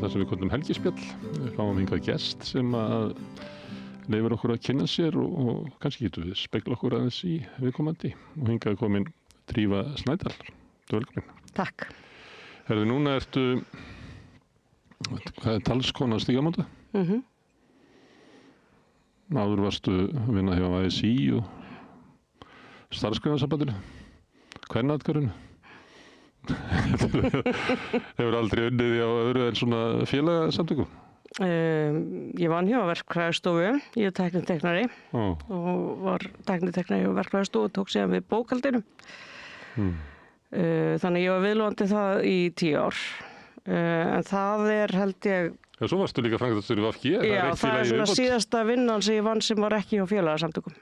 það sem við kallum helgispjall. Við fáum hingað gest sem að leyfir okkur að kynna sér og kannski getum við spegla okkur aðeins í viðkomandi. Og hingað er komin Drífa Snædal. Velkomin. Takk. Herðu, núna ertu talskona Stígamóta. Áður varstu að vinna hjá ASÍ og Starfsgreinasambandinu, Kvennaathvarfinu. Hefur aldrei unnið á öðru en svona félagasamtökum? Ég vann hjá verkfræðistofu, ég er tækniteknari og var tækniteknari og verkfræðistofu og tók síðan við bókhaldinu. Þannig ég var viðlóðandi það í 10 ár. En það er held ég... Já, svo varstu líka framkvæmdastjóri VG. Já, það er svona síðasta vinnan sem ég vann sem var ekki hjá félagasamtökum.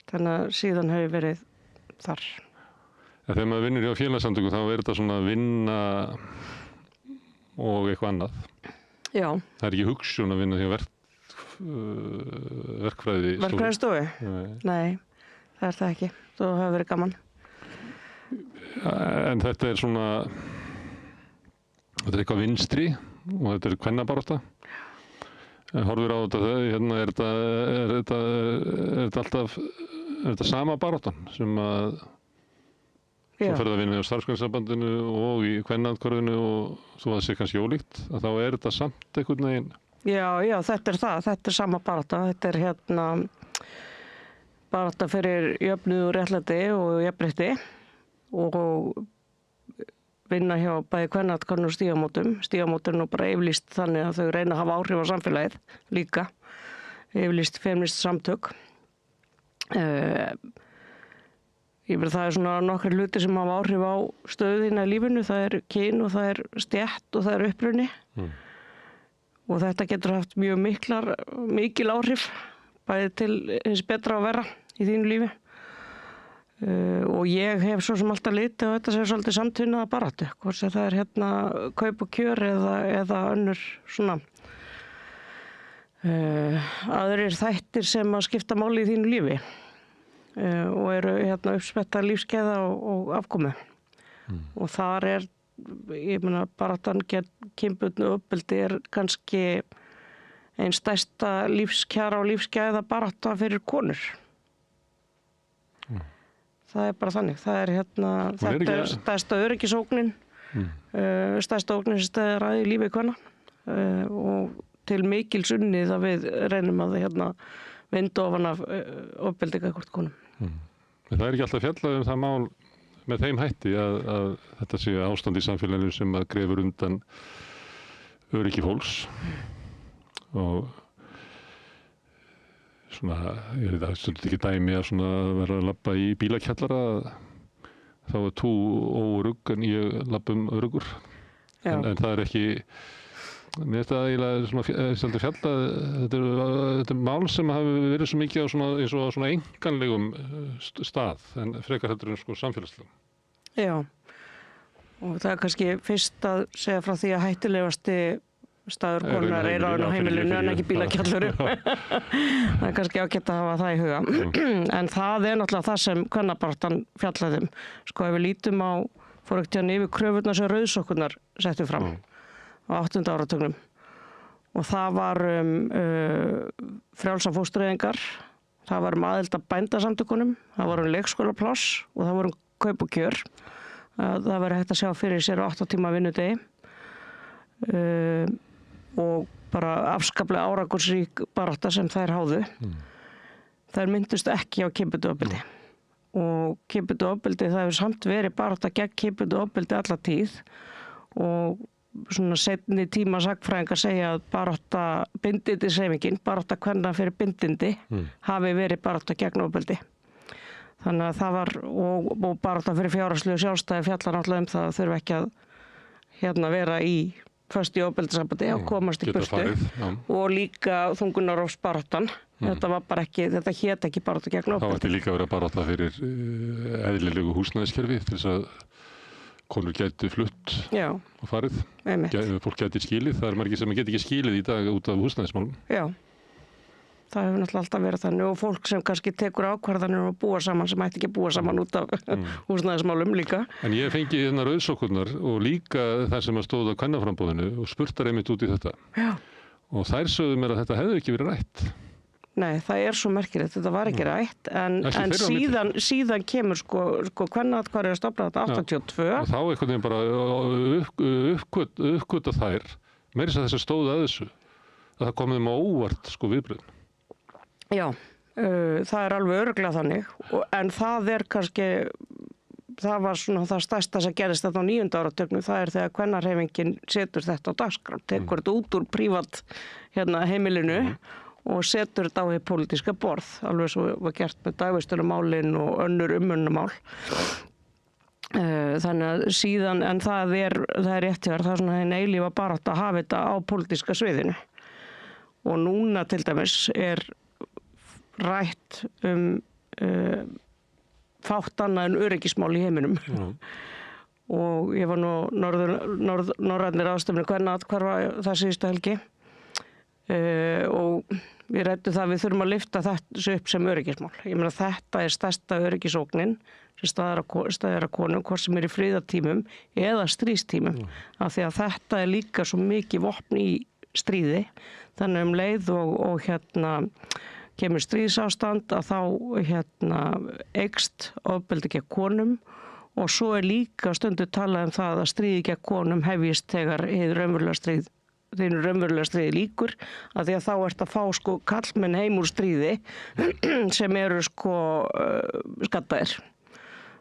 Þannig að síðan hef ég verið þar. En þegar maður vinnur hjá félagasamtökum þá er þetta svona vinna og eitthvað annað. Já. Það er ekki hugsun að vinna hjá verkfræðistofu. Verkfræðistofu? Nei, það er það ekki. Það hefur verið gaman. En þetta er svona, þetta er eitthvað vinstri og þetta er kvennabarátta. Horfir á þetta, hérna er þetta alltaf, er þetta sama baráttan sem að svo ferð að vinna á Starfsgreinasambandinu og í Kvennaathvarfinu og þú að sé kannski ólíkt, að þá er þetta samt einhvern veginn. Já, þetta er það. Þetta er sama barátta. Þetta er hérna barátta fyrir jöfnuð og réttlæti og jafnrétti og vinna hjá bæði Kvennaathvarfinu og Stígamótum. Stígamót er nú bara yfirlýst þannig að þau reyna að hafa áhrif á samfélagið líka. Yfirlýst feminist samtök. Það er svona nokkrir hlutir sem hafa áhrif á stöðina í lífinu. Það er kyn og það er stétt og það er uppruni. Og þetta getur haft mjög mikil áhrif bæði til hins betra og verra í þínu lífi. Og ég hef svo sem alltaf litið og þetta sé svolítið samtvinnaða baráttu. Hvort sem það er hérna kaup og kjör eða önnur svona aðrir þættir sem að skipta máli í þínu lífi. Og eru hérna uppspetta lífskeiða og afkomu. Og þar er, ég meina, baráttan gegn kynbundnu ofbeldi er kannski ein stærsta lífskjara og lífskeiða barátta fyrir konur. Það er bara þannig. Það er hérna, þetta er stærsta öryggisógnin, stærsta ógnin sem steðjar að í lífi kvenna og til mikils unnið að við reynum að hérna vinda ofan af ofbeldi gagnvart konum. En það er ekki alltaf fjallað það mál með þeim hætti að þetta sé ástand í samfélaginu sem að grefur undan öryggi fólks og svona, ég veit það stundum ekki dæmi að svona vera að labba í bílakjallara þá er tú órugg en ég labba örugur en það er ekki mér finnst það eiginlega svona fjallað þetta er mál sem hafi verið svo mikið á svona, eins og á svona einkanlegum stað en frekar heldur en sko samfélagslegum. Já, og það er kannski fyrst að segja frá því að hættulegasti staður konar er á heimilinu en ekki bílakjalluru. Það er kannski ágætt að hafa það í huga. En það er náttúrulega það sem kvennabaráttan fjallaði Sko ef við lítum á fóruktjáni yfir kröfurnar sem rauðsokkurnar settu fram á 8. áratugnum. Og það var frjálsar fóstureyðingar, það var aðild að bændasamtökunum, það var leikskólapláss og það var kaup og kjör. Það var hægt að sjá fyrir sér 8 tíma vinnudegi. Og bara afskaplega árangursrík barátta sem þær háðu. Þær myndust ekki á kynbundnu ofbeldi. Og kynbundnu ofbeldi, það hefur samt verið barátta gegn kynbundnu ofbeldi alla tíð og svona seinni tíma sagfræðingar segja að barátta bindindishreyfingin, barátta kvenna fyrir bindindi hafi verið barátta gegn ofbeldi. Þannig að það var og barátta fyrir fjárhagslegu sjálfstæði fjallar náttúrulega það þurfa ekki að hérna vera í föst í ofbeldissambandi að komast í burtu og líka þungunarofsbaráttan. Þetta var bara ekki, þetta hét ekki barátta gegn ofbeldi. Það ætti líka að vera barátta fyrir eðlilegu húsnæðiskerfi til þess að konur gæti flutt og farið. Fólk gæti skilið. Það er margir sem geti ekki skilið í dag út af húsnæðismálum. Já. Það hefur náttúrulega alltaf verið þannig og fólk sem kannski tekur ákvarðanir og búa saman sem ætti ekki að búa saman út af húsnæðismálum líka. En ég fengi hérna rauðsokkurnar og líka þær sem að stóða á kvennaframbúðinu og spurtar einmitt út í þetta. Já. Og þær sögðu mér að þetta hefði ekki verið rætt. Nei, það er svo merkilegt, þetta var ekki rætt, en síðan kemur sko kvennaatkvæði að stofna þetta 82. Og þá einhvern veginn bara uppgöta þær, meira þess að þessu stóðu að þessu, að það komið á óvart sko viðbröðin. Já, það er alveg örugglega þannig, en það er kannski, það var svona það stærsta sem gerist þetta á 9. áratugnum, það er þegar kvennahreyfingin setur þetta á dagskrá, tekur þetta út úr prívat heimilinu, og setur þetta á hið pólitíska borð, alveg svo var gert með dagvistunarmálin og önnur umönnumál. Þannig að síðan, en það er rétt hjá þér, það er svona einn eilífa barátta að hafa þetta á pólitíska sviðinu. Og núna til dæmis er rætt fátt annað en öryggismál í heiminum. Og ég var nú norrænir ráðstefnu kvennaatkvæða það síðustu helgi. Og við ræddum það að við þurfum að lyfta þessu upp sem öryggismál. Ég meina þetta er stærsta öryggisógnin sem staðar að konum, hvort sem er í friðartímum eða stríðstímum. Af því að þetta er líka svo mikið vopn í stríði. Þannig leið og kemur stríðsástand að þá eykst ofbeldi gegn konum og svo er líka stundu talað það að stríði gegn konum hefjist þegar hið raunverulega stríði lýkur, að því að þá ert að fá sko kallmenn heim úr stríði sem eru sko skattaðir.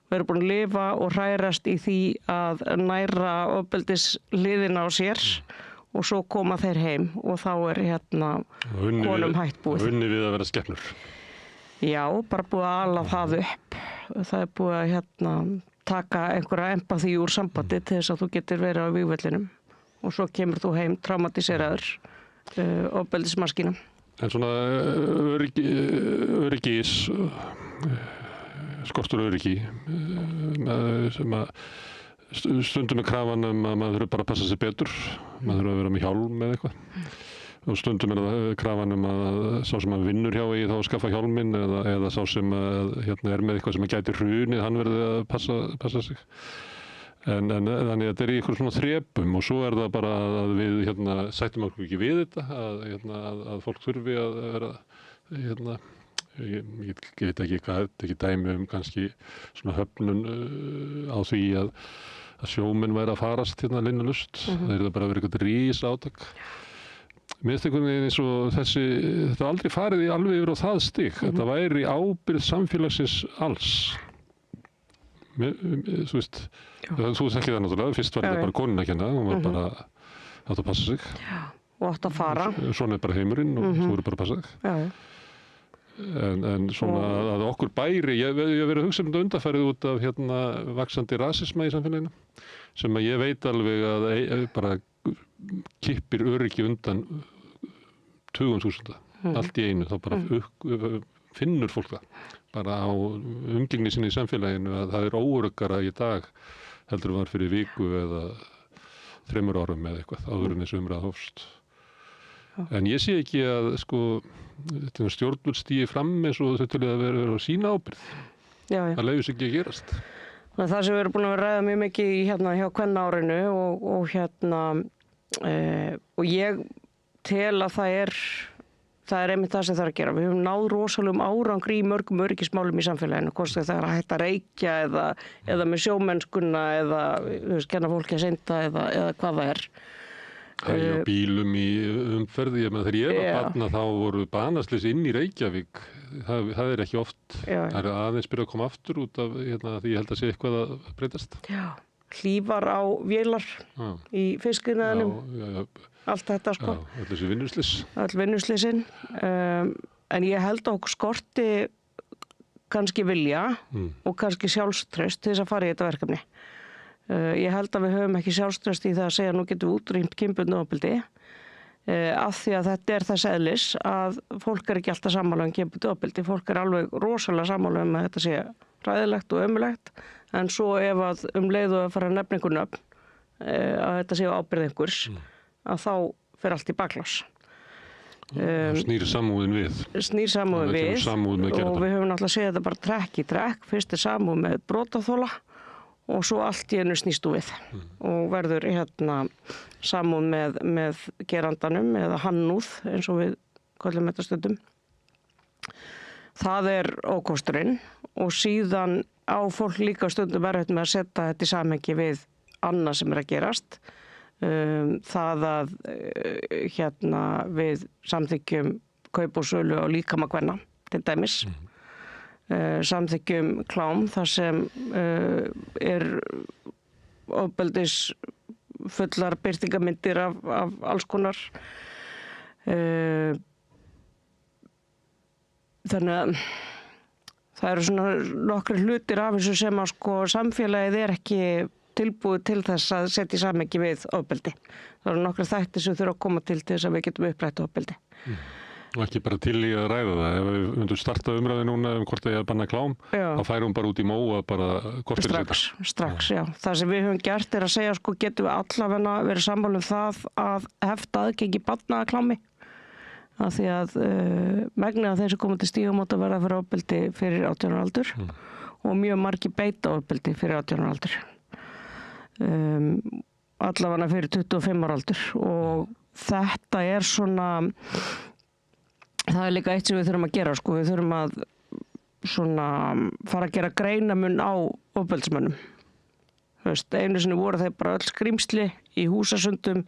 Við erum búin að lifa og hrærast í því að næra ofbeldishliðina á sér og svo koma þeir heim og þá er konum hætt búið. Unni við að vera skepnur. Já, bara búið að ala það upp. Það er búið að taka einhverja empathy úr sambandi til þess að þú getur verið á vígvellinum. Og svo kemur þú heim traumatiseraður ofbeldismaskínum. En svona öryggis, skortur öryggi, sem að stundum er krafan að maður þurfi bara að passa sig betur, maður þurfi að vera með hjálm eða eitthvað. Og stundum er það krafan að sá sem að vinnur hjá þá að skaffa hjálminn eða sá sem að, er með eitthvað sem að gæti hrunið, hann verði að passa sig. En þannig að þetta er í ykkur svona þrepum og svo er það bara að við sættum okkur ekki við þetta, að fólk þurfi að vera, ég veit ekki hvað, þetta ekki dæmi kannski svona höfnun á því að sjómenn væri að farast linnulust, það er bara að vera eitthvað risátak. Mér finnst einhvern veginn eins og þetta aldrei farið alveg yfir á það stig, þetta væri ábyrgð samfélagsins alls. Þú veist, þú þekkir það náttúrulega, fyrst var þetta bara konin að kenna, hún var bara átt að passa sig. Já, og átt að fara. Svona er bara heimurinn og þú verður bara að passa sig. Já. En svona að okkur bæri, ég hef verið að hugsa þetta undanfærið út af vaxandi rasisma í samfélaginu, sem að ég veit alveg að bara kippir öryggi undan 20.000, allt í einu, þá bara finnur fólk það. Bara á umgengni sinni í samfélaginu að það er óöruggara í dag heldur var fyrir viku eða 3 árum eða eitthvað áður en þessu umræða hófst. En ég sé ekki að stjórnvöld stígi fram eins og þau til að vera á sína ábyrgð. Það leyfir sig ekki að gerast. Það sem við erum búin að ræða mjög mikið hjá Kvennaárinu og ég tel að það er einmitt það sem það er að gera. Við höfum náð rosalegum árangri í mörgum öryggismálum í samfélaginu, hvort það er að hætta að reykja eða með sjómennskuna eða kenna fólki að synda eða hvað það er. Hægja bílum í umferði, þegar ég var barna þá voru banaslys inn í Reykjavík, það er ekki oft, það er aðeins byrjað að koma aftur út af því ég held að sé eitthvað að breytast. Já, hlífar á vélar í fiskiðnaðinum. Allt þetta Já, öll þessi vinnuslys. Öll vinnuslysin. En ég held að okkur skorti kannski vilja og kannski sjálfstraust til þess að fara í þetta verkefni. Ég held að við höfum ekki sjálfstraust í það að segja nú getum við útrýmt kynbundnu ofbeldi af því að þetta er þess eðlis að fólk er ekki alltaf sammála um kynbundnu ofbeldi. Fólk er alveg rosalega sammála um að þetta sé hræðilegt og ömurlegt en svo ef að leið og að fara að nefna einhver nöfn að þetta sé á ábyrgð einhvers að þá fer allt í baklás. Snýr samúðin við. Snýr samúðin Það kemur við samúð með og gerandanum. við höfum náttúrulega segið þetta bara trekk í trekk. Fyrst samúð með brotaþola og svo allt í einu snýst þú við og verður samúð með gerandanum eða hannúð eins og við köllum þetta stundum. Það ókosturinn og síðan á fólk líka stundum erfitt með að setja þetta í samhengi við annað sem að gerast. Það að við samþykkjum kaup og sölu á líkama kvenna til dæmis. Samþykkjum klám þar sem ofbeldis fullar birtingamyndir af alls konar. Þannig að það eru svona nokkrir hlutir af þessu sem að samfélagið ekki tilbúið til þess að setja í samhengi við ofbeldi. Það eru nokkrir þættir sem þurfa að koma til þess að við getum upprætt ofbeldi. Og ekki bara til í að ræða það. Ef við myndum starta umræði núna hvort það að banna klám, þá færum bara út í móa bara hvort strax, já. Það sem við höfum gert að segja, getum við allavega verið sammála um það að hefta aðgengi barna að klámi. Af því að megnið af þeir sem koma til Stígamóta verða fyrir ofbeldi fyrir 18 ára aldur og mjög margir beita ofbeldi fyrir 18 ára aldur. Allavega fyrir 25 ára aldur og þetta svona, það líka eitt sem við þurfum að gera, við þurfum að fara að gera greinamun á ofbeldismönnum. Einu sinni voru þeir bara öll skrýmsli í húsasundum,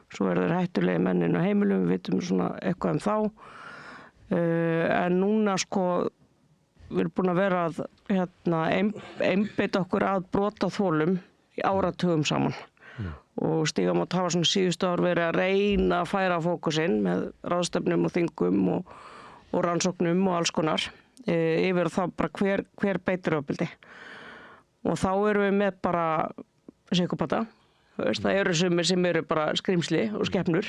svo þeir hættulegi mennin á heimilum, við vitum eitthvað um þá. En núna við erum búin að vera að einbeita okkur að brotaþolum í áratugum saman. Og Stígamót hafa síðustu ár verið að reyna að færa fókusinn með ráðstefnum og þingum og rannsóknum og alls konar yfir þá bara hver beitir ofbeldi. Og þá erum við með bara psykópata. Það eru sem eru bara skrýmsli og skepnur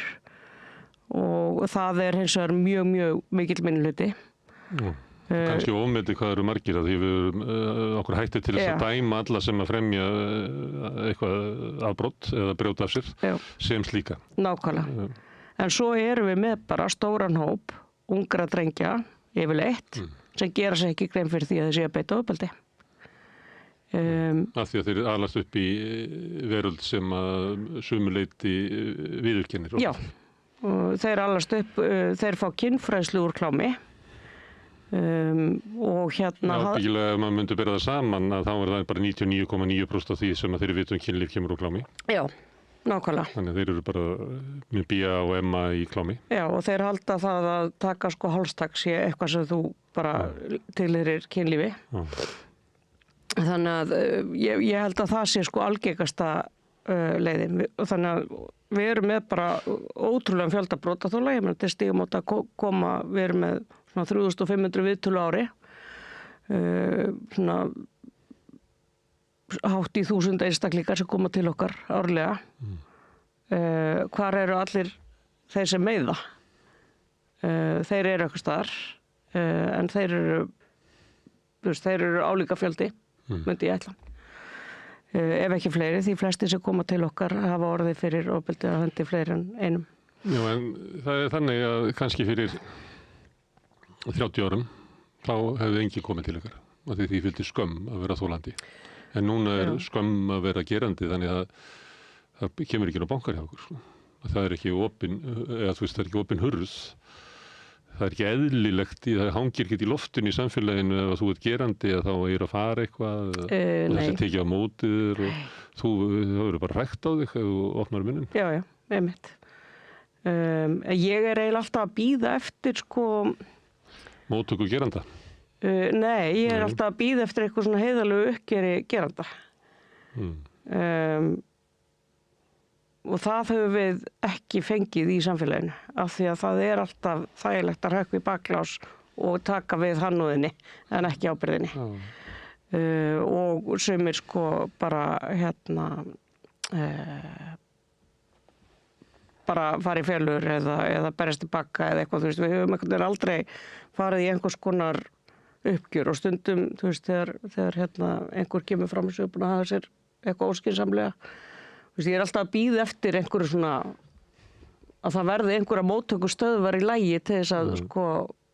og það hins vegar mjög, mjög mikill minnihluti. Kannski ofmetið hvað eru margir að því við okkur hættir til þess að dæma alla sem að fremja eitthvað afbrot eða brjóta af sér sem slíka. Nákvæmlega. En svo erum við með bara stóran hóp ungra drengja yfirleitt sem gera sig ekki grein fyrir því að þeir séu að beita ofbeldi. Af því að þeir alast upp í veröld sem að sumuleyti viðurkennir. Já, og þeir alast upp, þeir fá kynfræðslu úr klámi og ábyggilega ef maður myndi bera það saman að þá það bara 99,9% af því sem að þeir vitum kynlíf kemur úr klámi. Já, nákvæmlega. Þannig að þeir eru bara með BA og MA í klámi. Já, og þeir halda það að taka hálstak sé eitthvað sem þú bara tilheyrir kynlífi. Já. Þannig að ég held að það sé algengasta leiðin. Þannig að við erum með bara ótrúlega fjölda brotaþola. Ég meina til Stígamóta koma, við erum með 3500 viðtölu á ári. Hátt í 1000 einstaklingar sem koma til okkar árlega. Hvar eru allir þeir sem meiða? Þeir eru eitthvað staðar, en þeir eru álíka fjöldi. Myndi ég ætla. Ef ekki fleiri, því flesti sem koma til okkar hafa orðið fyrir ofbeldi að hendi fleiri en einum. Já, en það þannig að kannski fyrir 30 árum þá hefði enginn komið til okkar af því fylgdi skömm að vera þolandi. En núna skömm að vera gerandi þannig að það kemur ekki á bankar hjá okkur. Það ekki opin, eða það er ekki opin hurð. Það ekki eðlilegt, það hangir ekki í loftinu í samfélaginu ef þú ert gerandi að þá að fara eitthvað og þessi tekið á mótiður og þú eru bara hrækt á þig ef þú opnar munninn. Já, einmitt. Ég eiginlega alltaf að bíða eftir móttöku geranda? Nei, ég alltaf að bíða eftir eitthvað svona heiðalegu uppgeri geranda. Og það höfum við ekki fengið í samfélaginu af því að það alltaf þægilegt að hrökkva í baklás og taka við hannúðinni en ekki ábyrgðinni. Og sumir bara bara fara í felur eða berjast í bakka eða eitthvað, við höfum einhvern veginn aldrei farið í einhvers konar uppgjör og stundum, þegar einhver kemur fram og sér búin að hafa sér eitthvað óskynsamlega. Ég alltaf að bíða eftir einhverju svona að það verði einhverja móttökustöðvar í lagi til þess að sko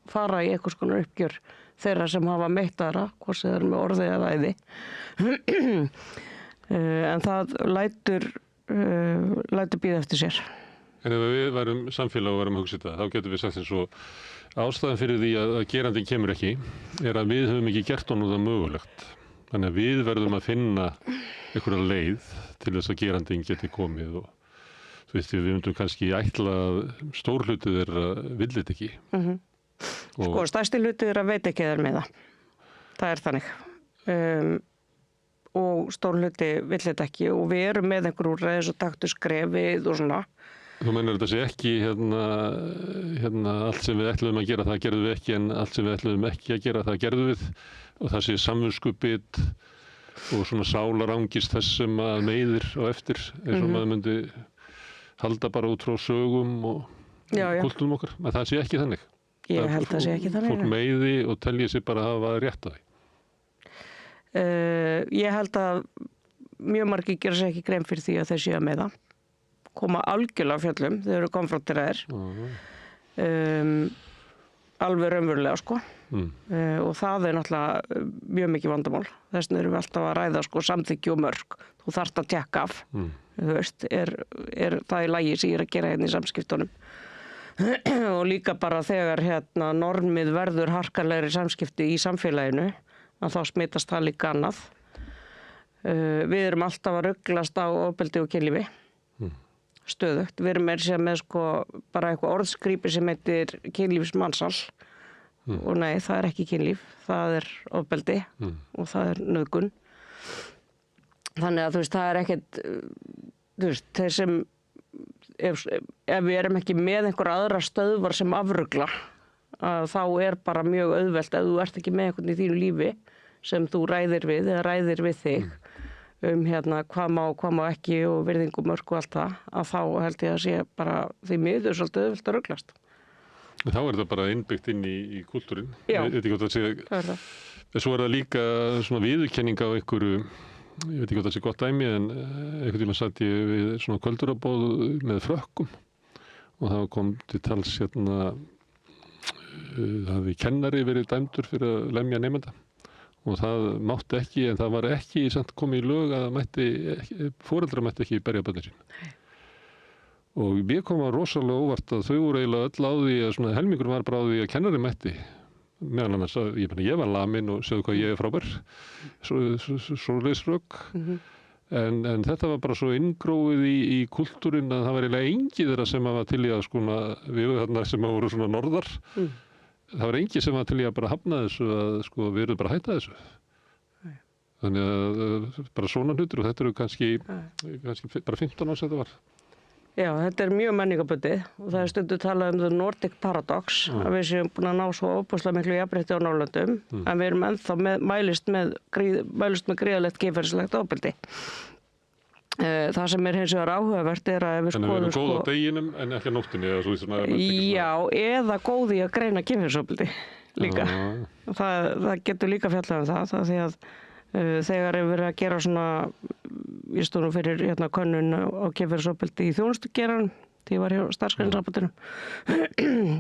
fara í einhvers konar uppgjör þeirra sem hafa meitt aðra, hvort sem þeir eru með orði eða æði. En það lætur bíða eftir sér. En ef við værum samfélag og værum að hugsa þetta, þá getum við sagt eins og ástæðan fyrir því að gerandinn kemur ekki er að við höfum ekki gert honum það mögulegt. Þannig að við verðum að finna einhverja leið til þess að gerandinn geti komið og þú veist, við myndum kannski ætla að stór hluti þeirra vill þetta ekki. Sko, stærsti hluti þeirra veit ekki þeir með það. Það er þannig. Og stór hluti vill þetta ekki og við erum með einhver úrræði svo taktu skrefið og svona. Þú meinar þetta sé ekki hérna allt sem við ætluðum að gera það gerðum við ekki en allt sem við ætluðum ekki að gera það gerðum við og það sé samviskubit og svona sálarangist þess sem að meiðir á eftir eins og maður myndi halda bara út frá sögum og kultúrum okkar, en það sé ekki þannig. Ég held að það sé ekki þannig. Fólk meiði og telji sig bara að hafa rétt á því. Ég held að mjög margir gera sér ekki grein fyrir því að þeir séu að meiða. Koma algjörlega á fjöllum, þeir eru konfronteraðir. Alveg raunverulega, sko. Og það er náttúrulega mjög mikið vandamál. Þess vegna erum við alltaf að ræða sko samþykki og mörk. Þú þarft að tekka af. Þú veist, er það í lagi sem ég er að gera hérna í samskiptunum. Og líka bara þegar hérna normið verður harkalegri samskipti í samfélaginu, að þá smitast það líka annað. Við erum alltaf að ruglast á ofbeldi og kynlífi. Stöðugt. Við erum með sko bara eitthvað orðskrýpi sem heitir kynlífsmansal. Og nei, það er ekki kynlíf, það er ofbeldi og það er nauðgun. Þannig að þú veist, það er ekkert, þú veist, þeir sem, ef við erum ekki með einhver aðra stöðvar sem afrugla, þá er bara mjög auðvelt ef þú ert ekki með einhvern í þínu lífi sem þú ræðir við eða ræðir við þig hérna hvað má ekki og virðingumörk og allt það, að þá held ég að sé bara því miður svolítið auðvelt að ruglast. Þá er það bara innbyggt inn í kultúrin. Já, ég veit ekki hvort það sé. Það er það. Svo er það líka svona viðurkenning á einhverju, ég veit ekki hvort það sé gott dæmi, en einhvern tíma satt ég við svona kvöldurabóð með frökkum og það kom til tals hérna, það hafði kennari verið dæmdur fyrir að lemja nemenda og það mátti ekki, en það var ekki samt komið í lög að foreldrar mætti ekki berja börnin sín. Og mér kom að rosalega óvart að þau voru eiginlega öll á því að svona helmingur var bara á því að kennari mætti. Meðan annars að ég var lamin og séðu hvað ég er frábær, svoleiðis rök. En þetta var bara svo inngróið í kultúrin að það var eiginlega engin þeirra sem var til í að skona, við þarna sem voru svona norðar, það var engin sem var til í að bara hafna þessu að sko við erum bara að hætta þessu. Þannig að bara svona hlutur og þetta eru kannski bara 15 árs þetta var. Já, þetta er mjög menningabundið og það er stundu talað um the Nordic Paradox, að við séum búin að ná svo óbúslega miklu jafnrétti á Norðurlöndum, en við erum ennþá mælist með gríðalegt kynferðislegt ofbeldi. Það sem er hins vegar áhugavert er að ef við skoðum... En við erum góð á deginum en ekki á nóttinni eða svo því svona... Já, eða góð í að greina kynferðisofbeldi líka. Það getur líka fjallað um það því að þegar hefur verið að gera svona, ég stóð nú fyrir hérna könnun á kynferðisofbeldi í þjónustugeranum, því ég var hjá starfsgreinasambandinu,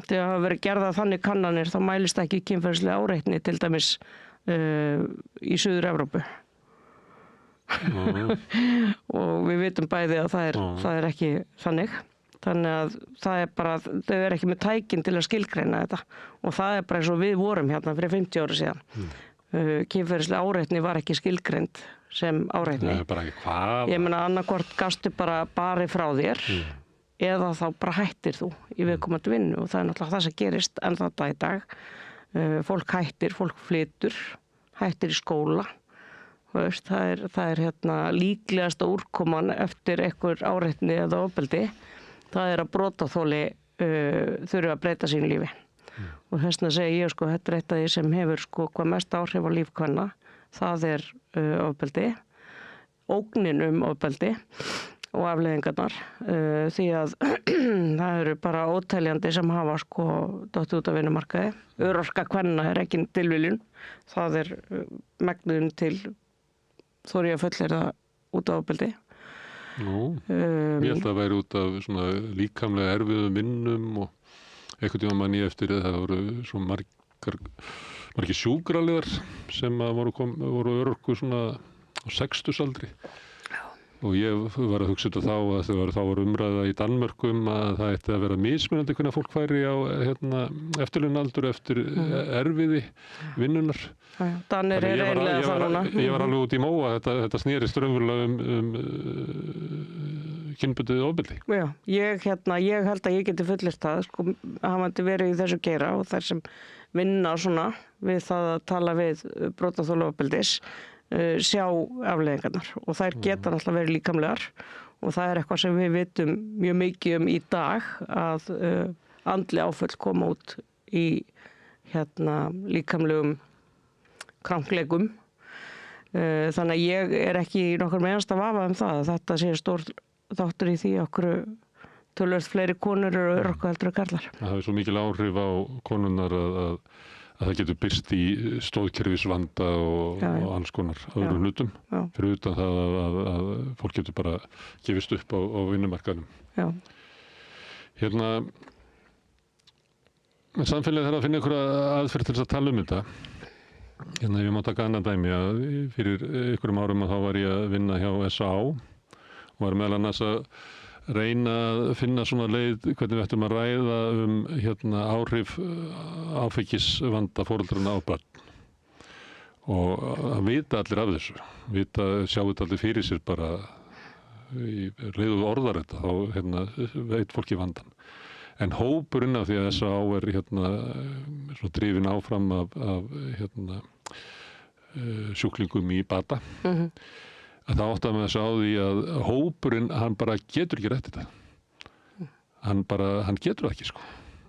þegar hafa verið gerða þannig kannanir þá mælist ekki kynferðislega áreitni til dæmis í Suður-Evrópu. Og við vitum bæði að það er ekki þannig. Þannig að það er bara, þau er ekki með tækin til að skilgreina þetta og það er bara eins og við vorum hérna fyrir 50 ára síðan. Kynferðislega áreitni var ekki skilgreind sem áreitni. Nei, bara ekki hvað? Ég meina annarkvort gastu bara barið frá þér eða þá bara hættir þú í viðkomandi vinnu og það er náttúrulega það sem gerist enn þetta í dag. Fólk hættir, fólk flytur, hættir í skóla. Veist, það er hérna líklegasta úrkoman eftir einhver áreitni eða ofbeldi. Það er að brotaþoli þurfa að breyta sínu lífi. Og þess vegna segi ég sko, þetta er eitt af því sem hefur sko hvað mest áhrif á líf kvenna. Það er ofbeldi, ógnin ofbeldi og afleiðingarnar. Því að það eru bara óteljandi sem hafa sko dottið út af vinnumarkaði. Örorka kvenna er ekki tilviljun. Það er megnuðin til þóri að fullera út af ofbeldi. Nú, ég held að það væri út af svona líkamlega erfiðum vinnum og einhvern tíma man ég eftir að það voru svo margir sjúkraliðar sem að voru örorku svona á 60-aldri. Og ég var að hugsa þetta þá að þá var umræða í Danmörkum að það ætti að vera mismunandi hvernig fólk færi á eftirlaunaaldur eftir erfiði vinnunar. Danir er einlega það núna. Ég var alveg út í móa, þetta snerist raunverulega kynbundið ofbeldi. Já, ég held að ég geti fullyrt það, sko, hafandi verið í þessu geira og þær sem vinna svona við það að tala við brotaþola ofbeldis, sjá afleiðingarnar og þær geta náttúrulega verið líkamlegar og það er eitthvað sem við vitum mjög mikið í dag að andleg áföll koma út í líkamlegum krankleikum. Þannig að ég er ekki nokkur meinast að vafa það að þetta sé stór þáttur í því okkur tölvöld fleiri konur eru örorku heldur en karlar. Það hefur svo mikil áhrif á konunnar að það getur byrst í stóðkerfisvanda og alls konar öðrum hlutum. Fyrir utan það að fólk getur bara gefist upp á vinnumarkaðnum. Já. Samfélagið þarf að finna einhverja aðferð til þess að tala þetta. Ég má taka annað dæmi að fyrir einhverjum árum að þá var ég að vinna hjá SA og var meðal annars að reyna að finna svona leið hvernig við ættum að ræða áhrif áfengisvanda foreldranna á börn. Og að vita allir af þessu, sjá þetta allir fyrir sér bara í leiðu orðar þetta, þá veit fólki vandan. En hópurinn af því að SA er svona drifin áfram af sjúklingum í bata, að það átti að með þess á því að hópurinn, hann bara getur ekki rætt þetta. Hann getur það ekki, sko.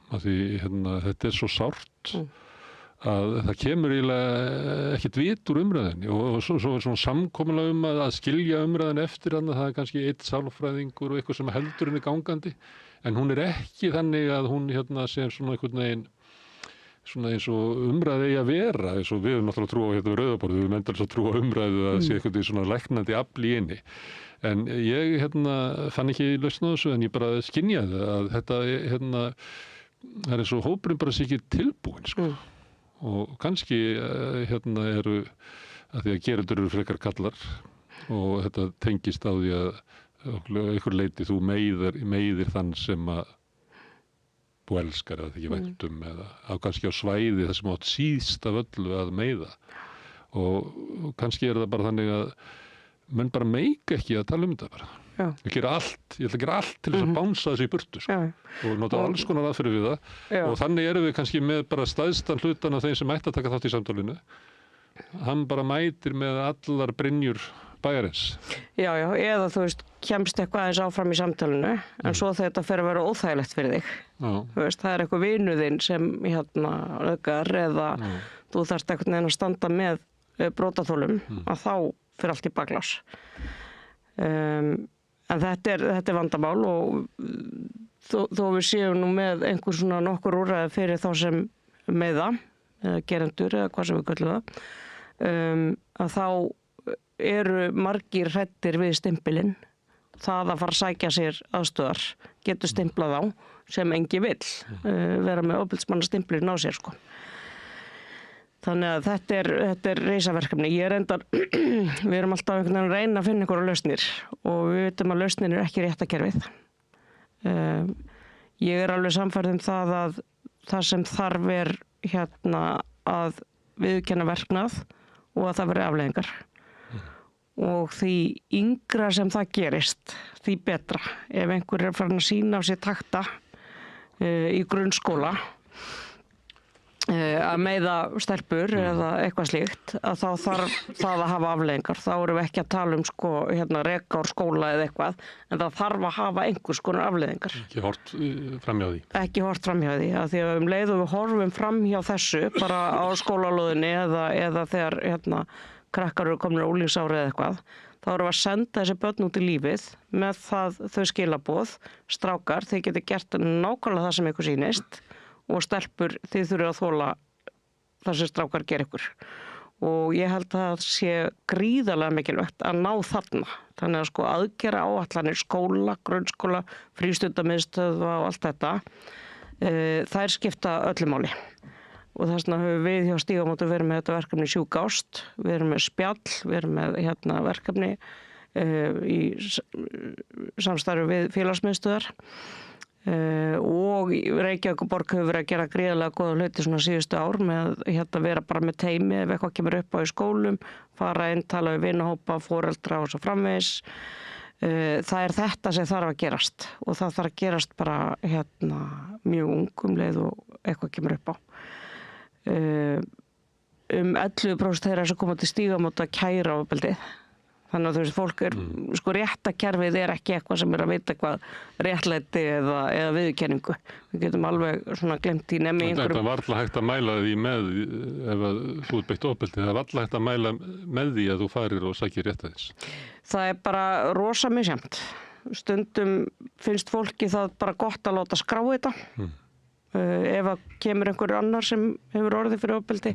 Af því þetta er svo sárt að það kemur eiginlega ekkert vit úr umræðinni og svo er svona samkomulag að skilja umræðin eftir hann að það er kannski einn sálfræðingur og eitthvað sem heldur henni gangandi, en hún er ekki þannig að hún sem svona einhvern veginn svona eins og umræði eigi að vera, eins og við höfum náttúrulega trú á við rauðaborðið, við höfum endalaust að trú á umræðu að sé eitthvað svona læknandi afl í henni. En ég fann ekki lausn á þessu, en ég bara skynjaði að þetta það er eins og hópurinn bara sé ekki tilbúinn, sko. Og kannski eru að því að gerendur eru frekar kallar og þetta tengist á því að einhver leyti þú meiðir þann sem að þú elskar eða ekki væntum eða kannski á svæði þar sem átt síðst af öllu að meiða og kannski er það bara þannig að menn bara meika ekki að tala þetta bara. Ég ætla að gera allt til þess að bánsa þessu í burtu, sko. Og nota alls konar aðferði við það og þannig erum við kannski með bara stæðstan hlutan af þeim sem ætti að taka þátt í samtalinu. Hann bara mætir með allar brynjur bæjarins. Já, eða þú veist, kemst eitthvað aðeins áfram í samtalinu, en svo þetta fer að vera óþægilegt fyrir þig. Þú veist, það er eitthvað vinuðinn sem öðgar eða þú þarft einhvern veginn að standa með brotaþolum, að þá fyrir allt í baklás. En þetta er vandamál og þó við séum nú með einhver svona nokkur úrræði fyrir þá sem meiða, eða gerendur eða hvað sem við köllum það, að þá eru margir hræddir við stimpilinn. Það að fara að sækja sér aðstöðar getur stimplað á sem engi vill vera með ofbeldismannastimplinn á sér, sko. Þannig að þetta er risaverkefni. Við erum alltaf einhvern veginn að reyna að finna einhverja lausnir og við veitum að lausnin er ekki réttakerfið. Ég er alveg sannfærð það að það sem þarf er að viðurkenna verknað og að það veri afleiðingar. Og því yngra sem það gerist, því betra. Ef einhver er farin að sýna á sér takta í grunnskóla að meiða stelpur eða eitthvað slíkt, að þá þarf það að hafa afleiðingar. Þá erum við ekki að tala reka úr skóla eða eitthvað, en það þarf að hafa einhvers konar afleiðingar. Ekki hort framhjá því. Ekki hort framhjá því, af því að leið og við horfum framhjá þessu, bara á skólalóðinni eða þegar krakkar eru komin á unglingsári eða eitthvað, þá erum við að senda þessi börn út í lífið með þau skilaboð, strákar, þið getur gert nákvæmlega það sem ykkur sýnist og stelpur, þið þurfið að þola það sem strákar gera ykkur. og ég held að það sé gríðarlega mikilvægt að ná þarna. Þannig að sko aðgera áætlanir skóla, grunnskóla, frístundamiðstöðva og allt þetta, þær skipta öllu máli. Og þess vegna höfum við hjá Stígamótum verið með þetta verkefni Sjúk ást, við erum með spjall, við erum með verkefni í samstarfi við félagsmiðstöðvar og Reykjavíkurborg hefur verið að gera gríðarlega góða hluti svona síðustu ár með vera bara með teymi ef eitthvað kemur upp á í skólum, fara inn, tala við vinahópa, foreldra og svo framvegis. Það er þetta sem þarf að gerast og það þarf að gerast bara mjög ung leið og eitthvað kemur upp á. 11% þeirra sem koma til Stígamóta kæra ofbeldið. Þannig að þú veist, fólk sko réttakerfið er ekki eitthvað sem að vita hvað réttlæti eða viðurkenningu. Við getum alveg svona glemt í nemi einhverjum. Þetta var alltaf hægt að mæla því með ef þú ert beitt ofbeldi. Það var alltaf hægt að mæla með því að þú farir og sækir réttlætis. Það er bara rosa misjafnt. Stundum finnst fólki það bara gott að láta skrá þetta. Ef að kemur einhver annar sem hefur orðið fyrir ofbeldi.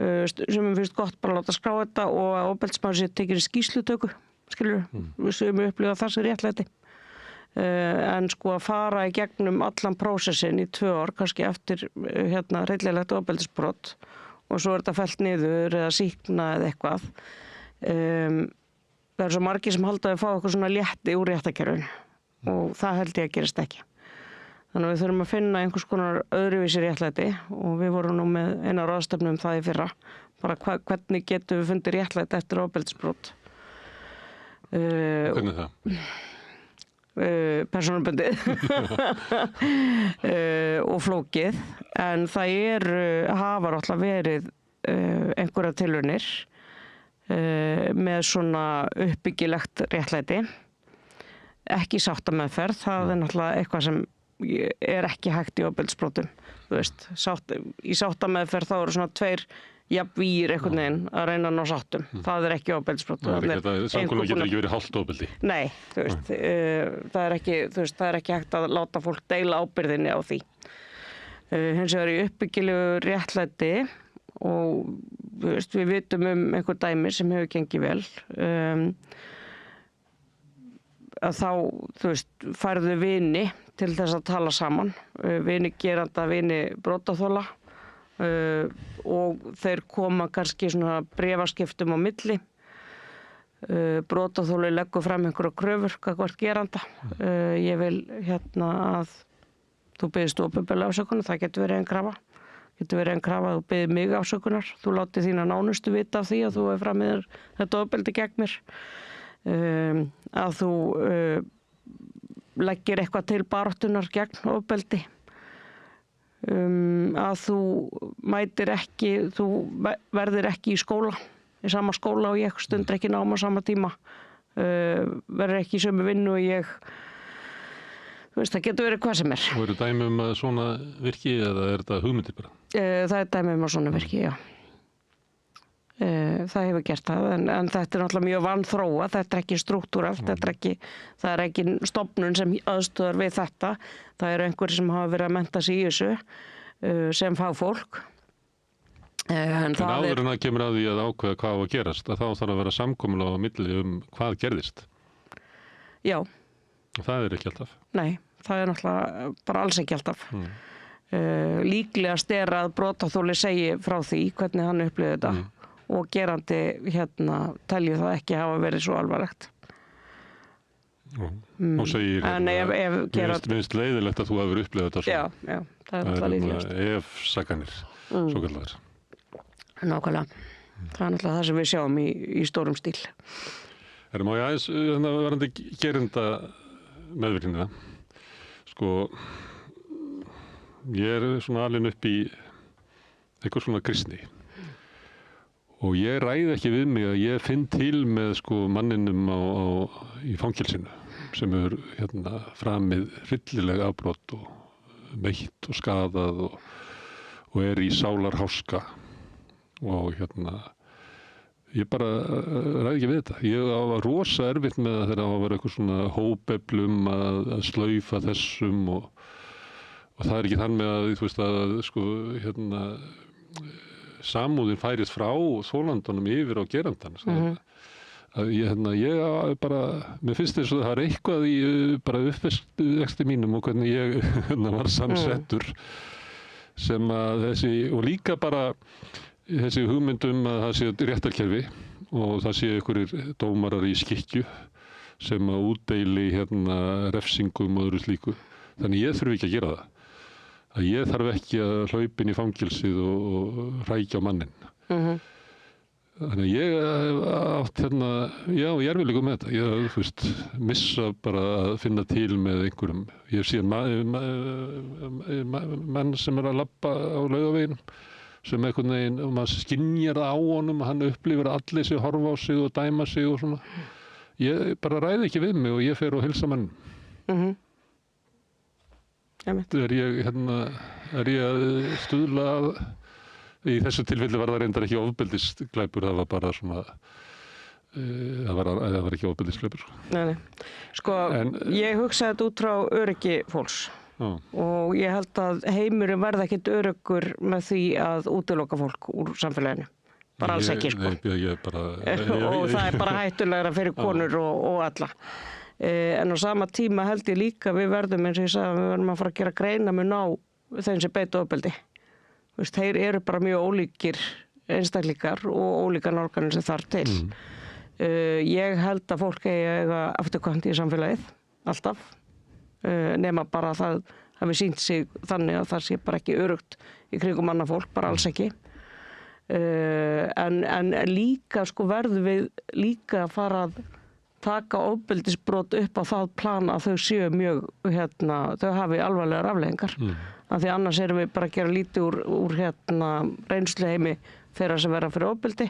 Sem finnst gott bara að láta skrá þetta og að ofbeldismaður sé tekið í skýrslutöku, skilur, sem upplifa það sem réttlæti. En sko að fara í gegnum allan prósessin í 2 ár, kannski eftir hreillilegt ofbeldisbrot og svo er þetta fellt niður eða sýkna eða eitthvað. Það er svo margir sem halda að fá eitthvað svona létti úr réttakerfinu og það held ég að gerist ekki. Þannig að við þurfum að finna einhvers konar öðruvísi réttlæti og við vorum nú með eina ráðstefnu það í fyrra. Bara hvernig getum við fundið réttlæti eftir ofbeldisbrot. Hvernig það? Persónubundið og flókið. En það hafa alltaf verið einhverja tilraunir með svona uppbyggilegt réttlæti. Ekki sáttameðferð, það er náttúrulega eitthvað sem er ekki hægt í ofbeldisbrotum. Þú veist, í sáttameðferð þá eru svona 2 jafnvígir einhvern veginn að reyna að ná sáttum. Það er ekki ofbeldisbrot. Samkomulag getur ekki verið hálft ofbeldi. Nei, þú veist, það er ekki hægt að láta fólk deila ábyrgðinni á því. Hins vegar í uppbyggilegu réttlæti og þú veist, við vitum einhver dæmi sem hefur gengið vel. Að þá, þú veist, færðu vini til þess að tala saman, vini geranda, vini brotaþola og þeir koma kannski svona bréfaskiptum á milli. Brotaþoli leggur fram einhverja kröfur gagnvart geranda. Ég vil að þú biðst opinberlega afsökunar, það getur verið ein krafa. Getur verið ein krafa að þú biðir mig afsökunar, þú látið þína nánustu vita af því að þú hefur framið þetta ofbeldi gegn mér. Að þú leggir eitthvað til baráttunar gegn ofbeldi, að þú mætir ekki, þú verðir ekki í skóla, í sama skóla og ég, stundur ekki náma á sama tíma, verður ekki í sömu vinnu og ég, þú veist, það getur verið hvað sem er. Og eru dæmi að svona virki eða er þetta hugmyndir bara? Það er dæmi að svona virki, já. Það hefur gert það, en þetta er náttúrulega mjög vanþróa, þetta er ekki strúktúralt, það er ekki stofnun sem aðstoðar við þetta, það eru einhverjir sem hafa verið að mennta sig í þessu sem fagfólk. En áður en það kemur að því að ákveða hvað á að gerast, að þá þarf að vera samkomulag á milli hvað gerðist. Já. Það er ekki alltaf. Nei, það er náttúrulega bara alls ekki alltaf. Líklegast er að brotaþoli segi frá því hvernig hann upplifði þetta. Og gerandi telji það ekki hafa verið svo alvarlegt. Og segir minnst leiðilegt að þú hefur upplifað þetta svo. Já, það er náttúrulega líklegast. Ef sakanir, svo kallar. Nákvæmlega. Það er náttúrulega það sem við sjáum í stórum stíl. Má ég aðeins verandi gerenda meðvirknina. Sko, ég svona alinn upp í eitthvað svona kristni. Og ég ræði ekki við mig að ég finn til með sko manninum í fangelsinu sem hefur framið hryllileg afbrot og meitt og skaðað og er í sálarháska og ég bara ræði ekki við þetta. Ég var rosa erfitt með það þegar það var að vera eitthvað svona hópeflum að slaufa þessum og það er ekki þann með að þú veist að sko samúðin færist frá þolandunum yfir á gerandan. Ég bara, mér finnst þess að það eitthvað í bara uppvexti mínum og hvernig ég var samsettur sem að og líka bara þessi hugmyndum að það sé réttarkerfi og það sé einhverjir dómarar í skikkju sem að útdeili refsingum og öðru slíku. Þannig ég þurfi ekki að gera það. Að ég þarf ekki að hlaupa inn í fangelsið og hrækja á mannin. Þannig að ég átt ég er vel með þetta. Ég missa bara að finna til með einhverjum. Ég sé menn sem að labba á Laugaveginum sem einhvern veginn, og maður skynjar það á honum, hann upplifir að allir sig horfa á sig og dæma sig og svona. Ég bara ræði ekki við mig og ég fer og hilsa mann. Er ég að stuðla að, í þessu tilfelli var það reyndar ekki ofbeldisglæpur, það var bara svona, það var ekki ofbeldisglæpur. Nei. Ég hugsaði þetta út frá öryggi fólks. Og ég held að heimurinn verða ekkert öruggur með því að útiloka fólk úr samfélaginu. Bara alls ekki, og það er bara hættulegra fyrir konur og alla. En á sama tíma held ég líka við verðum, eins og ég sagði, við verðum að fara að gera greinarmun á þeim sem beita ofbeldi. Þeir eru bara mjög ólíkir einstaklingar og ólíkar nálganir sem þarf til. Ég held að fólk eiga afturkvæmt í samfélagið, alltaf. Nema bara það hafi sýnt sig þannig að það sé bara ekki öruggt í kringum annað fólk, bara alls ekki. En líka verðum við líka að fara að taka ofbeldisbrot upp á það plan að þau séu mjög, þau hafi alvarlegar afleiðingar. Af því annars erum við bara að gera lítið úr reynsluheimi þeirra sem verða fyrir ofbeldi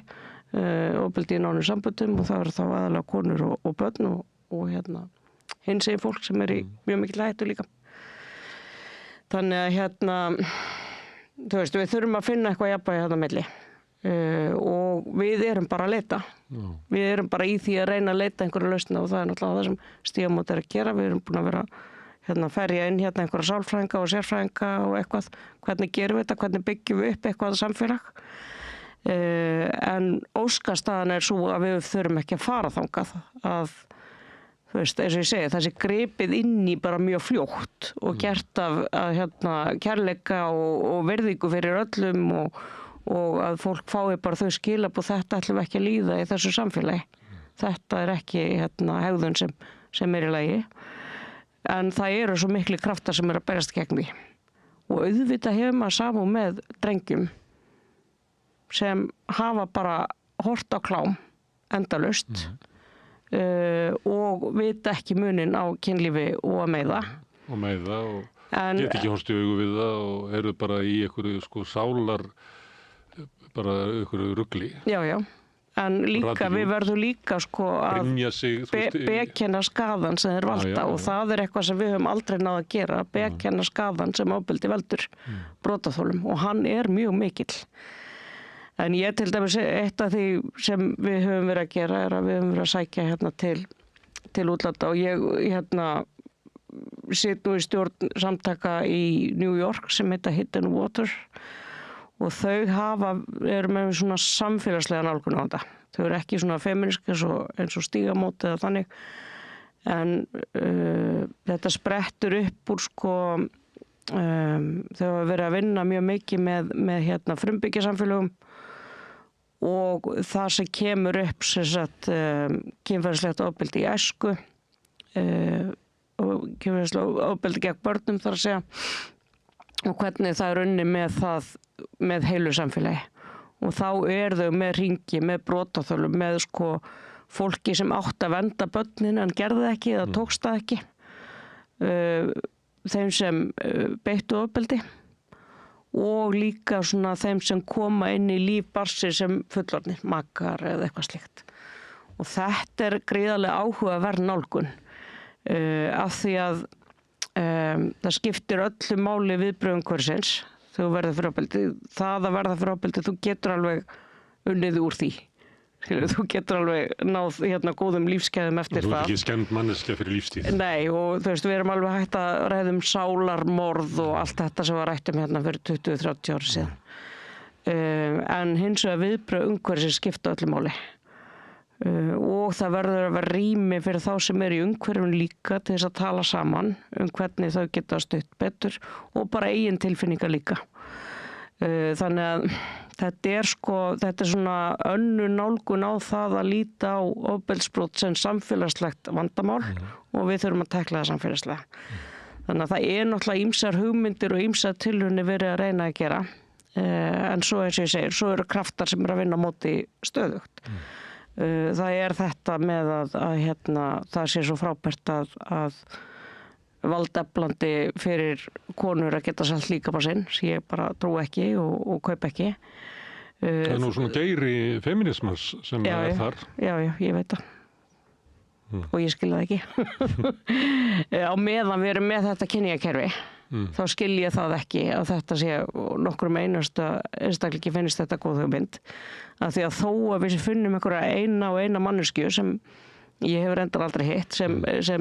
í nánum samböndum, og það eru þá aðalega konur og börn og hins eginn fólk sem er í mjög mikil hættu líka. Þannig að við þurfum að finna eitthvað jafnvægi þarna á milli. Og við erum bara að leita. Við erum bara í því að reyna að leita einhverju lausna, og það er náttúrulega það sem Stígamót er að gera. Við erum búin að vera að ferja inn einhverja sálfræðinga og sérfræðinga og eitthvað. Hvernig gerum við þetta? Hvernig byggjum við upp eitthvað samfélag? En óskastaðan er svo að við þurfum ekki að fara þangað, að eins og ég segi, þessi gripið inn í bara mjög fljótt og gert af kærleika og virðingu fyrir öllum, og að fólk fái bara þau skilaboð, þetta ætlum við ekki að líða í þessu samfélagi. Þetta er ekki hegðun sem er í lagi. En það eru svo miklu kraftar sem eru að berast gegn því. Og auðvitað hefur maður samúð með drengjum sem hafa bara hort á klám endalaust. Og vita ekki munin á kynlífi og að meiða. Og get ekki horfst í augu við það og eru bara í einhverju sálar, bara einhverju rugli. Já. En líka, við verðum líka að bekenna skaðan sem þeir valda, og það er eitthvað sem við höfum aldrei náð að gera, bekenna skaðan sem ofbeldi veldur brotaþolum, og hann er mjög mikill. En ég til dæmis, eitt af því sem við höfum verið að gera er að við höfum verið að sækja til útlanda, og ég sit nú í stjórn samtaka í New York sem heita Hit and Water, og þau eru með svona samfélagslega nálgun á þetta. Þau eru ekki svona femínísk eins og Stígamót eða þannig, en þetta sprettur upp úr þau hafa verið að vinna mjög mikið með frumbyggjasamfélögum, og það sem kemur upp kynferðislegt ofbeldi í æsku og kynferðislegt ofbeldi gegn börnum, þar að segja, og hvernig það er unnið með það með heilu samfélagi. Og þá þau með hringi, með brotaþolum, með fólki sem átt að vernda börnin en gerði það ekki eða tókst það ekki, þeim sem beittu ofbeldi, og líka þeim sem koma inn í líf barnsins sem fullorðnir, makar eða eitthvað slíkt. Og þetta er gríðarlega áhugaverð nálgun, af því að það skiptir öllu máli viðbrögðum hversins þegar þú verður fyrir ofbeldi. Það að verða fyrir ofbeldi, þú getur alveg unnið úr því. Þú getur alveg náð góðum lífsgæðum eftir það. Þú ert ekki skemmt manneskja fyrir lífstíð. Nei, og við erum alveg hægt að ræða sálarmorð og allt þetta sem var rætt fyrir 20-30 ára síðan. en hins vegar viðbrögð umhverfisins skipta öllu máli. Og það verður að vera rými fyrir þá sem í umhverfinu líka til þess að tala saman hvernig þau geta stutt betur og bara eigin tilfinningar líka. Þannig að þetta er svona önnur nálgun á það að líta á ofbeldisbrot sem samfélagslegt vandamál og við þurfum að tekla það samfélagslega. Þannig að það náttúrulega ýmsar hugmyndir og ýmsar tilraunir verið að reyna að gera. En svo eins og ég segir, svo eru kraftar sem að vinna á móti stöðugt. Það þetta með að það sé svo frábært að valdeflandi fyrir konur að geta selt líkama sinn, sem ég bara trú ekki og kaup ekki. Það nú svona geiri feminismans sem þar. Já, ég veit það. Og ég skil það ekki. Á meðan við erum með þetta kynjakerfi, þá skil ég það ekki að þetta sé nokkrum einstaklingi finnst þetta góð hugmynd. Að því að þó að við finnum einhverja eina manneskju sem ég hefur reyndar aldrei hitt sem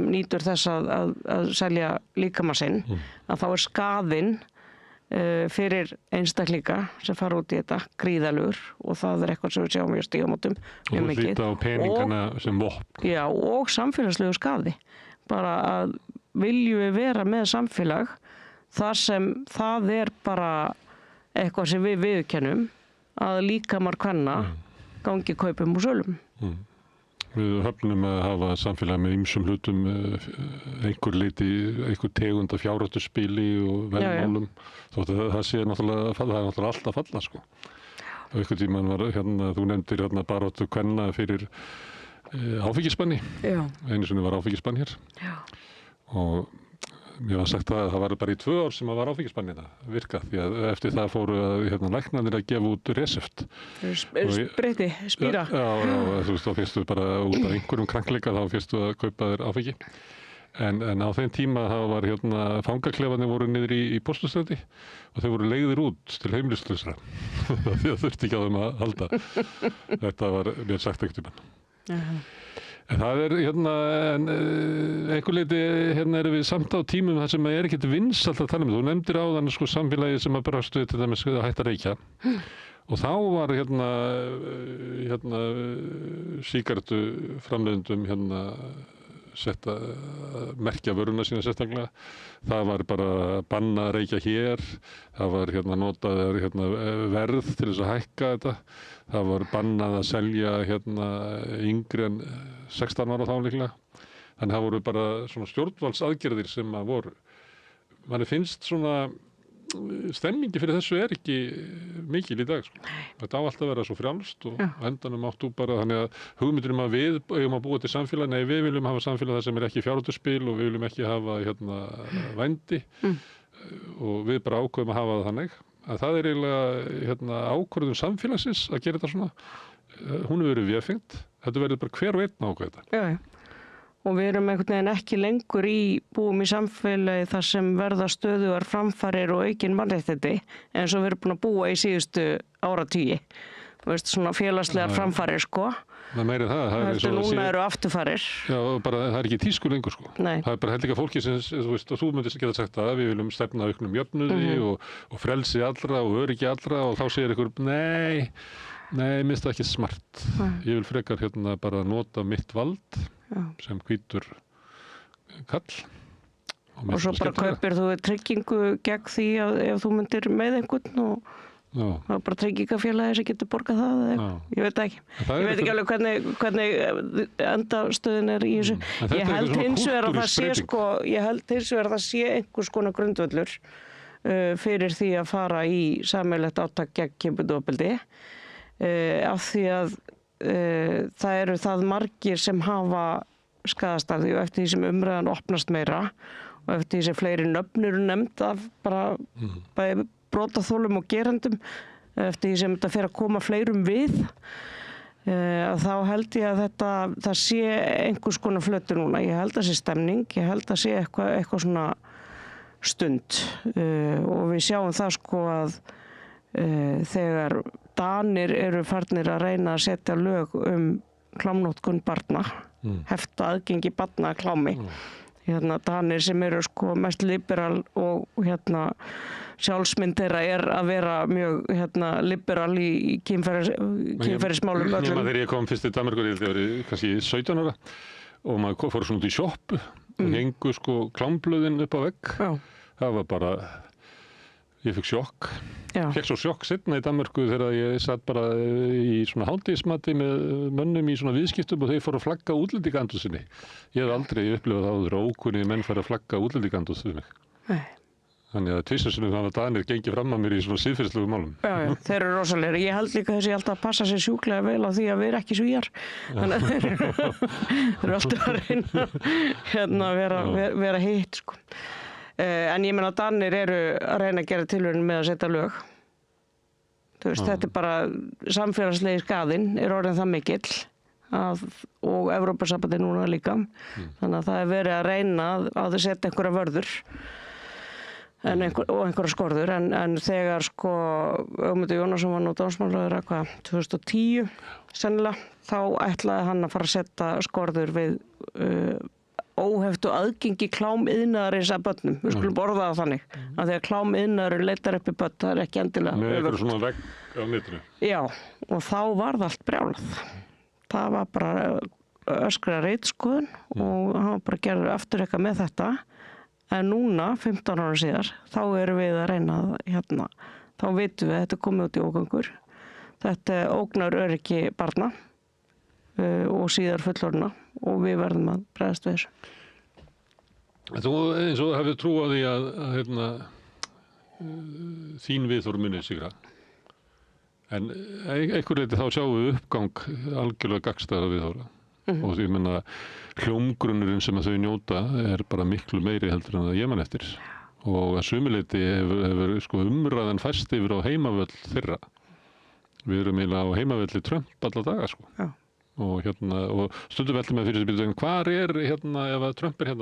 nýtur þess að selja líkama sinn, að þá skaðinn fyrir einstaklinga sem fara út í þetta gríðalugur og það eitthvað sem við sjáum í Stígamótum mjög mikið. Og þú hlýta á peningana sem vopn. Já, og samfélagslegu skaði. Bara að viljum við vera með samfélag þar sem það bara eitthvað sem við viðurkennum að líkamar kvenna gangi kaupum og sölum. Við höfnum að hafa samfélag með ýmsum hlutum, einhver tegund af fjárhættuspili og velmálum. Þótt að það sé náttúrulega, það er náttúrulega allt að falla, sko. Og einhvern tímann var, þú nefndir baráttu kvenna fyrir áfengisbanni. Já. Einu sinni var áfengisbann hér. Já. Og mér var sagt að það var bara í 2 ár sem að var áfengisbannina virkað, því að eftir það fóru læknarnir að gefa út reseft. Spýra. Já, þú veist, þá fyrstu bara út af einhverjum krankleika, þá fyrstu að kaupa þér áfengi. En á þeim tíma þá var fangaklefarnir voru niður í Pósthússtræti og þau voru leigðir út til heimilislausra. Því að þurfti ekki á þeim að halda. Þetta var mér sagt einhvern tímann. En það einhver leyti, erum við samt á tímum þar sem ekkert vinsælt að tala um. Þú nefndir áðan samfélagi sem að brást við til dæmis að hætta að reykja. Og þá var sígarettu framleiðendum sett að merkja vöruna sína sérstaklega. Það var bara banna að reykja hér. Það var notað verð til þess að hækka þetta. Það var bannað að selja yngri en 16 ára þá líklega. Þannig það voru bara svona stjórnvaldsaðgerðir sem að voru. Manni finnst svona stemmingi fyrir þessu ekki mikil í dag, sko. Þetta á alltaf að vera svo frjálst og á endanum áttu bara þannig að hugmyndunum að við eigum að búa til samfélag, nei, við viljum hafa samfélag þar sem ekki fjárhættuspil og við viljum ekki hafa vændi og við bara ákveðum að hafa það þannig að það eiginlega ákvörðun samfélagsins að gera þetta svona. Hún hefur verið vefengt, þetta verður bara hver og einn ákveð þetta. Já. Og við erum einhvern veginn ekki lengur búum í samfélagi þar sem verða stöðugar framfarir og aukin mannréttindi eins og við erum búin að búa í síðustu áratugi. Þú veist, svona félagslegar framfarir, sko. Það meiri það. Núna eru afturfarir. Já, bara það ekki tísku lengur, sko. Nei. Það bara held ekki að fólki sem, þú veist, og þú myndir geta sagt að við viljum stefna auknum jöfnuði og frelsi allra og öryggi allra og þá segir ykkur, nei, minnst það ekki smart. Ég vil frekar bara nota mitt vald sem hvítur kall. Og svo bara kaupir þú tryggingu gegn því að ef þú myndir með einhvern og það er bara tryggingafélagi sem getur borgað það eða eitthvað. Ég veit ekki. Ég veit ekki alveg hvernig endastöðin í þessu. Ég held hins vegar að það sé einhvers konar grundvöllur fyrir því að fara í sameiginlegt átak gegn kynbundnu ofbeldi af því að það eru það margir sem hafa skaðast af því og eftir því sem umræðan opnast meira og eftir því sem fleiri nöfn eru nefnd af bara bæði brotaþolum og gerendum eftir því sem þetta fer að koma fleirum við þá held ég að það sé einhvers konar flötur núna. Ég held að sé stemning, ég held að sé eitthvað svona stund og við sjáum það, sko, að þegar Danir eru farnir að reyna að setja lög klámnotkun barna, hefta aðgengi barna að klámi. Danir sem eru, sko, mest liberal og sjálfsmynd þeirra að vera mjög liberal í kynferðismálum Nema öllum. þegar ég kom fyrst til Danmerkur, ég held ég var kannski 17 ára og maður fór svona út í sjoppu og hengu sko klámblöðin upp á vegg. Já. Það var bara, ég fikk sjokk. Já. Fekk svo sjokk seinna í Danmörku þegar ég satt bara í svona hádegismati með mönnum í svona viðskiptum og þeir fóru að flagga útlendingaandúsinni. Ég hef aldrei upplifað það áður að ókunnir menn fara að flagga útlendingaandúsinni. Nei. Þannig að tvisvarsinnum hafa Danir gengið fram að mér í svona siðferðislegu málum. Já, þeir eru rosalegir. Ég held líka þessi alltaf að passa sér sjúklega vel á því að vera ekki svíjar. Þannig að þeir eru alltaf að reyna vera hitt, sko. En ég meina að Danir eru að reyna að gera tilraun með að setja lög. Þú veist, þetta er bara samfélagslegi skaðinn er orðin það mikill og Evrópusambandið núna líka. Þannig að það er verið að reyna að setja einhverja vörður. Og einhverja skorður, en þegar sko Ögmundur Jónasson var nú dómsmálaráðherra 2010 sennilega, þá ætlaði hann að fara að setja skorður við óheftu aðgengi klámiðnaðarins að börnum. Við skulum borða það þannig, að þegar klámiðnaðurinn leitar upp í börn, það er ekki endilega með eitthvað svona vegg á netinu. Já, og þá var það allt brjálað. Það var bara öskra reitskoðun og hann var bara gerður aftur eitthvað með þetta. En núna, 15 ára síðar, þá erum við að reyna þá vitum við að þetta er komið út í ógöngur. Þetta ógnar öryggi barna og síðar fullorðna og við verðum að bregðast við þessu. Þú eins og hafið trú á því að þín viðhorf muni sigra. En einhver leyti þá sjáum við uppgang algjörlega gagnstæðra viðhorfa. Og því ég menna hljómgrunnurinn sem að þau njóta er bara miklu meiri heldur en það ég man eftir. Og að sumileyti hefur sko umræðan fæst yfir á heimavöll þeirra. Við erum eiginlega á heimavölli Trump alla daga sko. Já. Og stundum veltum með fyrir þessi byrju, hvar er ef að Trump er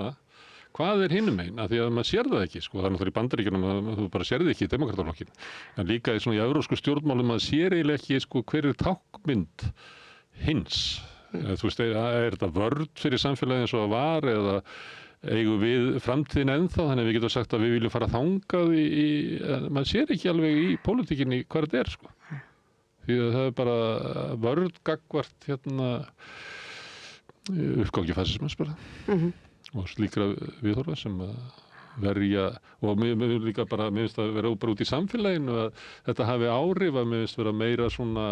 hvað er hinum einn? Af því að maður sér það ekki sko. Það er náttúrulega í Bandaríkjunum að þú bara sérði ekki í demokrataflokkin. En líka í svona í evrópsku stjórnmálum maður sér eiginlega ekki sko hver er tákmynd hins. Þú veist, er þetta vörn fyrir samfélagið eins og það var eða eigum við framtíðin ennþá, þannig að við getum sagt að við viljum fara þangað maður sér ekki alveg í pólitíkinni hvað þetta er sko. Því að það er bara vörn gagvart uppgangi fasismans bara og slíkra viðhorfa sem að verja og mér líka bara, mér finnst að vera bara út í samfélaginu að þetta hafi áhrif að mér finnst vera meira svona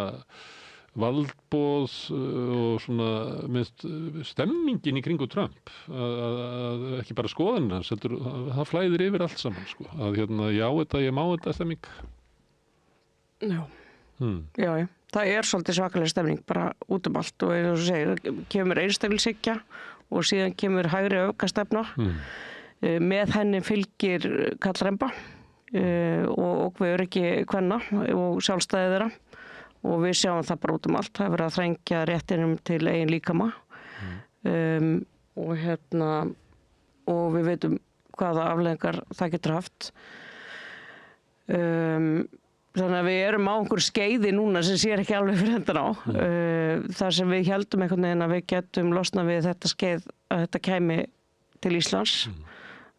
valdboð og svona minnst stemmingin í kringu Trump að ekki bara skoðanir hans, það flæðir yfir allt saman sko, að já þetta, ég má þetta stemming. Já. Já, það er svolítið svakalega stemming bara út um allt og eins og þú segir, kemur einstaklingshyggja og síðan kemur hægri öfgastefna. Með henni fylgir kallremba og við öryggi kvenna og sjálfstæði þeirra. Og við sjáum það bara út um allt. Það er verið að þrengja réttinum til eigin líkama. Og við veitum hvaða afleiðingar það getur haft. Þannig að við erum á einhver skeiði núna sem sér ekki alveg fyrir endan á. Þar sem við héldum einhvern veginn að við getum losnað við þetta skeið að þetta kæmi til Íslands.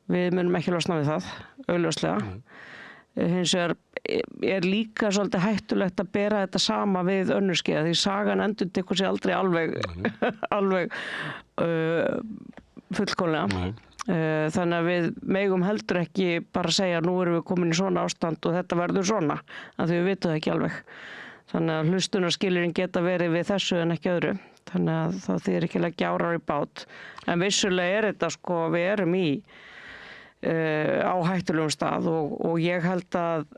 Við munum ekki losna við það, augljóslega. Hins vegar er líka svolítið hættulegt að bera þetta sama við önnur skeið því sagan endurtekur sig aldrei alveg fullkomlega. Þannig að við megum heldur ekki bara segja nú erum við komin í svona ástand og þetta verður svona, af því við vitum það ekki alveg. Þannig að hlustunarskilurinn geta verið við þessu en ekki öðru. Þannig að það þýðir ekki að leggja árar í bát. En vissulega er þetta sko, við erum á hættulegum stað og ég held að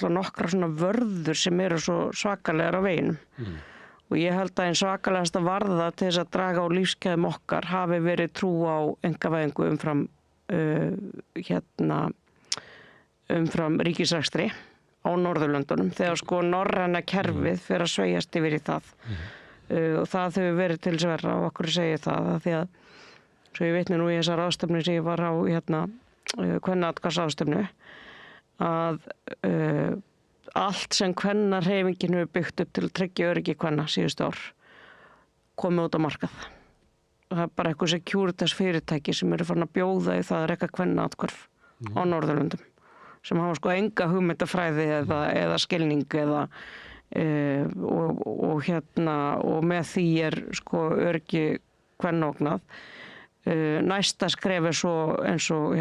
nokkra svona vörður sem eru svo svakalegar á veginum. Og ég held að einn svakalegasta varða til þess að draga á lífsgæðum okkar hafi verið trú á einkavæðingu umfram ríkisrekstri á Norðurlöndunum þegar sko norræna kerfið fyrir að sveigjast yfir í það. Og það hefur verið til þess verra og okkur segir það að því að svo ég vitni nú í þessar ráðstefnu sem ég var á kvennaatkvæðsráðstefnu að allt sem kvennahreyfingin hefur byggt upp til að tryggja öryggi kvenna síðustu ár komið út á markað. Það er bara eitthvað Securitas fyrirtæki sem eru farin að bjóða í það að reka kvennaatkvörf á Norðurlöndum. sem hafa sko enga hugmyndafræði eða skilning og með því sko öryggi kvennaógnað. Næsta skref svo eins og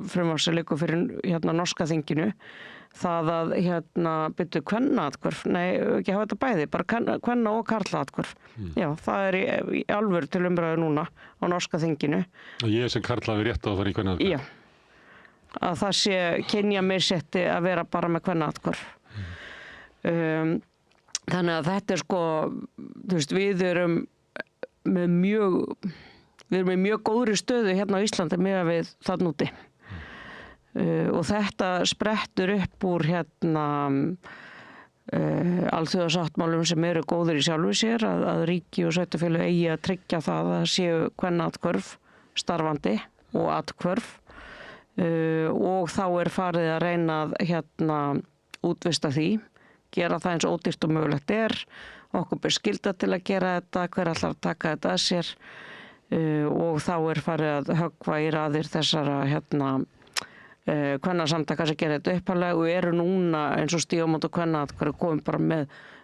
frumvarp sem liggur fyrir norska þinginu, það að byrju kvennaatkvörf, nei ekki hafa þetta bæði, bara kvenna- og karlaatkvörf. Já, það í alvöru til umræðu núna á norska þinginu. Ég sem karl hafi rétt á að fara í kvennaatkvörf? Já, að það sé kynjamisrétti að vera bara með kvennaatkvörf. Þannig að þetta sko, þú veist, við erum með mjög góðri stöðu hérna á Íslandi miðað við þarna úti. Og þetta sprettur upp úr alþjóðasáttmálum sem eru góðir í sjálfu sér, að ríki og sveitarfélög eigi að tryggja það að séu kvennaatkvörf starfandi og atkvörf, og þá farið að reyna að útvista því, gera það eins ódýrt og mögulegt okkur ber skylda til að gera þetta, hver ætlar að taka þetta að sér, og þá farið að höggva í raðir þessara kvennasamtaka sem gera þetta upphaflega og eru núna eins og Stígamót og kvennaatkvörf komið bara með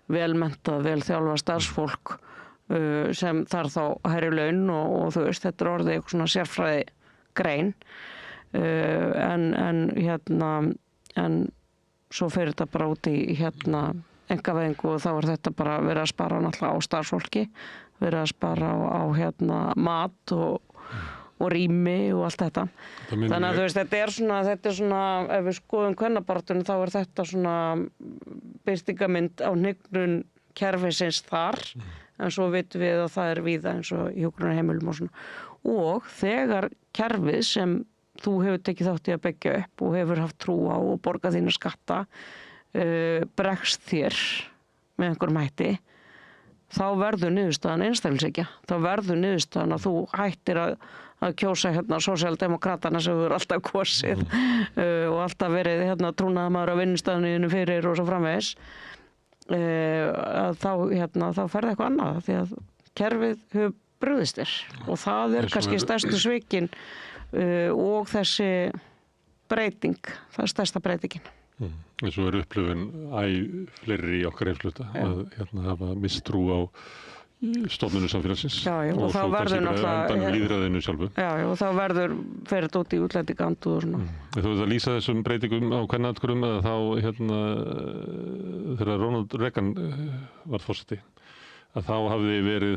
velmenntað, velþjálfað starfsfólk sem þarf þá hærri laun og þú veist, þetta orðið eitthvað svona sérfræði grein, en svo fer þetta bara út í einkavæðingu og þá þetta bara verið að spara náttúrulega á starfsfólki, verið að spara á mat og rými og allt þetta. Þannig að þú veist, þetta er svona, ef við skoðum kvennabaráttunni þá þetta svona birtingarmynd á hnignun kerfisins þar, en svo vitum við að það víða eins og í hjúkrunarheimilum og svona. Og þegar kerfið sem þú hefur tekið þátt í að byggja upp og hefur haft trú á og borgað þína skatta, bregst þér með einhverjum hætti, þá verður niðurstaðan einstaklingshyggja. Þá verður niðurstaðan að þú hættir að kjósa sósíaldemókratana sem hefur alltaf kosið og alltaf verið trúnaðarmaður á vinnustaðinu fyrir og svo framvegis, að þá ferði eitthvað annað því að kerfið hefur brugðist þér og það kannski stærstu svikin og þessi breyting, það stærsta breytingin. Eins og upplifun fleiri í okkar heimshluta að hafa mistrú á stofnunum samfélagsins og svo kannski bara lýðræðinu sjálfu. Já, og þá fer þetta út í útlendingand og svona. Þú veist að lýsa þessum breytingum á kvennaatkvörfum að þá þegar Ronald Reagan var forseti, að þá hafði verið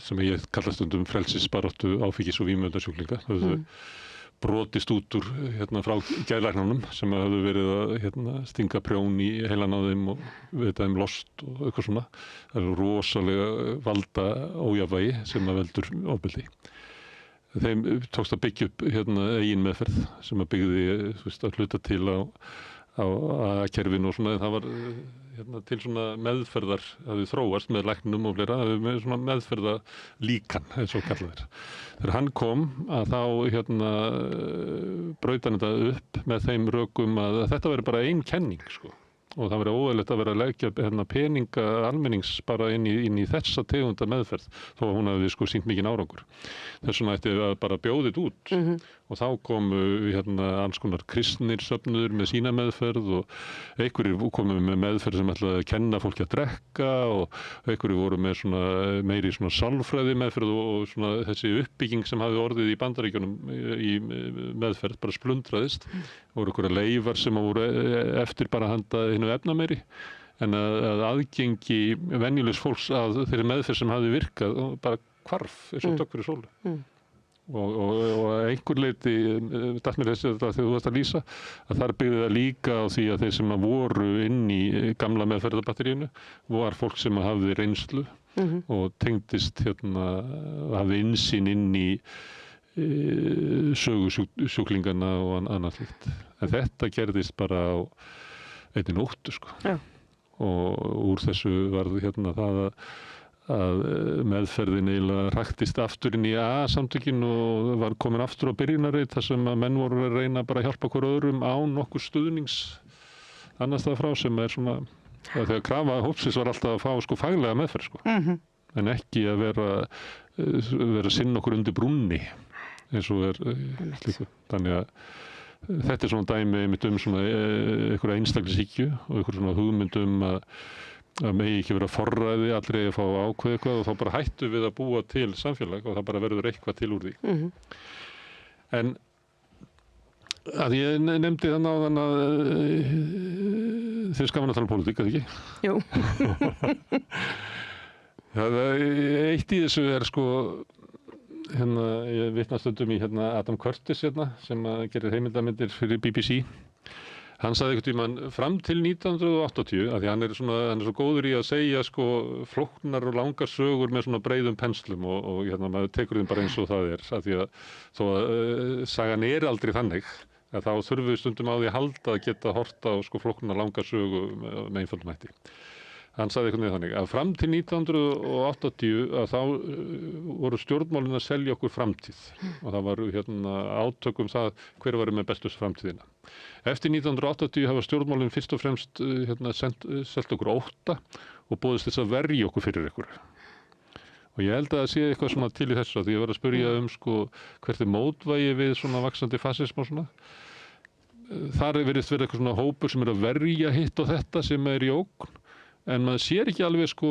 sem ég kalla stundum frelsisbaráttu áfengis- og vímuefnasjúklinga. Brotist út úr frá geðlæknunum sem hafðu verið að stinga prjón í heilan á þeim og veita þeim lost og eitthvað svona. Það rosalega valda ójafnvægi sem veldur ofbeldi. Þeim tókst að byggja upp eigin meðferð sem að byggði að hluta til á kerfinu og svona, en það var til svona meðferðar að við þróast með læknum og fleira, með svona meðferðalíkan, eins og kallað er. Þegar hann kom að þá braut hann þetta upp með þeim rökum að þetta veri bara ein kenning, sko. Og það verið óeðlilegt að vera að leggja peninga almennings bara inn í þessa tegunda meðferð, þó að hún hafi sýnt mikinn árangur. Þess vegna ætti að bara bjóða þetta út og þá komu alls konar kristnir söfnuður með sína meðferð og einhverjir komu með meðferð sem ætlaði að kenna fólki að drekka og einhverjir voru með meiri sálfræði meðferð og svona þessi uppbygging sem hafi orðið í Bandaríkjunum í meðferð bara splundraðist. Voru einhverja leifar sem voru eftir bara handa hinu efnameiri, en að aðgengi venjulegs fólks að þeirri meðferð sem hafi virkað bara hvarf eins og dögg fyrir sólu. Og einhver leyti datt mér þessi þegar þú varst að lýsa að þar byggði það líka á því að þeir sem voru inn í gamla meðferðarbatteríinu var fólk sem hafði reynslu og tengdist hafði innsýn inn í sögu sjúklingana og annað slíkt. En þetta gerðist bara á einni nóttu, sko. Já. Og úr þessu varð það að meðferðin eiginlega hraktist aftur inn í AA-samtökin og var komin aftur á byrjunarreit þar sem að menn voru að reyna bara að hjálpa hver öðrum án nokkur stuðnings annars staðar frá, sem svona þegar krafa hópsins var alltaf að fá faglega meðferð, sko. En ekki að vera sinn okkur undir brúnni eins og slíku. Þannig að þetta svona dæmi einmitt svona einhverja einstaklishyggju og einhver svona hugmynd að megi ekki vera forræði, aldrei að fá ákveð eitthvað og þá bara hættu við að búa til samfélag og það bara verður eitthvað til úr því. En að ég nefndi þannig á þann að þið skaman að tala um pólitík, eða ekki? Jú. Eitt í þessu sko, ég vitna stundum í Adam Curtis sem gerir heimildarmyndir fyrir BBC. Hann sagði einhvern tímann fram til 1980, af því hann er svo góður í að segja sko flóknar og langar sögur með svona breiðum penslum og maður tekur þeim bara eins og það er, af því að þó að sagan er aldrei þannig, að þá þurfum við stundum á því að halda að geta horta á sko flóknar langar sögu með einföldum hætti. Hann sagði einhvern veginn þannig að fram til 1980 að þá voru stjórnmálin að selja okkur framtíð og það var átök það hver var með bestu framtíðina. Eftir 1980 hafa stjórnmálin fyrst og fremst selt okkur ótta og boðist þess að verja okkur fyrir ykkur. Og ég held að það sé eitthvað svona til í þessu, því ég var að spyrja sko hvert er mótvægi við svona vaxandi fasisma og svona. Þar virðist vera eitthvað svona hópur sem er að verja hitt og þetta sem er í ógn. En maður sér ekki alveg sko,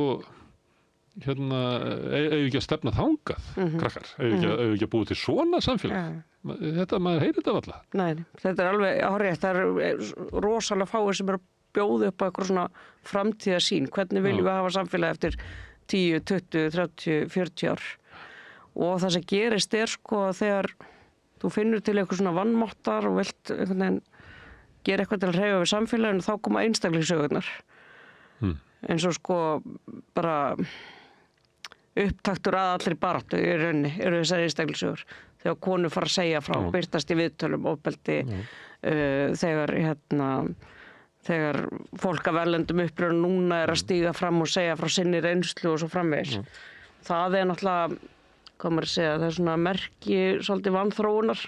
eigum ekki að stefna þangað, krakkar, eigum ekki að búa til svona samfélag. Maður heyrir þetta varla. Nei, þetta er alveg árétt, það er rosalega fáir sem er að bjóða upp á eitthvað svona framtíðarsýn, hvernig viljum við hafa samfélag eftir 10, 20, 30, 40 ár. Og það sem gerist sko þegar þú finnur til eitthvað svona vannmáttar og vilt einhvern veginn gera eitthvað til að hreyfa við samfélaginu, þá koma einstaklingsögurnar. Eins og sko bara upptaktur að allri baráttu í rauninni eru þessar einstaklingsögur þegar konur fara að segja frá, birtast í viðtölum, ofbeldi, þegar fólk af erlendum uppruna núna er að stíga fram og segja frá sinni reynslu og svo framvegis. Það er náttúrulega, hvað maður að segja, það er svona merki svolítið vanþróunar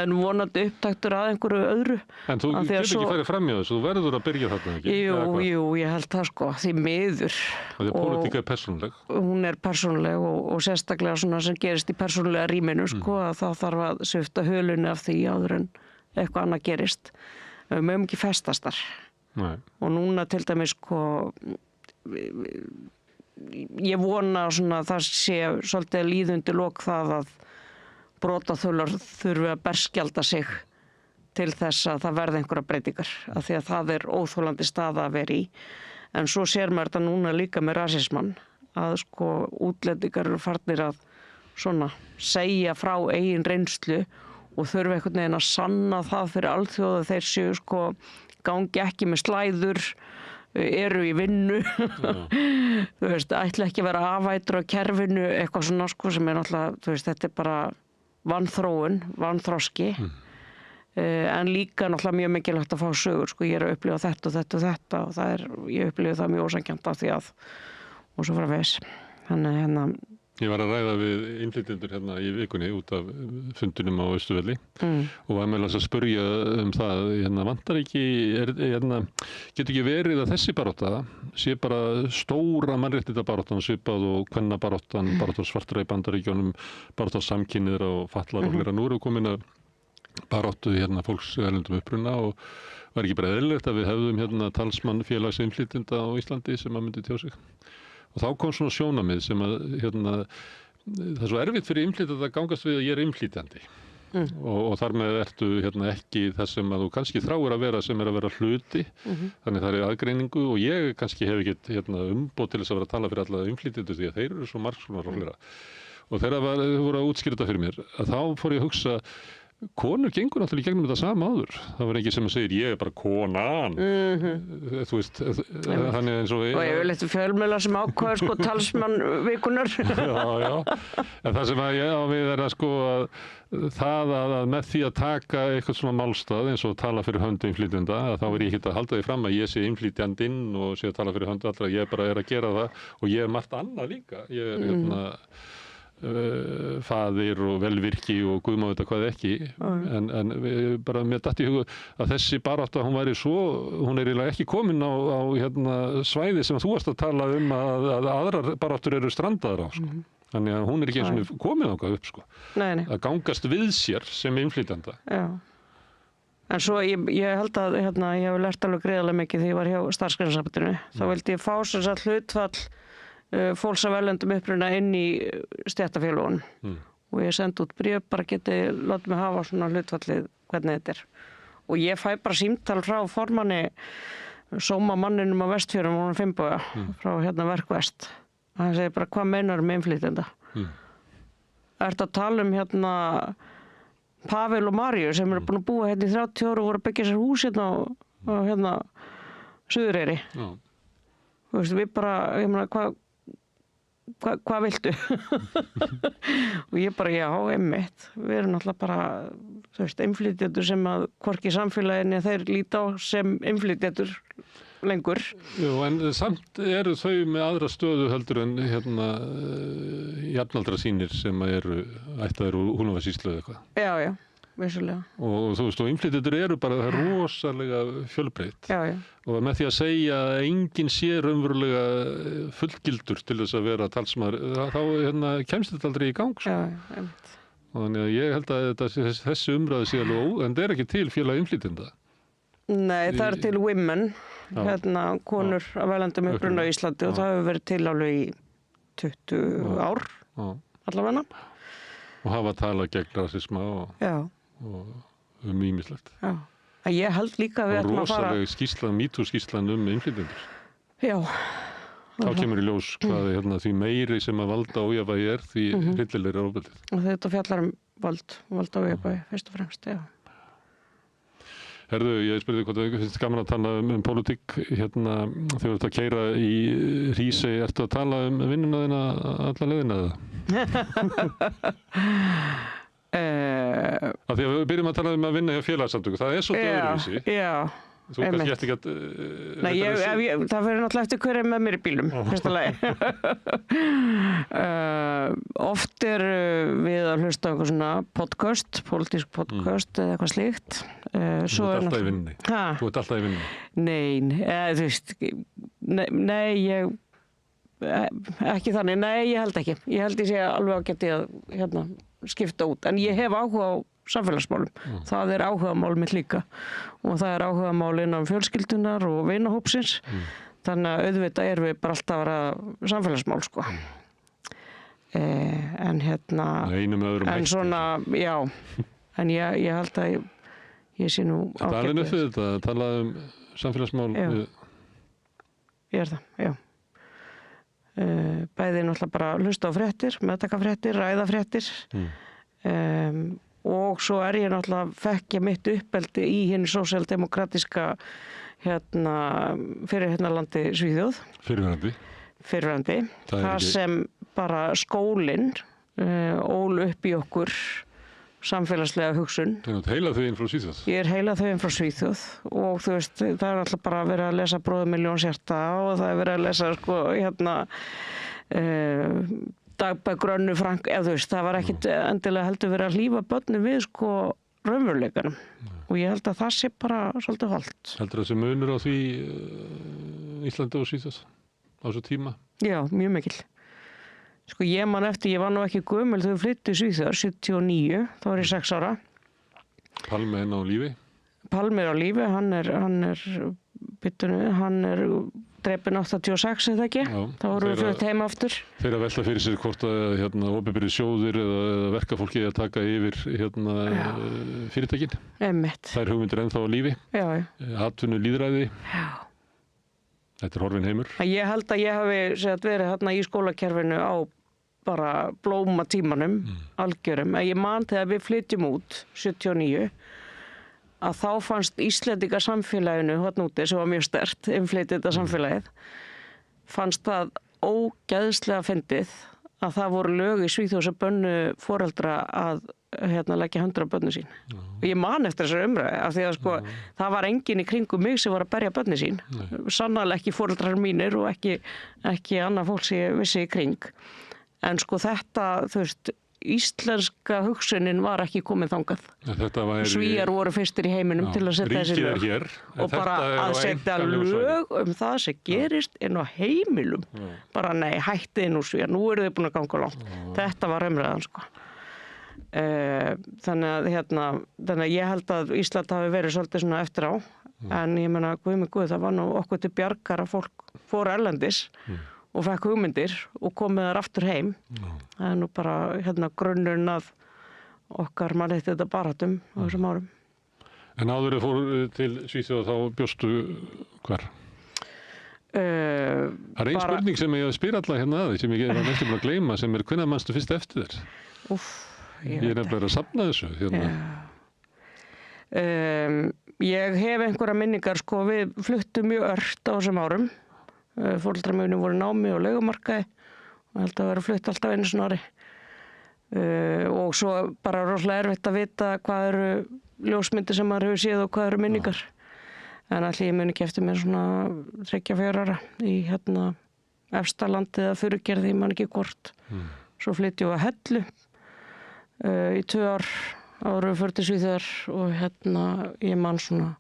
en vonandi upptaktur að einhverju öðru. En þú getur ekki farið fram í þessu, þú verður að byrja þarna ekki? Jú, ég held það sko, því miður. Það er pólitík er persónuleg? Hún er persónuleg og sérstaklega svona sem gerist í persónulega rýminu sko, að það þarf að svifta hölunni af því áður en eitthvað annað gerist. Við mögum ekki festast þar. Nei. Og núna til dæmis sko, ég vona svona að það sé svolítið líðundi lok það að brotaþolar þurfi að berskjalda sig til þess að það verði einhverja breytingar af því að það er óþolandi staða að vera í. En svo sér maður þetta núna líka með rasismann að sko útlendingar eru farnir að svona segja frá eigin reynslu og þurfi einhvern veginn að sanna það fyrir alþjóð að þeir séu sko gangi ekki með slæður, eru í vinnu, þú veist, ætla ekki að vera afætur á kerfinu, eitthvað svona sko sem er náttúrulega, þú veist, þetta er bara vanþróun, vanþroski, en líka náttúrulega mjög mikilvægt að fá sögur, sko, ég er að upplifa þetta og þetta og þetta og það er, ég upplifa það mjög ósanngjarnt af því að, og svo framvegis, þannig Ég var að ræða við innflytjendur í vikunni út af fundunum á Austurvelli og var meðal að spyrja það, vantar ekki, getur ekki verið að þessi barátta sé bara stóra mannréttindabaráttan svipað og kvennabaráttan, barátta svartra í Bandaríkjunum, barátta samkynniðra og fatlaðra og fleira. Nú eru komin að baráttu fólks erlendum uppruna og var ekki bara eðlilegt að við hefðum talsmann félags innflytjenda á Íslandi sem að myndi tjá sig. Og þá kom svona sjónamið sem að það er svo erfitt fyrir innflytjanda að gangast við að ég er innflytjandi og þar með ertu ekki þess sem að þú kannski þráir að vera sem er að vera hluti, þannig það er aðgreiningu og ég kannski hef ekki umboð til þess að vera að tala fyrir alla innflytjendur því að þeir eru svo margskonar og fleira. Og þegar þau voru að útskýra þetta fyrir mér, að þá fór ég að hugsa konur gengur náttúrulega í gegnum þetta sama áður. Það var ekki sem að segir, ég er bara konan. Þú veist, þannig eins og... Og yfirleitt fjölmiðlar sem ákvæður sko talsmann vikunar. Já. En það sem að ég á við er að sko að með því að taka eitthvað svona málstað eins og tala fyrir hönd innflytjenda, að þá er ég ekki að halda því fram að ég sé innflytjandinn og sé að tala fyrir hönd allra. Ég bara er að gera það og ég er margt annað líka. Ég er faðir og velvirki og guð má vita hvað ekki en bara mér datt í huga að þessi barátta hún er eiginlega ekki komin á svæði sem þú varst að tala um að aðrar baráttur eru strandaðar á sko. Þannig að hún er ekki eins og komin ákvað upp sko. Nei. Að gangast við sér sem innflytjanda. Já. En svo ég held að ég hef lært alveg greiðarlega mikið þegar ég var hjá Starfsgreinasambandinu. Þá vildi ég fá sem sagt hlutfall fólks af erlendum uppruna inn í stéttarfélögunum. Og ég sendi út bréf, bara látið mig hafa svona hlutfallið hvernig þetta er. Og ég fæ bara símtal frá formanni sómamanninum á Vestfjörðum, hún Finnboga, frá Verkvest. Hann segir bara, hvað meinar með innflytjenda? Ertu að tala um Pavel og Maríu sem eru búin að búa í 30 ára og voru að byggja sér hús á Suðureyri. Þú veist, við bara, ég meina, hvað viltu? Og ég bara, já, einmitt. Við erum náttúrulega bara, þú veist, innflytjendur sem að hvorki samfélaginu þeir líta á sem innflytjendur lengur. Jú, en samt eru þau með aðra stöðu heldur en jafnaldra sínir sem eru ættaðir úr Húnavatnssýslu eða eitthvað. Já, vissulega. Og þú veist, og innflytjendur eru bara rosalega fjölbreytt. Já. Og með því að segja að enginn sé raunverulega fullgildur til þess að vera talsmaður, þá kemst þetta aldrei í gang. Já, einmitt. Og þannig að ég held að þessi umræðu sé alveg en það er ekki til félag innflytjenda. Nei, það er til women, konur af erlendum uppruna á Íslandi og það hefur verið til alveg í 20 ár, allavega. Og hafa talað gegn rasisma og ýmislegt. Já, en ég held líka að við ætlum að fara... Og rosalega skýrslan, MeToo-skýrslan innflytjendur. Já. Þá kemur í ljós hvað því meiri sem að valda ójafnvægi er, því hryllilegri er ofbeldið. Og þetta fjallar vald ójafnvægi, fyrst og fremst, já. Herðu, ég spurði hvort það finnst gaman að tala pólitík þegar þú ert að keyra í Hrísey, ertu að tala vinnuna þína alla leiðina eða? Af því að við byrjum að tala að vinna hjá félagasamtökum, það er svolítið öðruvísi. Já. Þú kannski ekki að... Nei, það fyrir náttúrulega eftir hverju með mér í bílum, fyrsta lagi. Oft við að hlusta á eitthvað svona podcast, pólitísk podcast eða eitthvað slíkt. Þú ert alltaf í vinninni. Þú ert alltaf í vinninni. Nei, þú veist, ekki þannig, ég held ekki. Ég held ég sé alveg ágætt að skipta út, en ég hef áhuga á samfélagsmálum. Það er áhugamál mitt líka og það er áhugamál innan fjölskyldunar og vinahópsins. Þannig að auðvitað erum við bara alltaf að vera samfélagsmál, sko. En einum öðrum en svona, já, en ég held að ég sé nú ágætt. Það er alveg nöfnir þetta að tala samfélagsmál. Ég það, já. Bæði náttúrulega bara hlusta á fréttir, meðtaka fréttir, ræða fréttir. Og svo ég náttúrulega fekk ég mitt uppeldi í hinu sósíaldemokratíska fyrir landi Svíþjóð. Fyrrverandi. Það sem bara skólinn ól upp í okkur samfélagslega hugsun. Það er heilaþvegin frá Svíþjóð? Ég er heilaþvegin frá Svíþjóð og þú veist, það er alltaf bara verið að lesa Bróðir Milljón hjarta og það er verið að lesa dagbækur Önnu Frank, eða þú veist, það var ekkit endilega heldur verið að hlífa börnum við raunveruleikanum og ég held að það sé bara svolítið holdt. Heldur það sé munur á því Íslandi og Svíþjóð á þessu tíma? Já, mjög mikil. Ég man eftir, ég var nú ekki gömul þegar við flyttum í Svíþjóð, 79, þá var ég 6 ára. Palmi enn á lífi? Palmi er á lífi, hann er drepinn 86 eða ekki, þá vorum við flutt heim aftur. Þeir að velta fyrir sér hvort að opinberir sjóðir eða verkafólki að taka yfir fyrirtækin. Einmitt. Þær hugmyndir ennþá á lífi. Já. Atvinnu lýðræði. Já. Þetta er horfinn heimur. Ég held að ég hafi verið í skólakerfinu á bara blóma tímanum, algjörum. Ég man þegar við flytjum út, 79, að þá fannst Íslendinga samfélaginu, úti, sem var mjög sterkt, innflytjenda samfélagið, fannst það ógeðslega fyndið að það voru lög í Svíþjóð sem bönnu foreldra að leggja höndra á börnin sín. Og ég man eftir þessari umræðu af því að það var enginn í kringum mig sem var að berja börnin sín. Sannarlega ekki foreldrar mínir og ekki annað fólk sem ég vissi í kring. En þetta, þú veist, íslenska hugsunin var ekki komin þangað. Svíjar voru fyrstir í heiminum til að setja þessi lög. Og bara að setja lög það sem gerist inn á heimilum. Bara nei, hættið nú Svíjar, nú eru þið búin að ganga langt. Þetta var umræðan, Þannig að ég held að Ísland hafi verið svolítið svona eftir á, en ég meina, guð mig guð, það var nú okkur til bjargar að fólk fór erlendis og fekk hugmyndir og komið þar aftur heim. Það er nú bara grunnurinn að okkar mannréttinda baráttum á þessum árum. En áður fór til Svíþjóðar þá bjóstu hvar? Það er ein spurning sem ég spyr alla hérna að því sem ég var næstum búin að gleyma sem er hvenær manstu fyrst eftir þér? Ég er nefnilega að safna þessu hérna. Ég hef einhverja minningar, sko, við fluttum mjög ört á þessum árum. Foreldrar mínir voru í námi og leigumarkaði og held að vera flutt alltaf einu sinni ári. Og svo bara rosalega erfitt að vita hvað eru ljósmyndir sem maður hefur séð og hvað eru minningar. En allir ég muni ekki eftir mér svona 3-4 ára í Efstalandi eða Furugerði, ég man ekki hvort. Svo flytjum við að Hellu í 2 ár áður við fyrir til Svíþjóðar og ég man svona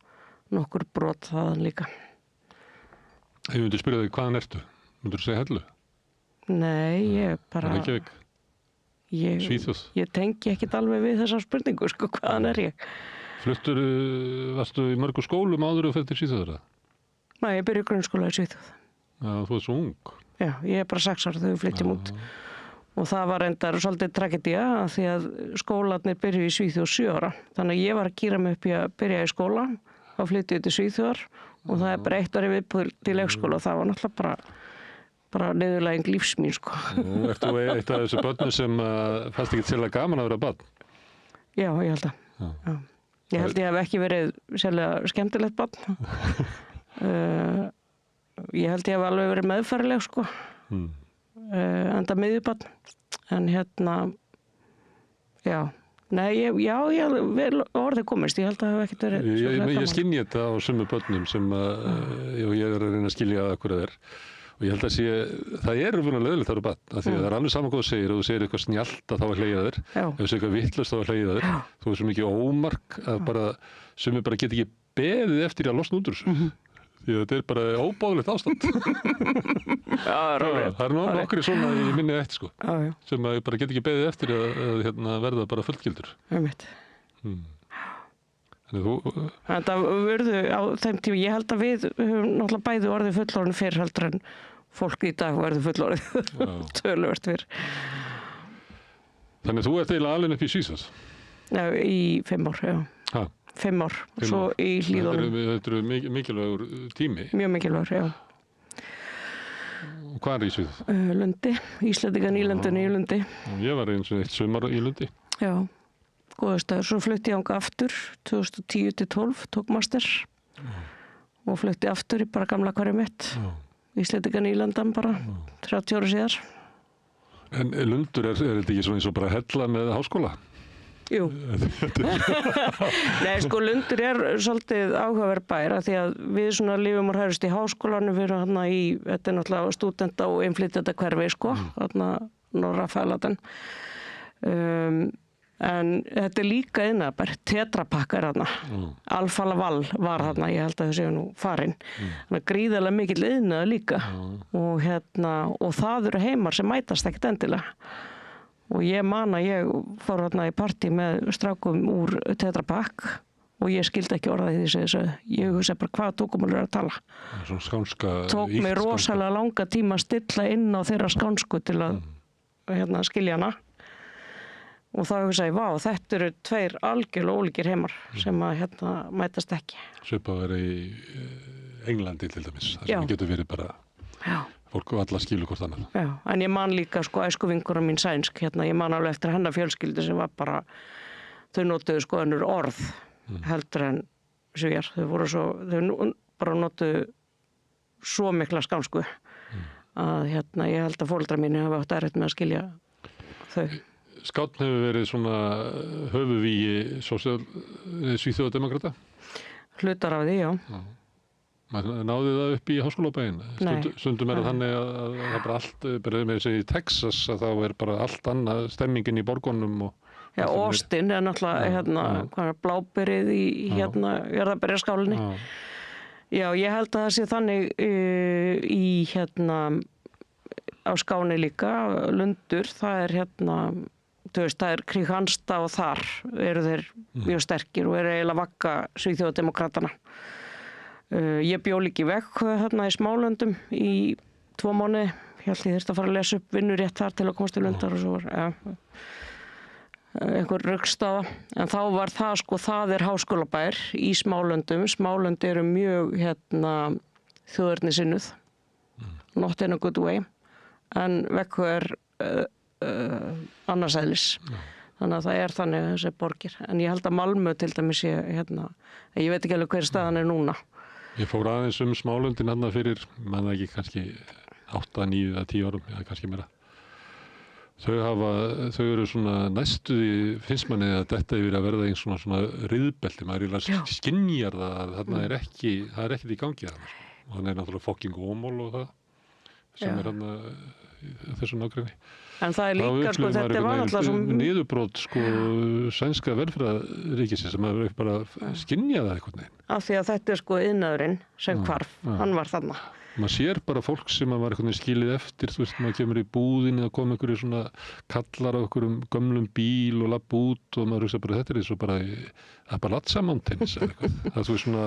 nokkur brot þaðan líka. Ef ég myndi spyrja þig hvaðan ertu? Myndirðu segja Hellu? Nei, ég bara... Reykjavík? Svíþjóð? Ég tengi ekkit alveg við þessa spurningu, sko, hvaðan er ég? Varstu í mörgum skólum áður og fyrir til Svíþjóðar? Nei, ég byrja í grunnskóla í Svíþjóð. Já, þú ert svo ung. Já, ég er bara 6 ára þegar við flytjum út. Og það var endar svolítið tragedía af því að skólarnir byrju í Svíþjóð 7 ára. Þannig að ég var að gíra mig upp í að byrja í skóla og flytja til Svíþjóðar og það er bara 1 ári viðbúið til leikskóla og það var náttúrulega bara niðurlæging lífs mín, sko. Ert þú eitt af þessu börnum sem fannst ekki til að gaman að vera barn? Já, ég held að. Já. Ég held ég hef ekki verið sérlega skemmtilegt barn. Ég held ég hef alveg verið meðfærileg, sko. Enda miðjubarn. En já. Nei, ég vel orðið komist. Ég held að það hef ekkert verið... Ég skynji þetta á sömu börnum sem ég er að reyna að skilja að hverju það er. Og ég held að það er umvunlega leðilegt að vera barn. Af því að það er alveg saman hvað þú segir og þú segir eitthvað snjallt að þá er hlegið þér. Ef þú segir eitthvað vitlaust þá er hlegið þér. Þú er svo mikið ómark að sumir bara get ekki beðið eftir að losna út úr þessu. Því þetta er bara óbáðlegt ástand. Það er nokkri svona í minni eitt, sko. Sem að ég bara get ekki beðið eftir að verða bara fullgildur. Þannig það verðu á þeim tíma, ég held að við höfum náttúrulega bæði orðið fullorðin fyrr heldur en fólk í dag verður fullorðið töluvert fyrr. Þannig þú ert eiginlega alveg upp í Svíþjóð? Já, í 5 ár, já. 5 ár, svo í Hlíðunum. Þetta eru mikilvægur tími? Mjög mikilvægur, já. Hvað er í Svíþjóð? Lundi, Íslendinga nýlendunni í Lundi. Ég var eins og 1 sumar í Lundi. Já. Góður staður. Svo flutti ég ánga aftur 2010-12, tók master og flutti aftur í bara gamla hverju mitt. Íslendinga nýlendan bara 30 ára síðar. En Lundur, er þetta ekki svona eins og bara hella með háskóla? Jú. Nei, sko, Lundur er svolítið áhugaverð bær af því að við svona lifum og hærust í háskólanum, við erum hérna þetta er náttúrulega stúdenta og innflytjenda hverfi, sko, hérna Norra Fæladen. En þetta er líka iðnaðarbær, Tetra Pak er þarna, Alfa Laval var þarna, ég held að þau séu nú farin. Þannig að gríðarlega mikill iðnaður líka og það eru heimar sem mætast ekkert endilega. Og ég man að ég fór þarna í partí með strákum úr Tetra Pak og ég skildi ekki orðað því þessu. Ég hugsa bara hvaða tungumál er að tala. Svona skánska, tók mig rosalega langa tíma að stilla inn á þeirra skánsku til að skilja hana. Og þá hugsa ég, vá, þetta eru 2 algjörlega ólíkir heimar sem að mætast ekki. Svipað verið í Englandi til dæmis, þar sem getur verið bara fólk og alla skilu hvort annað. Já, en ég man líka sko æskuvinkonum mín sænsk, ég man alveg eftir hennar fjölskyldu sem var bara, þau notuðu sko önnur orð heldur en Svíar. Þau bara notuðu svo mikla skánsku að ég held að foreldrar mínu hafa átt erfitt með að skilja þau. Skáinn hefur verið svona höfuðvígi Svíþjóðardemókrata? Hlutar af því, já. Náði það upp í háskólabæinn? Stundum er það þannig að það bara allt, bara með þessi í Texas, að þá er bara allt annað stemmingin í borgunum. Já, Austin er náttúrulega bláberið í jarðarberjaskálinni. Já, ég held að það sé þannig á Skáni líka, Lundur, það er þú veist, það Kristianstad og þar eru þeir mjög sterkir og eru eiginlega vakka Svíþjóðademokratana. Ég bjó líka í Växjö þarna í Smálöndum í 2 mánuði. Ég held ég þyrfti að fara að lesa upp vinnurétt þar til að komast til Lundar og svo var einhver röggstaða. En þá var það sko, það háskólabær í Smálöndum. Smálönd eru mjög þjóðernissinnuð. Not in a good way. En Växjö annars eðlis. Þannig að það þannig þessi borgir. En ég held að Malmö til dæmis ég veit ekki alveg hver staðan núna. Ég fór aðeins Smálöndin hann fyrir, mann ekki kannski 8, 9 eða 10 árum, eða kannski meira. Þau eru svona næstuði, finnst manni að þetta yfir að verða eins svona riðbelti, maður skynjar það að þarna það er ekkert í gangi þarna. Og þannig náttúrulega fucking Ómól og það, sem hann þessu nágræni. En það líka, sko, þetta var alltaf svona niðurbrót, sko, sænska velferðarríkisins sem maður bara skynja það eitthvað neginn. Af því að þetta sko iðnaðurinn sem hvarf, hann var þarna. Maður sér bara fólk sem var eitthvað skilið eftir, þú veist, maður kemur í búðinni og koma einhverju svona kallar á einhverjum gömlum bíl og lapp út og maður hugsa bara þetta eins og bara Appalachia Mountains eða eitthvað. Það er svona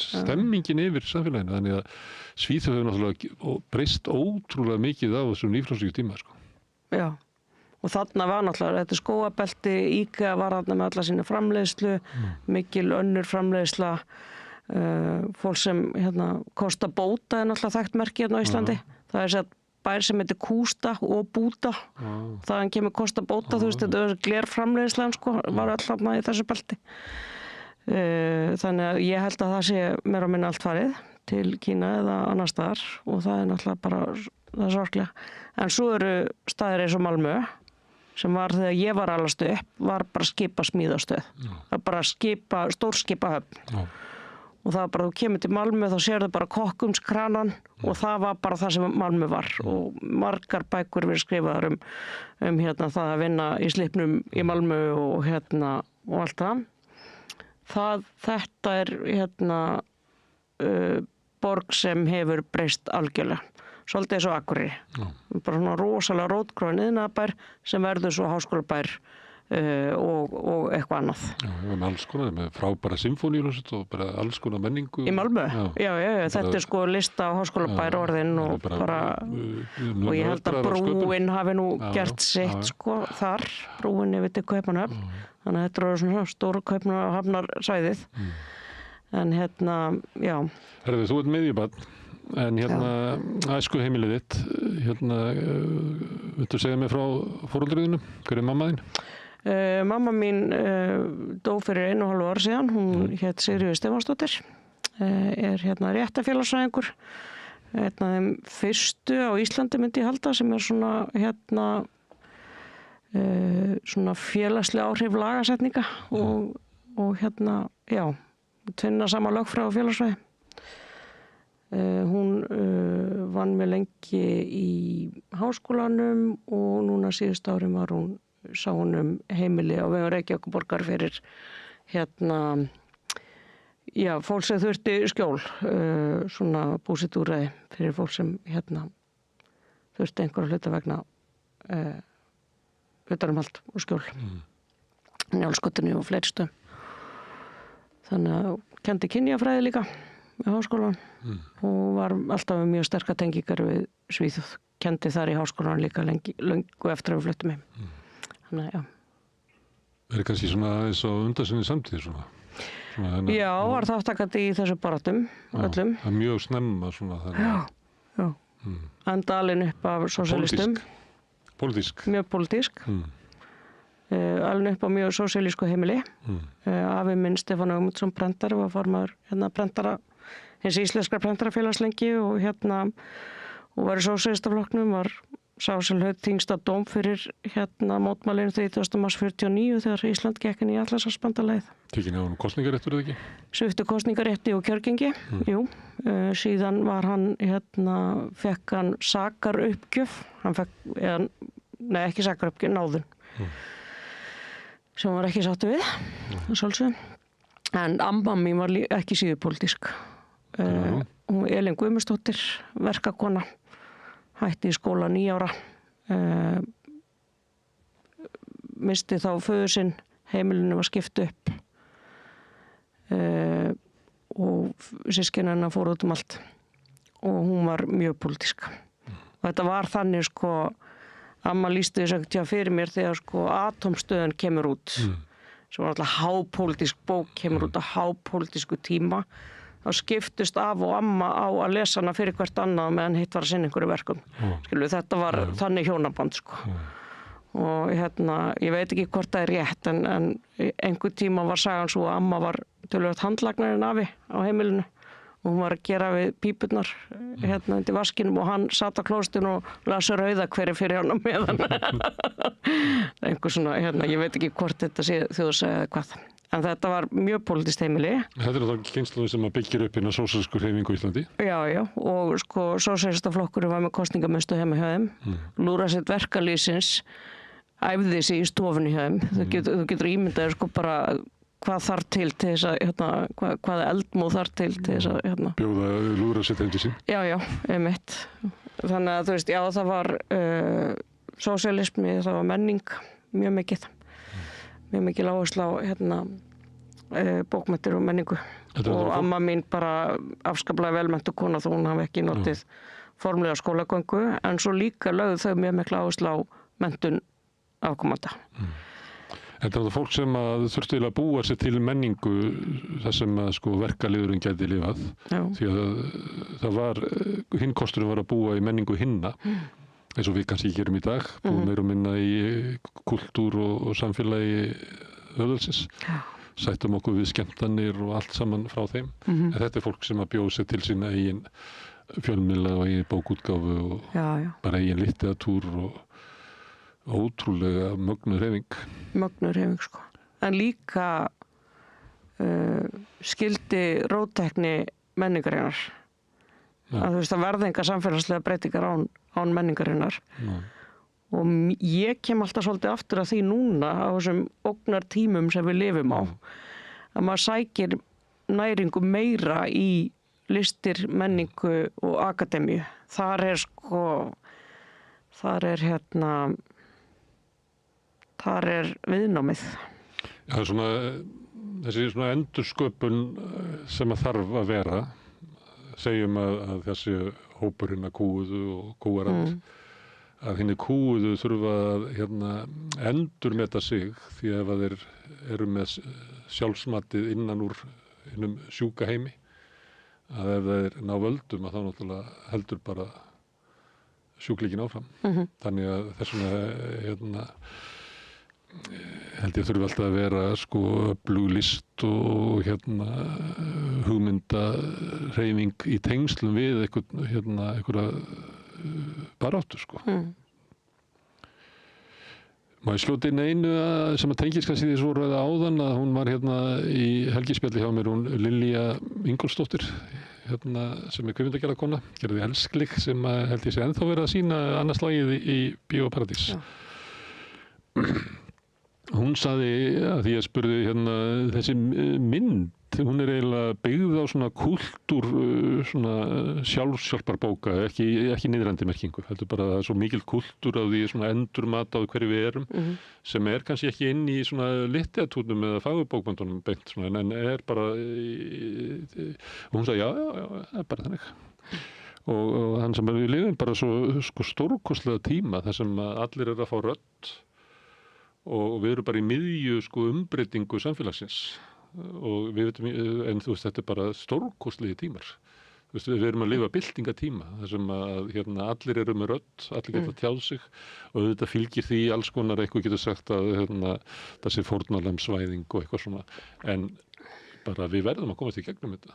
stemmingin yfir samfélaginu, þannig að Svíþjóð hefur náttúrulega breyst ótrúlega mikið á þessum nýfrjálsíku tíma, sko. Já, og þarna var náttúrulega, þetta skógabelti, IKEA var þarna með alla sína framleiðslu, mikil önnur framleiðsla, fólk sem Kosta Bóta er náttúrulega þekkt merki hérna á Íslandi. Það er sér bær sem heitir Kústa og Búta. Þaðan kemur Kosta Bóta, þú veist, þetta er glerframleiðslan, sko, var öll þarna í þessu belti. Þannig að ég held að það sé meira og minna allt farið til Kína eða annar staðar og það er náttúrulega bara, það er sorglega. En svo eru staðir eins og Malmö sem var þegar ég var alast upp, var bara skipasmíðastöð. Það var bara stórskipahöfn. Og það var bara, þú kemur til Malmö þá sérðu bara kokkumskranan og það var bara það sem Malmö var. Og margar bækur verið skrifaðar um það að vinna í slipnum í Malmö og og allt það. Þetta er borg sem hefur breyst algjörlega. Svolítið eins og Akureyri. Bara svona rosalega rótgróin iðnaðarbær sem verður svo háskólabær og eitthvað annað. Já, við erum alls konar með frábæra symfóníuljónsveit og bara alls konar menningu. Í Malmö? Já, þetta er sko lista á háskólabær orðin og bara og ég held að brúin hafi nú gert sitt sko þar, brúin yfir til Kaupmannahöfn. Þannig að þetta eru svona stóru Kaupmannahafnarsvæðið. En já. Herðu, þú ert miðjubarn. En æsku heimilið þitt, viltu segja mér frá foreldriðinu? Hver er mamma þín? Mamma mín dó fyrir 1,5 ára síðan, hún hét Sigríður Stefánsdóttir, er réttarfélagsfræðingur, einn af þeim fyrstu á Íslandi myndi ég halda sem er svona svona félagslega áhrif lagasetninga og já, tvinna saman lögfræði og félagsfræði. Hún vann með lengi í háskólanum og núna síðust árin sá hún heimili á vegum Reykjavíkurborgar fyrir fólk sem þurfti skjól, svona búsetúrræði fyrir fólk sem þurfti einhverja hluta vegna utanumhald og skjól. Njálsgötunni og fleiri stöðum. Þannig að kenndi kynjafræði líka í háskólan og var alltaf með mjög sterkar tengingar við Svíþjóð. Kendi þar í háskólan líka löngu eftir að við fluttum heim. Þannig að, Er það kannski svona eins og undansinni samtíð svona? Já, var þáttakandi í þessu baráttum, öllum. Það er mjög snemma svona þannig. Já. Enda alin upp af sósíalistum. Pólitísk. Mjög pólitísk. Alin upp á mjög sósíalísku heimili. Afi minn Stefán Ögmundsson prentari var formaður prentara hins íslenskra prentarafélags lengi og var í sósíalistaflokknum, var sá sem hlaut þyngsta dóm fyrir mótmælinu 30. mars 49 þegar Ísland gekk inn í Atlantshafsbandalagið. Tekin á hann kosningaréttur eða ekki? Sviptu kosningarétti og kjörgengi, jú. Síðan var hann, fekk hann sakaruppgjöf, hann fekk, ekki sakaruppgjöf, náðun. Sem hann var ekki sáttu við, svolsum. En amma mín var ekki síður pólitísk. Hún Elín Guðmundsdóttir, verkakona, hætti í skóla 9 ára. misti þá föður sinn, heimilinu var skipt upp og systkini hennar fóru út allt og hún var mjög pólitísk. Og þetta var þannig sko, amma lýsti þess að fyrir mér þegar sko Atómstöðin kemur út, sem var alltaf hápólitísk bók, kemur út á hápólitísku tíma, þá skiptust af og amma á að lesa hana fyrir hvert annað meðan hitt var að sinna einhverju verkum. Þetta var þannig hjónaband sko. Og ég veit ekki hvort það er rétt, en einhver tíma var sagan svo að amma var töluvert handlagnarinn afi á heimilinu og hún var að gera við pípurnar undir vaskinum og hann satt á klóstinu og las rauðakveri fyrir hann á meðan. Einhver svona, ég veit ekki hvort þetta sé þjóðsaga eða hvað. En þetta var mjög pólitískt heimili. Þetta er þá kynslóðin sem byggir upp inn á sósíalísku hreyfingu í Íslandi? Já, og sko sósíalistaflokkurinn var með kosningamönstu heima hjá þeim. Lúðrasveit verkalýðsins æfði sig í stofunni hjá þeim. Þú getur ímyndaðir sko bara hvað þarf til þess að, hvaða eldmóð þarf til þess að, bjóða lúðrasveit heim til sín? Já, einmitt. Þannig að þú veist, það var sósíalismi, það var menning, mjög mikið. Mjög mikil áhersla á bókmenntir og menningu og amma mín bara afskaplega velmenntuð kona þó hún hafi ekki notið formlega skólagöngu en svo líka lögðu þau mjög mikla áherslu á menntun afkomanda. Þetta er það fólk sem þurfti að búa sér til menningu þar sem sko verkalýðurinn gæti lifað því að það var hinn kosturinn var að búa í menningu hinna eins og við kannski gerum í dag, búum meira og minna í kultúr og samfélagi höfðalsins. Sættum okkur við skemmtanir og allt saman frá þeim. En þetta er fólk sem að bjóða sér til sína eigin fjölmiðla og eigin bókútgáfu og bara eigin litteratúr og ótrúlega mögnuð hreyfing. Mögnuð hreyfing, sko. En líka skildi róttækni menningarinnar. Að þú veist, það verða enga samfélagslega breytingar án menningarinnar. Og ég kem alltaf svolítið aftur að því núna á þessum ógnartímum sem við lifum á. Að maður sækir næringu meira í listir, menningu og akademíu. Þar er viðnámið. Já, þessi endursköpun sem að þarf að vera, segjum að þessi hópurinn að kúuðu og kúarand að hinni kúuðu þurfa að endurmeta sig því ef að þeir eru með sjálfsmatið innan úr hinnum sjúka heimi að ef þeir ná völdum að þá náttúrulega heldur bara sjúklíkin áfram. Þannig að þessuna held ég þurfi alltaf að vera sko öfluglist og hugmyndahreyfing í tengslum við einhverja baráttu sko. Má ég skjóta inn einu sem að tengist kannski því svo ræða áðan að hún var í helgispjalli hjá mér, hún Lilja Ingólfsdóttir sem er kvikmyndagerðarkona, gerði Elsklik sem held ég sé ennþá verið að sýna annað slagið í Bíó Paradís. Hún sagði að því ég spurði þessi mynd, hún er eiginlega byggð á svona kúltúr svona sjálfshjálparbóka, ekki niðrandi merkingu, heldur bara að það er svo mikil kúltúr á því svona endurmat á hverju við erum sem er kannski ekki inn í svona litteratúrnum eða fagurbókmyndunum beint svona en er bara og hún sagði já, það er bara þannig. Og hann sem við lifum bara svo sko stórkostlega tíma þar sem allir eru að fá rödd og við erum bara í miðju sko umbreytingu samfélagsins og við veitum, en þú veist, þetta er bara stórkostlegi tímar. Þú veist, við erum að lifa byltingatíma þar sem að allir eru með rödd, allir geta tjáð sig og þetta fylgir því alls konar eitthvað getur sagt að það sé fórnarlamsvæðing og eitthvað svona en bara við verðum að komast í gegnum þetta.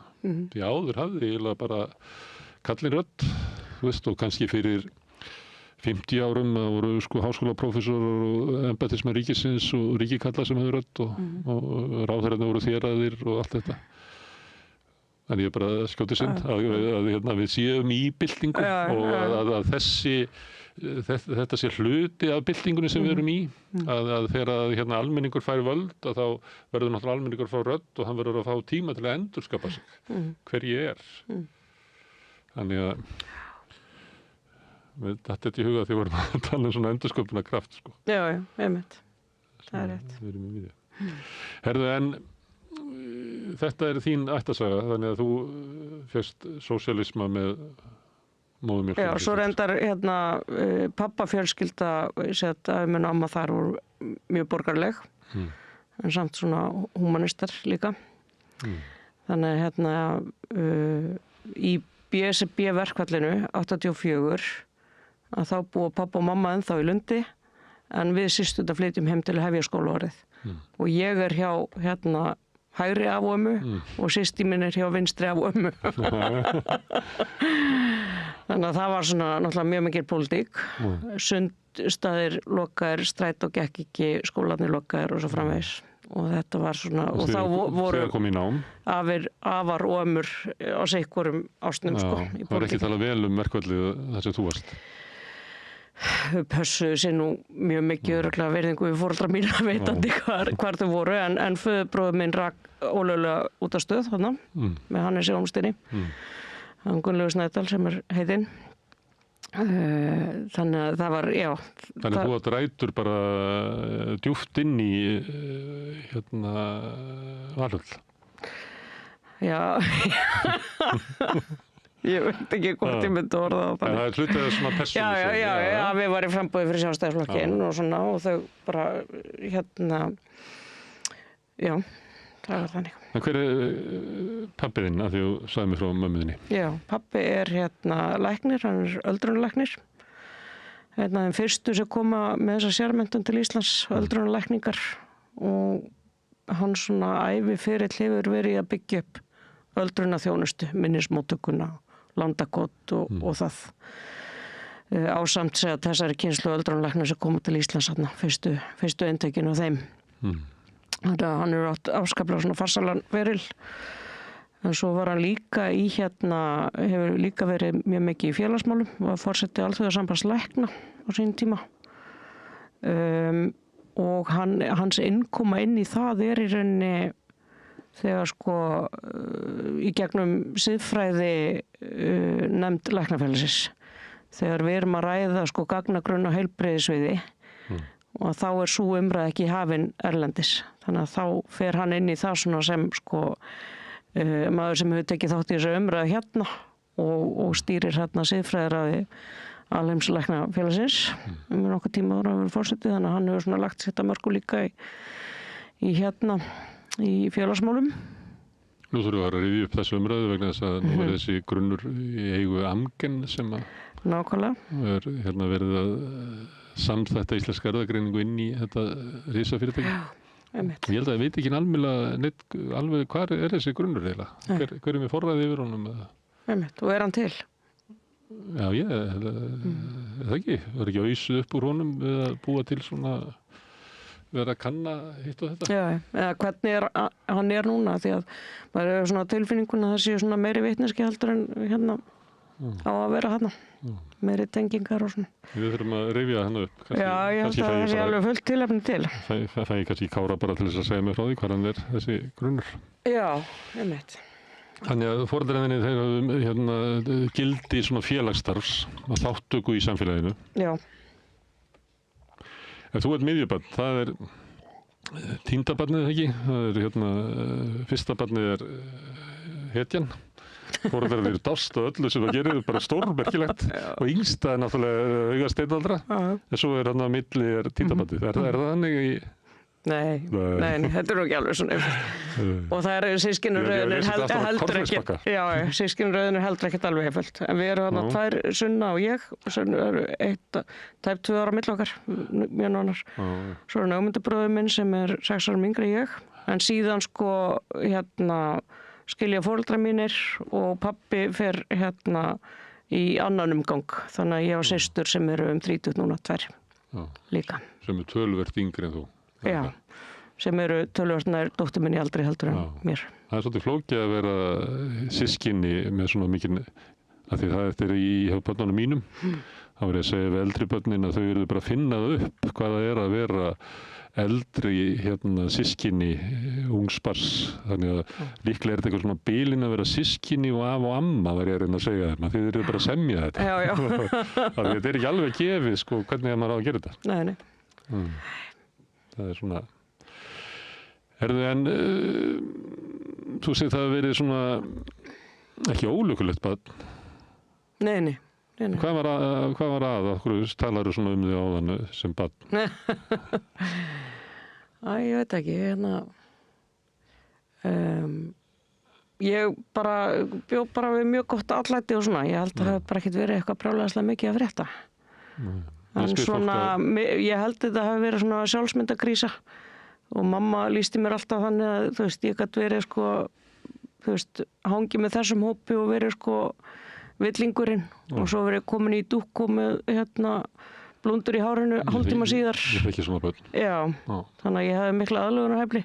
Því áður hafði eiginlega bara kallin rödd, þú veist, og kannski fyrir 50 árum það voru sko háskólaprófessor og embættismenn ríkisins og ríkikallar sem hefur rödd og ráðherrarnir voru þéraðir og allt þetta. Þannig ég bara skjóti synd að við séum í byltingu og að þetta sé hluti af byltingunni sem við erum í að þegar almenningur fær völd að þá verður náttúrulega almenningur að fá rödd og hann verður að fá tíma til að endurskapa sig hver ég er. Þannig að þetta er í huga því vorum að tala svona endursköpunarkraft sko. Já, einmitt. það er rétt. Við erum í miðju. Herðu, en þetta er þín ættasaga, þannig að þú fékkst sósíalisma með móðumjólk. Já, svo reyndar pappa fjölskylda, ég segi að minn amma þar voru mjög borgarleg, en samt svona humanistar líka. Þannig í BSB verkfallinu 84 að þá búa pappa og mamma ennþá í Lundi, en við systurnar flytjum heim til að hefja skólaárið. Og ég er hjá hægri af ömmu og systir minn er hjá vinstri af ömmu. Þannig að það var svona náttúrulega mjög mikil pólitík. Sundstaðir lokaðir, strætó gekk ekki, skólarnir lokaðir og svo framvegis. Og þetta var svona, og þá voru afar og ömmur á sikkurum ásnum, sko. Það var ekki talað vel verkfallið þar sem þú varst. Pössuðu sér nú mjög mikið örugglega virðingu við foreldra mína veitandi hvar þau voru, en föðurbróðir minn rak ólöglega út af stöð þarna, með Hannesi Hólmsteini, hann Gunnlaugur Snædal sem er heitinn. Þannig að það var, já. Þannig að þú átt rætur bara djúpt inn í Valhöll. Já. Ég veit ekki hvort ég myndi orða það. En það er hlutið svona persónu. Já, við varum frambúið fyrir Sjálfstæðisflokkinn og svona, og þau bara, já, það var þannig. En hver er pabbi þinn, að því þú sagði mig frá mömmu þinni? Já, pabbi er læknir, hann er öldrunarlæknir. Þeim fyrstu sem koma með þessa sérmenntun til Íslands, öldrunarlækningar, og hann svona ævi ferill hefur verið að byggja upp öldrunarþjónustu, minnismóttökuna, landakot og það. Ásamt segja að þessari kynslu öldrunarlækna sem koma til Íslands fyrstu eintökinu á þeim. Þannig að hann er átt afskaplega svona farsalan feril. En svo var hann líka hefur líka verið mjög mikið í félagsmálum, var forseti Alþjóðasambands lækna á sínum tíma. Og hans innkoma inn í það er í rauninni þegar í gegnum siðfræði nefnd læknafélagsins. Þegar við erum að ræða gagnagrunn á heilbrigðissviði og þá er sú umræða ekki hafin erlendis. Þannig að þá fer hann inn í það svona sem maður sem hefur tekið þátt í þessu umræðu og stýrir siðfræðiraði alheimslæknafélagsins nokkuð tíma ára að vera forseti, þannig að hann hefur svona lagt sitt að mörgu líka í félagsmálum. Nú þurfum við að rifja upp þessu umræðu vegna þess að nú er þessi grunnur í eigu Amgen sem nákvæmlega er verið að samþætta íslenska erfðagreiningu inn í þetta risafyrirtæki. Já, einmitt. Ég held að ég veit ekki alveg hvar er þessi grunnur eiginlega. Hver er með forræði yfir honum? Einmitt, og er hann til? Já, er það ekki? Var ekki ausuð upp úr honum við að búa til svona vera að kanna hitt og þetta? Já, eða hvernig hann er núna, því að maður hefur svona tilfinninguna að það séu svona meiri vitneski heldur en á að vera þarna, meiri tengingar og svona. Við þurfum að rifja hann upp. Já, ég held að það sé alveg fullt tilefni til. Það er kannski Kára bara til þess að segja mig frá því hvað hann er þessi grunnur. Já, einmitt. Þannig að foreldræðinni þeir hafa gildi svona félagsstarfs og þáttöku í samfélaginu. Já. En þú ert miðjubarn, það er tínda barnið ekki, það er fyrsta barnið er hetjan, foreldrar dást og öllu sem það gerir, bara stórmerkilegt og yngsta er náttúrulega auga steinaldra, en svo er hann á milli tínda barnið, er það þannig í... Nei, þetta er nú ekki alveg svona og það er systkinuröðunir heldur ekkert alveg heföld, en við erum þarna tvær, Sunna og ég, Sunna eru tæp 2 ára milli okkar, mjög nánar. Svo er námyndabróður minn sem er 6 ára yngri en ég, en síðan skilja foreldrar mínir og pabbi fer í annan umgang, þannig að ég á systur sem eru 30 núna, 2 líka. Sem er töluvert yngri en þú. Já, sem eru töluvert nær dóttir minni aldrei heldur en mér. Það er svolítið flókið að vera systkini með svona mikinn, af því það er í börnunum mínum. Þá verið að segja við eldri börnin að þau eru bara að finna það upp hvað það er að vera eldri systkini ungsbars. Þannig að líklega er þetta eitthvað svona bilin að vera systkini og af og amma, var ég að reyna að segja þeim. Þið eru bara að semja þetta. Já. Þetta er ekki alveg gefið, hvernig maður á að gera þetta. Nei. það svona en þú segir það hafi verið svona ekki ólukkulegt barn. Nei. Hvað var að? Okkur talaru svona því áðan sem barn? Ég veit ekki, ég bjó bara við mjög gott atlæti og svona. Ég held að það hefði bara ekkert verið eitthvað brjálæðislega mikið að frétta. En svona, ég held að þetta hafi verið svona sjálfsmyndakrísa og mamma lýsti mér alltaf þannig að, þú veist, ég gæti verið hangið með þessum hópi og verið villingurinn og svo verið komin í dúkku með blúndur í hárinu hálftíma síðar. Ég þekki svona börn. Já, þannig að ég hafði mikla aðlögunarhæfni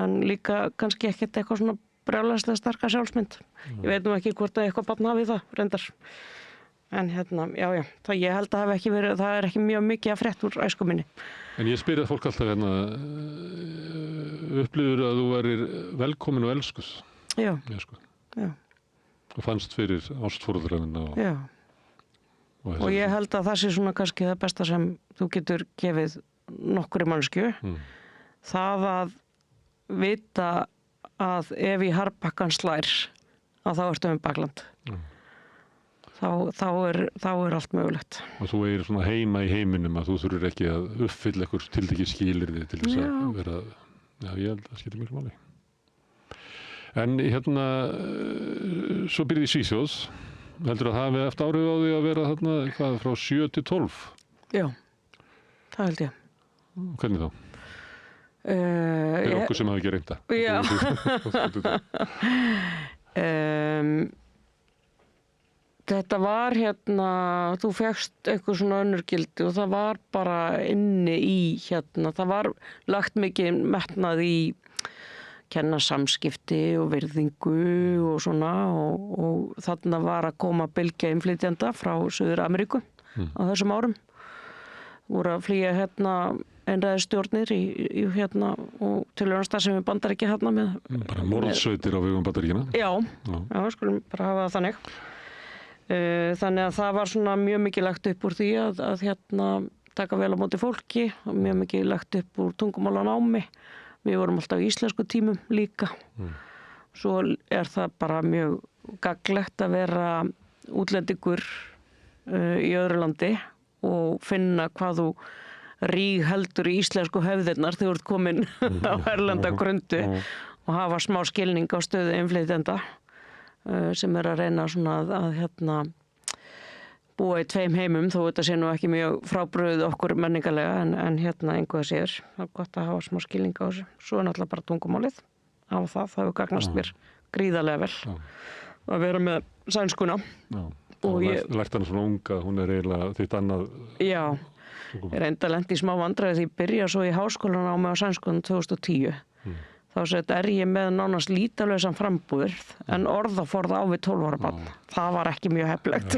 en líka kannski ekkert eitthvað svona brjálæðislega sterka sjálfsmynd. Ég veit nú ekki hvort að eitthvað barn hafi það, reyndar. En já, það ég held að hafi ekki verið, það er ekki mjög mikið að frétt úr æsku minni. En ég spyr fólk alltaf upplifur að þú værir velkomin og elskuð. Já. Og fannst fyrir ástforeldrunina og ég held að það sé svona kannski það besta sem þú getur gefið nokkurri manneskju. Það að vita að ef í harðbakkan slær að þá ertu bakland. Þá er allt mögulegt. Og þú eigir svona heima í heiminum að þú þurfir ekki að uppfylla einhver tiltekið skilyrði til þess að vera, ég held að það skiptir mjög máli. En svo byrði í Svíþjóð, heldur að það hafi eftir áhrif á því að vera hvað frá 7 til 12? Já, það held ég. Hvernig þá? Fyrir okkur sem hafi ekki reynt það. Já. Þetta var þú fékkst eitthvað svona önnur gildi og það var bara inni í það var lagt mikið metnað í kenna samskipti og virðingu og svona og þarna var að koma bylgja innflytjenda frá Suður-Ameríku á þessum árum. Voru að flýja einræðisstjórnir í og tilhörnastarfsemi Bandaríkja með bara morðsveitir á vegum Bandaríkjanna. Já, skulum bara hafa það þannig. Þannig að það var svona mjög mikið lagt upp úr því að taka vel á móti fólki og mjög mikið lagt upp úr tungumálanámi. Við vorum alltaf í íslensku tímum líka. Svo er það bara mjög gagnlegt að vera útlendingur í öðru landi og finna hvað þú rígheldur í íslensku hefðirnar þegar þú ert komin á erlenda grundu og hafa smá skilning á stöðu innflytjenda sem er að reyna svona að búa í tveim heimum, þó þetta sé nú ekki mjög frábrugðið okkur menningarlega en einhverja síður. Það er gott að hafa smá skilning á þessu. Svo er náttúrulega bara tungumálið. Það hefur gagnast mér gríðarlega vel að vera með sænskuna. Og lært hana svona unga, hún er eiginlega þitt annað. Já, ég reyndi að lenda í smá vandræði því ég byrja svo í háskólan á mig á sænskunum 2010. Þá er ég með nánast lítalausan frambúðir en orðaforða á við 12 ára barn. Það var ekki mjög heppilegt.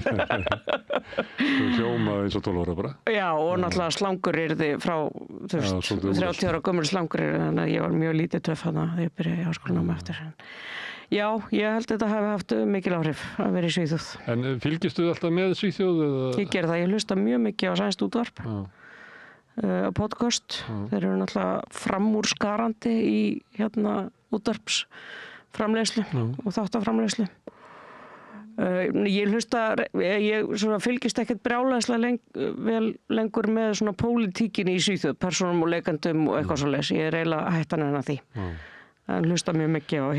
Þú hljómaði eins og 12 ára bara? Já, og náttúrulega slanguryrði frá 30 ára gömul slanguryrði, þannig að ég var mjög lítið töff þarna þegar ég byrjaði í háskólanum eftir. Já, ég held að þetta hafi haft mikil áhrif að vera í Svíþjóð. En fylgistu alltaf með Svíþjóð? Ég gerði það, ég hlusta mjög mikið á sænskt útvarp. Podcast. Þeir eru náttúrulega framúrskarandi í útvarpsframleiðslu og þáttaframleiðslu. Ég fylgist ekkert brjálæðislega vel lengur með svona pólitíkinni í Svíþjóð, persónum og leikandum og eitthvað svoleiðis. Ég er eiginlega hættan en að því. En hlusta mjög mikið og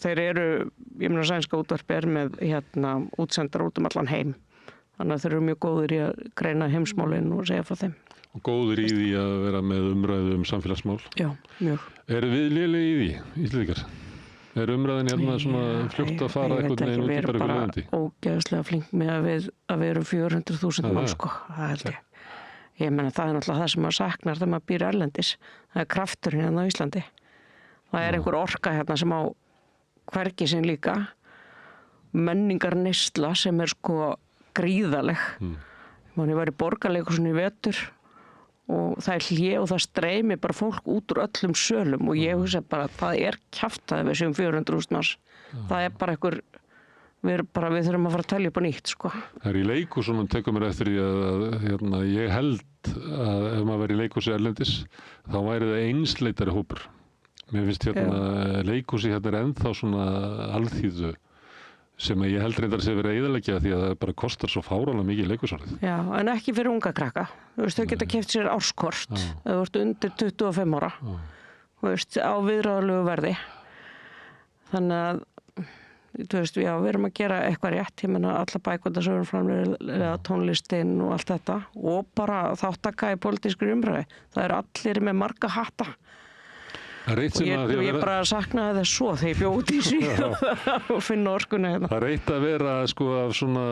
þeir eru, ég meina sænska útvarp er með útsendar út allan heim. Þannig að þeir eru mjög góðir í að greina heimsmálin og segja frá þeim. Og góður í því að vera með umræðu samfélagsmál. Já, mjög. Eru við lélegir í því, Íslendingar? Er umræðin svona fljótt að fara einhvern veginn út í bara ykkur leiðandi? Við erum bara ógeðslega flink með að við erum 400.000 mann, það held ég. Ég meina, það er náttúrulega það sem maður saknar þegar maður býr erlendis. Það er krafturinn hérna á Íslandi. Það er einhver orka hérna sem á hvergi sinn líka. Menningarneysla sem er gríðaleg. Ég var í Borgarleikhúsinu í vetur og það er hlé og það streymi bara fólk út úr öllum sölum og ég hugsa bara að það er kjaftæði við sem 400.000 manns. Það er bara einhver við þurfum að fara að telja upp á nýtt, sko. Það í leikhúsunum tekur mér eftir því að ég held að ef maður verið í leikhúsi erlendis, þá væri það einsleitari hópur. Mér finnst leikhúsi er ennþá svona alþýðu sem ég held reyndar að sé verið að eyðileggja því að það bara kostar svo fáránlega mikið leikhúsárið. Já, en ekki fyrir unga krakka. Þú veist, þau geta keypt sér árskort ef þú ert undir 25 ára. Þú veist, á viðráðanlegu verði. Þannig að, þú veist, já, við erum að gera eitthvað rétt. Ég meina, alla bækvölda sem við framlega tónlistinn og allt þetta og bara þáttaka í pólitískri umræðu. Það eru allir með marga hatta. Ég bara saknaði þess svo þegar ég bjó út í Svíþjóð og finna orkuna hérna. Það er eitt að vera sko af svona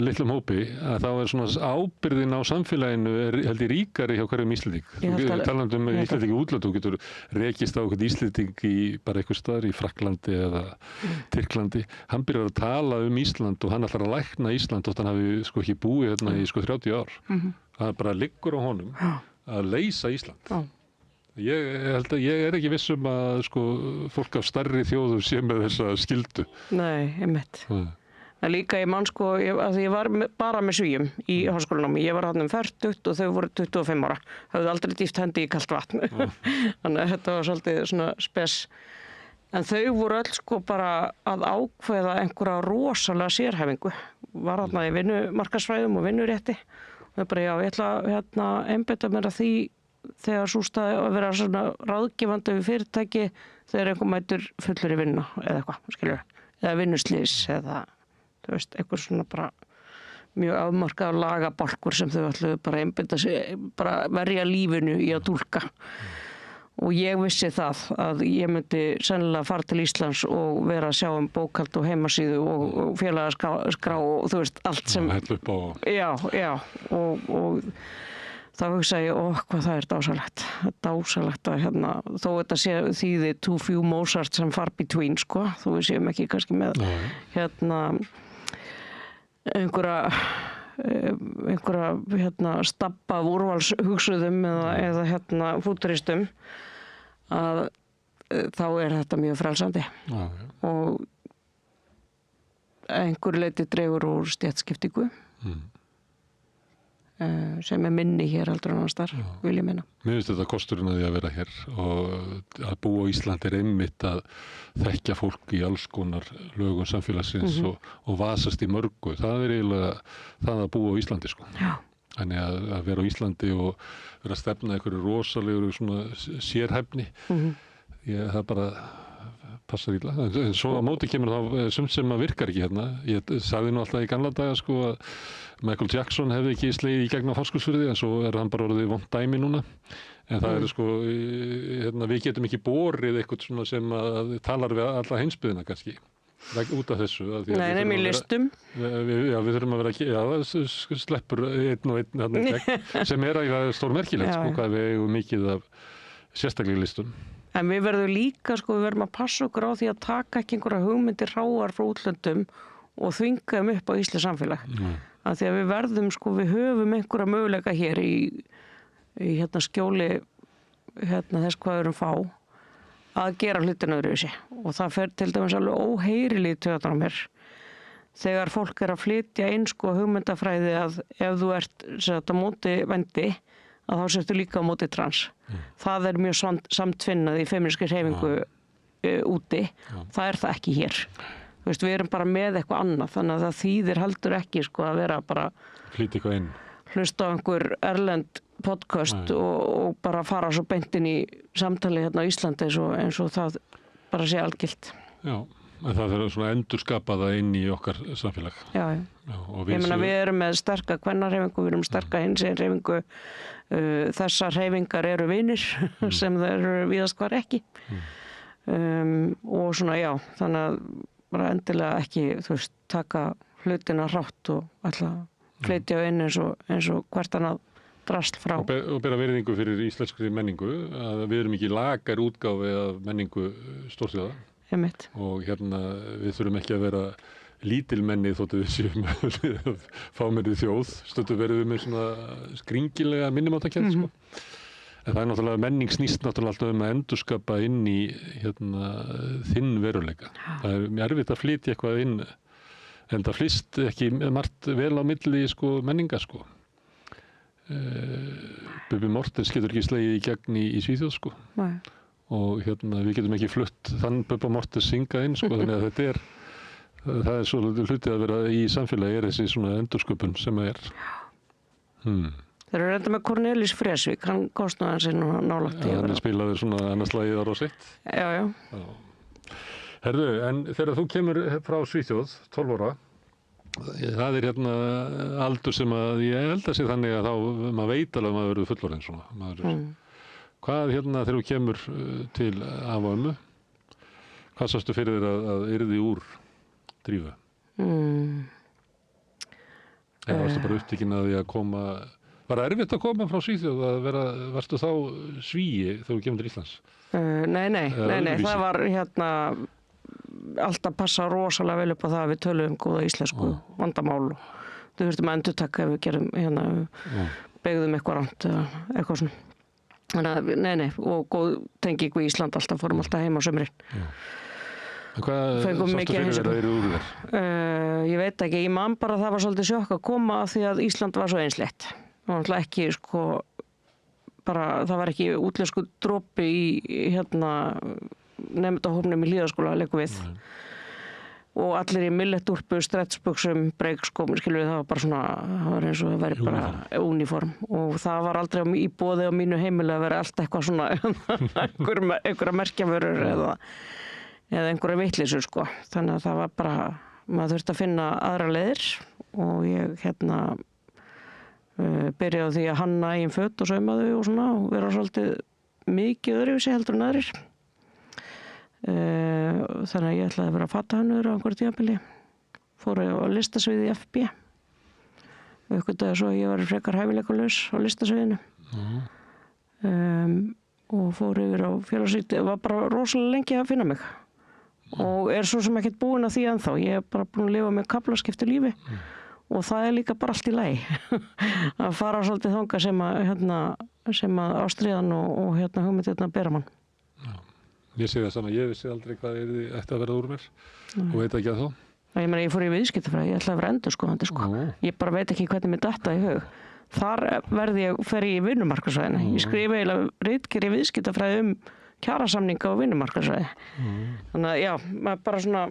litlum hópi að þá svona ábyrgðin á samfélaginu held ég ríkari hjá hverjum Íslending. Þú talandi Íslending í útlönd, þú getur rekist á einhvern Íslending í bara einhvers staðar í Frakklandi eða Tyrklandi. Hann byrjar að tala Ísland og hann ætlar að lækna Ísland þótt hann hafi sko ekki búið hérna í sko 30 ár. Það bara liggur á honum að leysa Ísland. Ég held að ég er ekki viss að sko, fólk af stærri þjóðum sé með þessa skyldu. Nei, einmitt. En líka ég man sko, að ég var bara með Svíum í háskólanámi. Ég var þarna fertugt og þau voru 25 ára. Höfðu aldrei dýft hendi í kalt vatn. Þannig að þetta var svolítið svona spes. En þau voru öll sko bara að ákveða einhverja rosalega sérhæfingu. Var þarna í vinnumarkaðsfræðum og vinnurétti. Og þau bara, já, ég ætla að einbeita mér að því þegar svo staði að vera svona ráðgefandi við fyrirtæki þegar einhver mætur fullur í vinna eða eitthvað, skilur, eða vinnuslys eða, þú veist, eitthvað svona bara mjög afmarkað lagabálkur sem þau ætluðu bara einbeita sig, bara verja lífinu í að túlka. Og ég vissi það að ég myndi sennilega fara til Íslands og vera að sjá bókhald og heimasíðu og félagarskrá og þú veist, allt sem... Já, og þá hugsaði ég, hvað það er dásalegt. Dásalegt að þó þetta sé þýði too few Mozart sem far between, sko. Þó við séum ekki kannski með einhverja stabba af úrvalshugsuðum eða fúturistum að þá er þetta mjög frelsandi. Og einhver leyti dregur úr stéttskiptingu. Sem er minni hér heldur en annars þar, vil ég meina. Mér finnst þetta kosturinn að því að vera hér og að búa á Íslandi er einmitt að þekkja fólk í alls konar lögum samfélagsins og vasast í mörgu. Það er eiginlega það að búa á Íslandi, sko. Já. Þannig að vera á Íslandi og vera að stefna einhverju rosalegur svona sérhæfni, það bara passar illa. En svo á móti kemur þá sumt sem virkar ekki hérna. Ég sagði nú alltaf í gamla daga sko að Michael Jackson hefði ekki slegið í gegn á Fáskrúðsfirði en svo er hann bara orðið vont dæmi núna. En það er sko, við getum ekki borið eitthvað svona sem að talar við alla heimsbyggðina kannski. Út af þessu. Nei, í listum. Við þurfum að vera, það sleppur einn og einn hérna í gegn, sem er að stór merkilegt sko, hvað við eigum mikið af sérstaklega listum. En við verðum líka, sko, við verðum að passa okkur á því að taka ekki einhverja hugmyndir hráar frá útlöndum og þvinga þeim upp á íslenskt samfélag. Af því að við verðum, sko, við höfum einhverja möguleika hér í skjóli þess hvað við erum fá að gera hlutina öðruvísi. Og það fer til dæmis alveg óheyrilega í taugarnar á mér þegar fólk er að flytja inn, sko, hugmyndafræði að ef þú ert á móti vendi að þá sérstu líka á móti trans. Það er mjög samtvinnað í feministkri hreyfingu úti. Það er það ekki hér. Þú veist, við erum bara með eitthvað annað, þannig að það þýðir heldur ekki, sko, að vera bara flýta eitthvað inn. Hlusta á einhver erlend podcast og bara fara svo beint inn í samtali hérna á Íslandi eins og það bara sé algilt. Já, en það er svona endurskapa það inn í okkar samfélag. Já. Ég meina, við erum með sterka kvennarhreyfingu, við erum sterka hinsegin hreyfingu. Þessar hreyfingar eru vinir sem það eru víðast hvar ekki. Og svona, já, þannig að bara endilega ekki, þú veist, taka hlutina hrátt og ætla að flytja inn eins og hvert annað drasl frá. Og bera virðingu fyrir íslenskri menningu, að við erum ekki lagar útgáfi af menningu stórþjóða. Einmitt. Og hérna, við þurfum ekki að vera lítilmenni þóttu við séum fámennið þjóð. Stundum verðum við með svona skringilega minnumáttarkennd, sko. En það er náttúrulega, menning snýst náttúrulega alltaf að endurskapa inn í þinn veruleika. Það er erfitt að flytja eitthvað inn. En það flýst ekki margt vel á milli sko, menninga. Sko. Bubbi Mortens getur ekki slegið í gegn í Svíþjóð. Sko. Nei. Og við getum ekki flutt þann Bubba Mortens syngað inn. Sko, þannig að það er svo hlutið að vera í samfélagi þessi svona endursköpun sem er. Þeir eru reynda með Cornelis Vreeswijk, hann kostnaði hans inn og nálægt í. Hann spilaði svona annars lagið á Rás 1. Já. Herðu, en þegar þú kemur frá Svíþjóð, 12 ára, það er aldur sem að ég held að sé þannig að þá maður veit alveg að maður verður fullorðinn svona. Hvað þegar þú kemur til afa og ömmu, hvað sástu fyrir þér að yrði úr Drífu? Eða varstu bara upptekinn að því að koma... Var það erfitt að koma frá Svíþjóð varstu þá svíi þegar þú kemur til Íslands? Nei, það var alltaf passa rosalega vel upp á það að við töluðum góða íslensku vandamál og þau þurftum að endurtaka ef við gerum beigðum eitthvað rangt eða eitthvað svona. Þannig að og góð tenging við Ísland alltaf, fórum alltaf heim á sumrin. Hvað sástu fyrir þér að yrði úr þér? Ég veit ekki, ég man bara að það var svolítið sjokk að koma af því að Ísland var svo einsleitt. Það var alltaf ekki það var ekki útlensku dropi í nemendahópnum í Hlíðaskóla að leika við. Og allir í milletúrpu, strettsbuxum, breykskóm, það var bara svona, það var eins og það væri bara uniform. Og það var aldrei í boði á mínu heimili að vera alltaf eitthvað svona, einhverja merkjavörur eða einhverja vitleysu, sko. Þannig að það var bara, maður þurfti að finna aðra leiðir og ég byrjaði á því að hanna eigin föt og sauma þau og svona og vera svolítið mikið öðruvísi heldur en aðrir. Þannig að ég ætlaði að vera fatahönnuður á einhverju tímabili. Fór á listasviði í FB. Uppgötaði svo að ég var frekar hæfileikalaus á listasviðinu. Og fór yfir á félagsvíti. Var bara rosalega lengi að finna mig. Og svo sem ekkert búin að því ennþá. Ég hef bara búin að lifa með kaflaskiptu lífi. Og það er líka bara allt í lagi. Að fara svolítið þangað sem að ástríðan og hugmyndirnar bera mann. Ég sé það sama, ég vissi aldrei hvað ætti að verða úr mér og veit ekki að þá. Ég fór í viðskiptafræði, ég ætlaði að vera endurskoðandi, sko. Ég bara veit ekki hvernig mér datta í hug. Þar fer ég í vinnumarkaðsfræðina. Ég skrifa eiginlega ritgerð í viðskiptafræði kjarasamninga og vinnumarkaðsfræði. Þannig að já, maður bara svona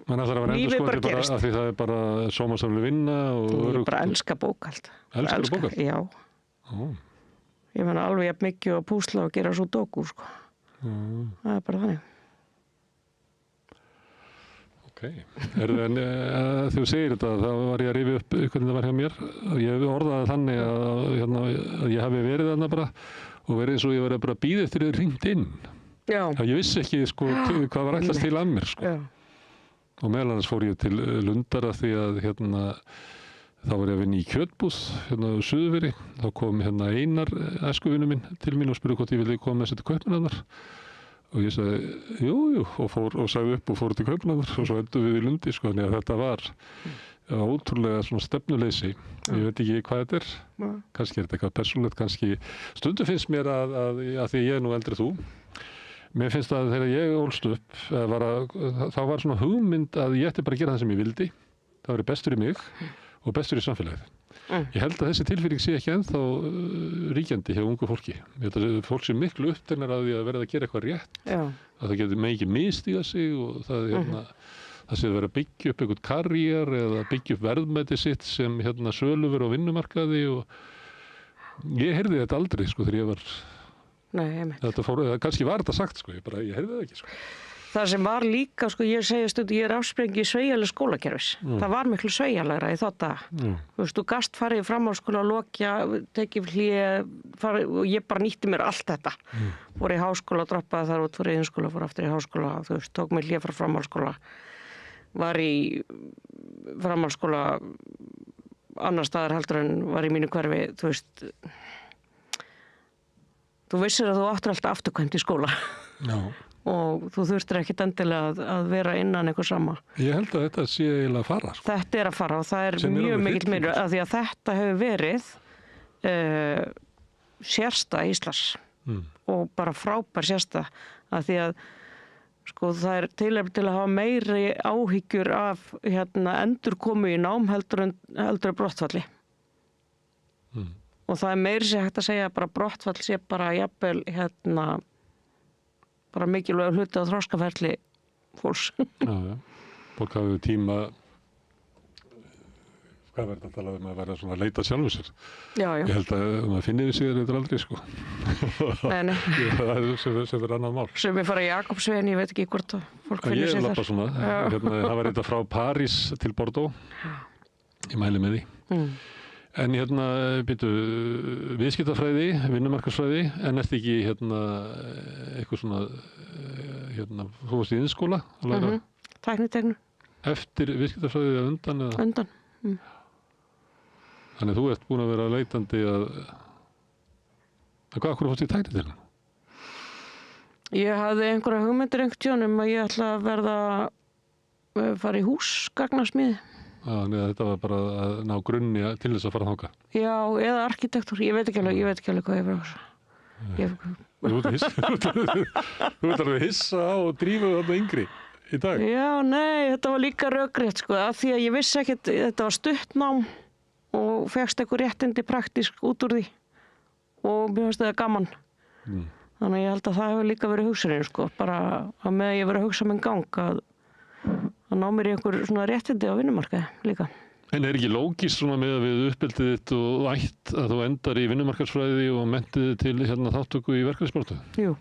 lífið bara gerist. Af því það er bara sómasamleg vinna og ég bara elska bókhald. Elskar þú bókhald? Já. Ég meina alveg jafn mikið að púsla og gera svo dóku, sko. Það er bara þannig. En þegar þú segir þetta, þá var ég að rifja upp hvernig það var hjá mér. Ég hef orðaði þannig að ég hafi verið þarna bara og verið eins og ég var bara að bíða eftir þau hringt inn. Já. Ég vissi ekki hvað var ætlast til að mér. Sko. Og meðal annars fór ég til Lundara því að þá var ég að vinna í kjötbúð á Suðurfirði. Þá kom Einar, æskuvinu minn, til mín og spurði hvort ég vildi koma með sér til Kaupmannahafnar. Og ég sagði, jú, og sagði upp og fór til Kaupmannahafnar og svo endum við í Lundi, sko, þannig að þetta var ótrúlega svona stefnuleysi. Ég veit ekki hvað þetta er, kannski er þetta eitthvað persónulegt, kannski, stundum finnst mér að því ég er nú eldri þú, mér finnst að þegar ég ólst upp, þá var svona hugmynd að ég ætti bara að gera það sem ég vildi, það væri bestur í mig og bestur í samfélagið. Ég held að þessi tilfinning sé ekki ennþá ríkjandi hjá ungu fólki. Ég held að fólk sé miklu uppteknar af því að verða að gera eitthvað rétt. Að það getur með ekki misstíga sig og það sé að vera að byggja upp einhvern karriér eða byggja upp verðmæti sitt sem söluvör á vinnumarkaði og ég heyrði þetta aldrei, sko, þegar ég var... Nei, einmitt. Kannski var þetta sagt, sko, ég heyrði það ekki, sko. Það sem var líka, sko, ég segi stundum, ég er afsprengi sveigjaleg skólakerfis. Það var miklu sveigjalegra í þetta. Þú gast farið í framhaldsskóla, lokja, tekið hlé, og ég bara nýtti mér allt þetta. Fór í háskóla, droppaði þar út, fór í iðnskóla, fór aftur í háskóla, tók mér hlé frá framhaldsskóla, var í framhaldsskóla annar staðar heldur en var í mínu hverfi, þú vissir að þú áttur alltaf afturkvæmt í skóla. Já. Og þú þurftir ekkit endilega að vera innan einhver sama. Ég held að þetta sé eiginlega að fara. Sko. Þetta er að fara og það er mjög mikill meira af því að þetta hefur verið sérsta Íslands og bara frábær sérsta af því að Sko það er tilefni til að hafa meiri áhyggjur af endurkomu í nám heldur en brottfalli. Og það er meiri sér hægt að segja að bara brottfall sé bara jafnvel bara mikilvægur hluti á þroskaferli fólks. Já. Fólk hafði tíma, hvað verður að tala um að vera svona að leita sjálfur sér? Já. Ég held að maður finnir við sig þetta aldrei, sko. Nei. Það er sem er annað mál. Sem ég fara í Jakobsveginn, ég veit ekki hvort fólk finnir sig þar. Ég lappa svona. Það var þetta frá París til Bordeaux. Ég mæli með því. En viðskiptafræði, vinnumarkaðsfræði, en ertu ekki eitthvað svona, þú varst í iðnskóla að læra? Tækniteknu. Eftir viðskiptafræði eða undan? Undan. Þannig þú ert búin að vera leitandi að hvað fórst í tækniteknu? Ég hafði einhverja hugmyndir einhvern tímann að ég ætla að fara í húsgagnasmíði. Þannig að þetta var bara að ná grunni til þess að fara þangað. Já, eða arkitektúr, ég veit ekki alveg hvað ég var að Þú ert alveg hissa á og drífa þarna yngri í dag. Já, nei, þetta var líka rökrétt, sko, af því að ég vissi ekkert, þetta var stuttnám og fékkst eitthvað réttindi praktísk út úr því og mér finnst það gaman. Þannig að ég held að það hefur líka verið hugsunin, sko, bara að með ég verið að hugsa minn gang að ná mér í einhver svona réttindi á vinnumarkaði líka. En er ekki lógist svona með að við uppbyldið þitt og ætt að þú endar í vinnumarkaðsfræði og mentið til þáttöku í verkefnissportu? Jú.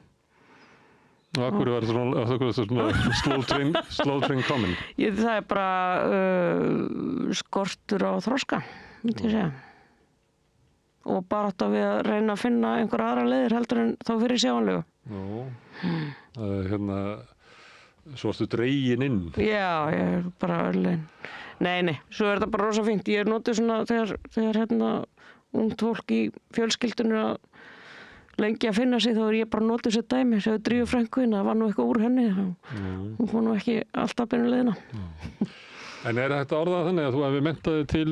Og af hverju var þetta svona slow train coming? Það er bara skortur á þroska, myndi ég segja. Og bara átt að við að reyna að finna einhver aðra leiðir heldur en þá fyrir sjáanlegu. Svo varstu dregin inn? Já, ég er bara örlegin. Nei, svo er þetta bara rosa fínt. Ég er notið svona þegar ungt fólk í fjölskyldunni að lengi að finna sig, þá er ég bara notið sér dæmi, sér Drífu frænkuinn, það var nú eitthvað úr henni, hún fór nú ekki alltaf beinu leiðina. En er þetta orðað þannig að þú hefði menntaði til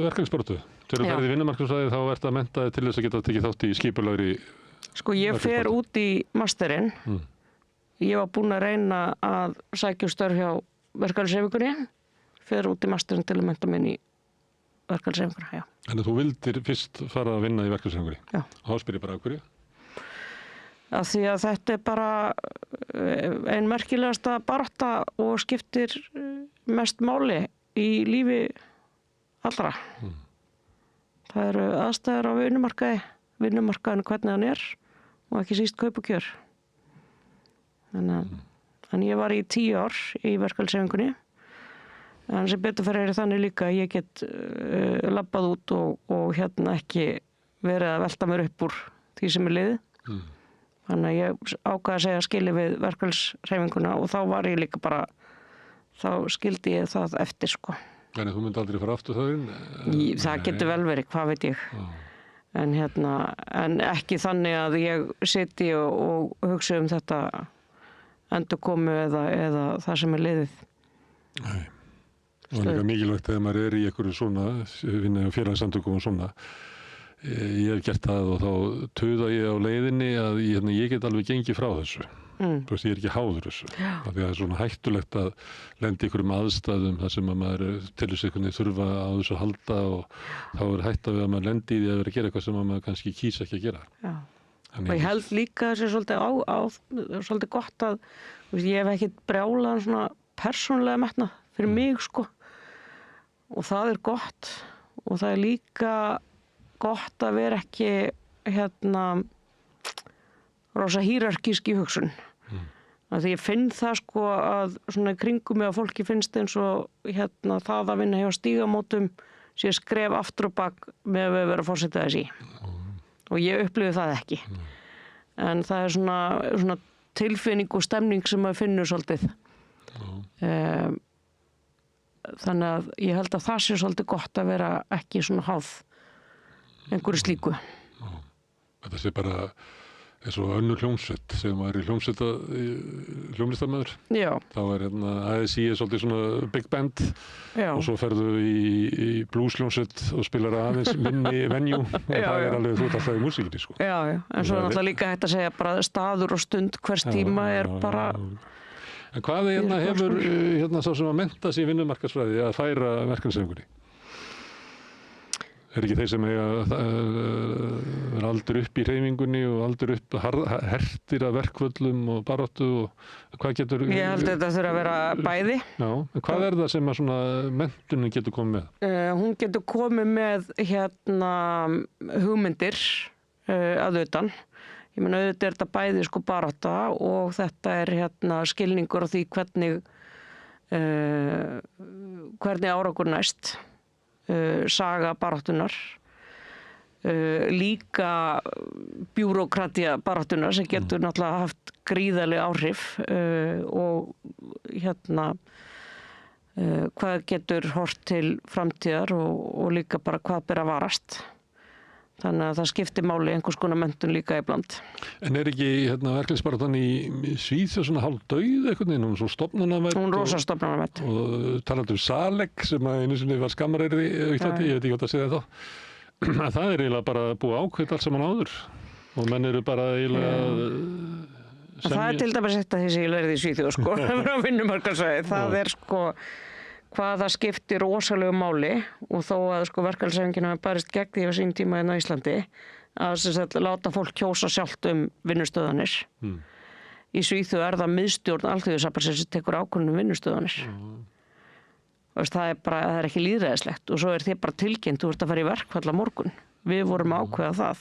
verkefnissportu? Þegar þú ferði í vinnumarkaðsfræði þá ert að menntaði til þess að geta tekið þátt í skipulagðri Sko ég fer út í masterinn. Ég var búin að reyna að sækja störf hjá verkalýðshreyfingunni, fer út í masterinn til að mennta minn í verkalýðshreyfinguna, já. En þú vildir fyrst fara að vinna í verkalýðshreyfingunni? Já. Og þá spyr ég bara af hverju? Af því að þetta er bara ein merkilegasta barátta og skiptir mest máli í lífi allra. Það eru aðstæður á vinnumarkaðinu hvernig hann er og ekki síst kaup og kjör. Þannig ég var í 10 ár í verkalýðshreyfingunni. En sem betur fyrir þannig líka að ég get labbað út og ekki verið að velta mér upp úr því sem er liðið. Þannig að ég ákvað að segja skilið við verkalýðshreyfinguna og þá var ég líka bara, þá skildi ég það eftir, sko. Þannig þú myndi aldrei fara aftur það inn? Það getur vel verið, hvað veit ég. En ekki þannig að ég siti og hugsa um þetta endurkomu eða það sem er liðið. Nei. Og það er líka mikilvægt þegar maður er í einhverju svona, vinna á félagsamtökum og svona. Ég hef gert það og þá tuða ég á leiðinni að ég get alveg gengið frá þessu. Þú veist, ég er ekki háður þessu. Af því að það er svona hættulegt að lenda í einhverjum aðstæðum þar sem að maður til þess að þurfa á þessu að halda og þá er hætta við að maður lendi í því að vera að gera eitthvað sem maður kannski kýs ekki að gera. Já. Og ég held líka þessu svolítið gott að ég hef ekkert brjálað svona persónulega metnað fyrir mig, sko. Og það er gott og það er líka gott að vera ekki rosa hierarkísk í hugsun. Því ég finn það, sko, að svona í kringum með að fólki finnst eins og það að vinna hjá Stígamótum sé skref aftur og bak með að vera forseta þess í. Og ég upplifi það ekki. En það er svona tilfinning og stemning sem maður finnur svolítið. Þannig að ég held að það sé svolítið gott að vera ekki svona háð einhverju slíku. Þetta sé bara eins og önnur hljómsveit, sem maður er hljómlistarmaður. Já. Þá er ASI svolítið svona big band. Já. Og svo ferðu í blues-hljómsveit og spilar aðeins minni venue. Og það er alveg, þú ert alltaf í músíkinni, sko. Já. En svo er náttúrulega líka hægt að segja bara staður og stund hvers tíma er bara... En hvað hefur sá sem að mennta sig í vinnumarkaðsfræði að færa verkalýðshreyfingunni? Er ekki þeir sem er aldur upp í hreyfingunni og aldur upp hertir af verkvöllum og baráttu og hvað getur... Ég held þetta þurfa að vera bæði. Já, en hvað er það sem að svona menntunin getur komið með? Hún getur komið með hugmyndir að utan. Ég meina auðvitað er þetta bæði sko barátta og þetta er skilningur á því hvernig árangur næst. Saga baráttunar, líka bjúrókratía baráttunar sem getur náttúrulega haft gríðarleg áhrif og hvað getur hort til framtíðar og líka bara hvað ber að varast. Þannig að það skiptir máli einhvers konar menntun líka ibland. En er ekki verkalýðsbaráttan í Svíþjóð svona hálf dauð einhvern veginn, hún er svo stofnanavædd? Hún er rosa stofnanavædd. Og talandi Saleg sem að einu sinni var skammareyri í Íslandi, ég veit ekki hvað það segja þá. Það er eiginlega bara búið ákveðt allt saman áður og menn eru bara eiginlega Það er til dæmis eitt af því sem ég lærði í Svíþjóð sko, á vinnumarkaðsvæði. Það er sko hvað það skiptir rosalegu máli og þó að sko verkalýðshreyfingin hafi barist gegn því á sín tíma á Íslandi að láta fólk kjósa sjálft vinnustöðanir. Í Svíþjóð er það miðstjórn Alþýðusambandsins sem tekur ákvörðun vinnustöðanir. Það er ekki lýðræðislegt og svo er þið bara tilkynnt, þú ert að fara í verkfall á morgun. Við vorum að ákveða það.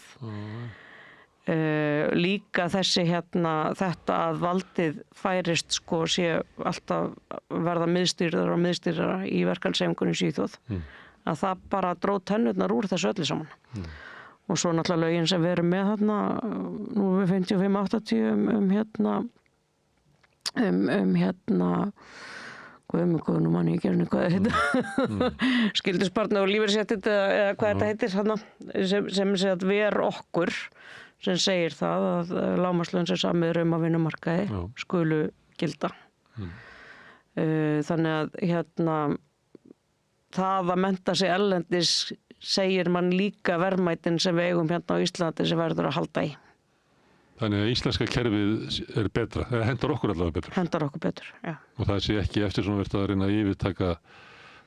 Líka þessi þetta að valdið færist sko sé alltaf verða miðstýrðara í verkalýðshreyfingunni í Svíþjóð að það bara dró tennurnar úr þessu öllu saman og svo náttúrulega lögin sem við erum með nú við 55-80 guðmur nú manni ég gerði hvað þetta skylduspartner og lífeyrisréttindi eða hvað þetta heitir sem ver okkur sem segir það að lágmarkslaun sem samið að vinnumarkaði skulu gilda. Þannig að það að mennta sig erlendis segir mann líka verðmætin sem við eigum á Íslandi sem verður að halda í. Þannig að íslenska kerfið er betra, eða hendar okkur allavega betur. Hendar okkur betur, já. Og það sé ekki eftir svona verið að reyna að yfirtaka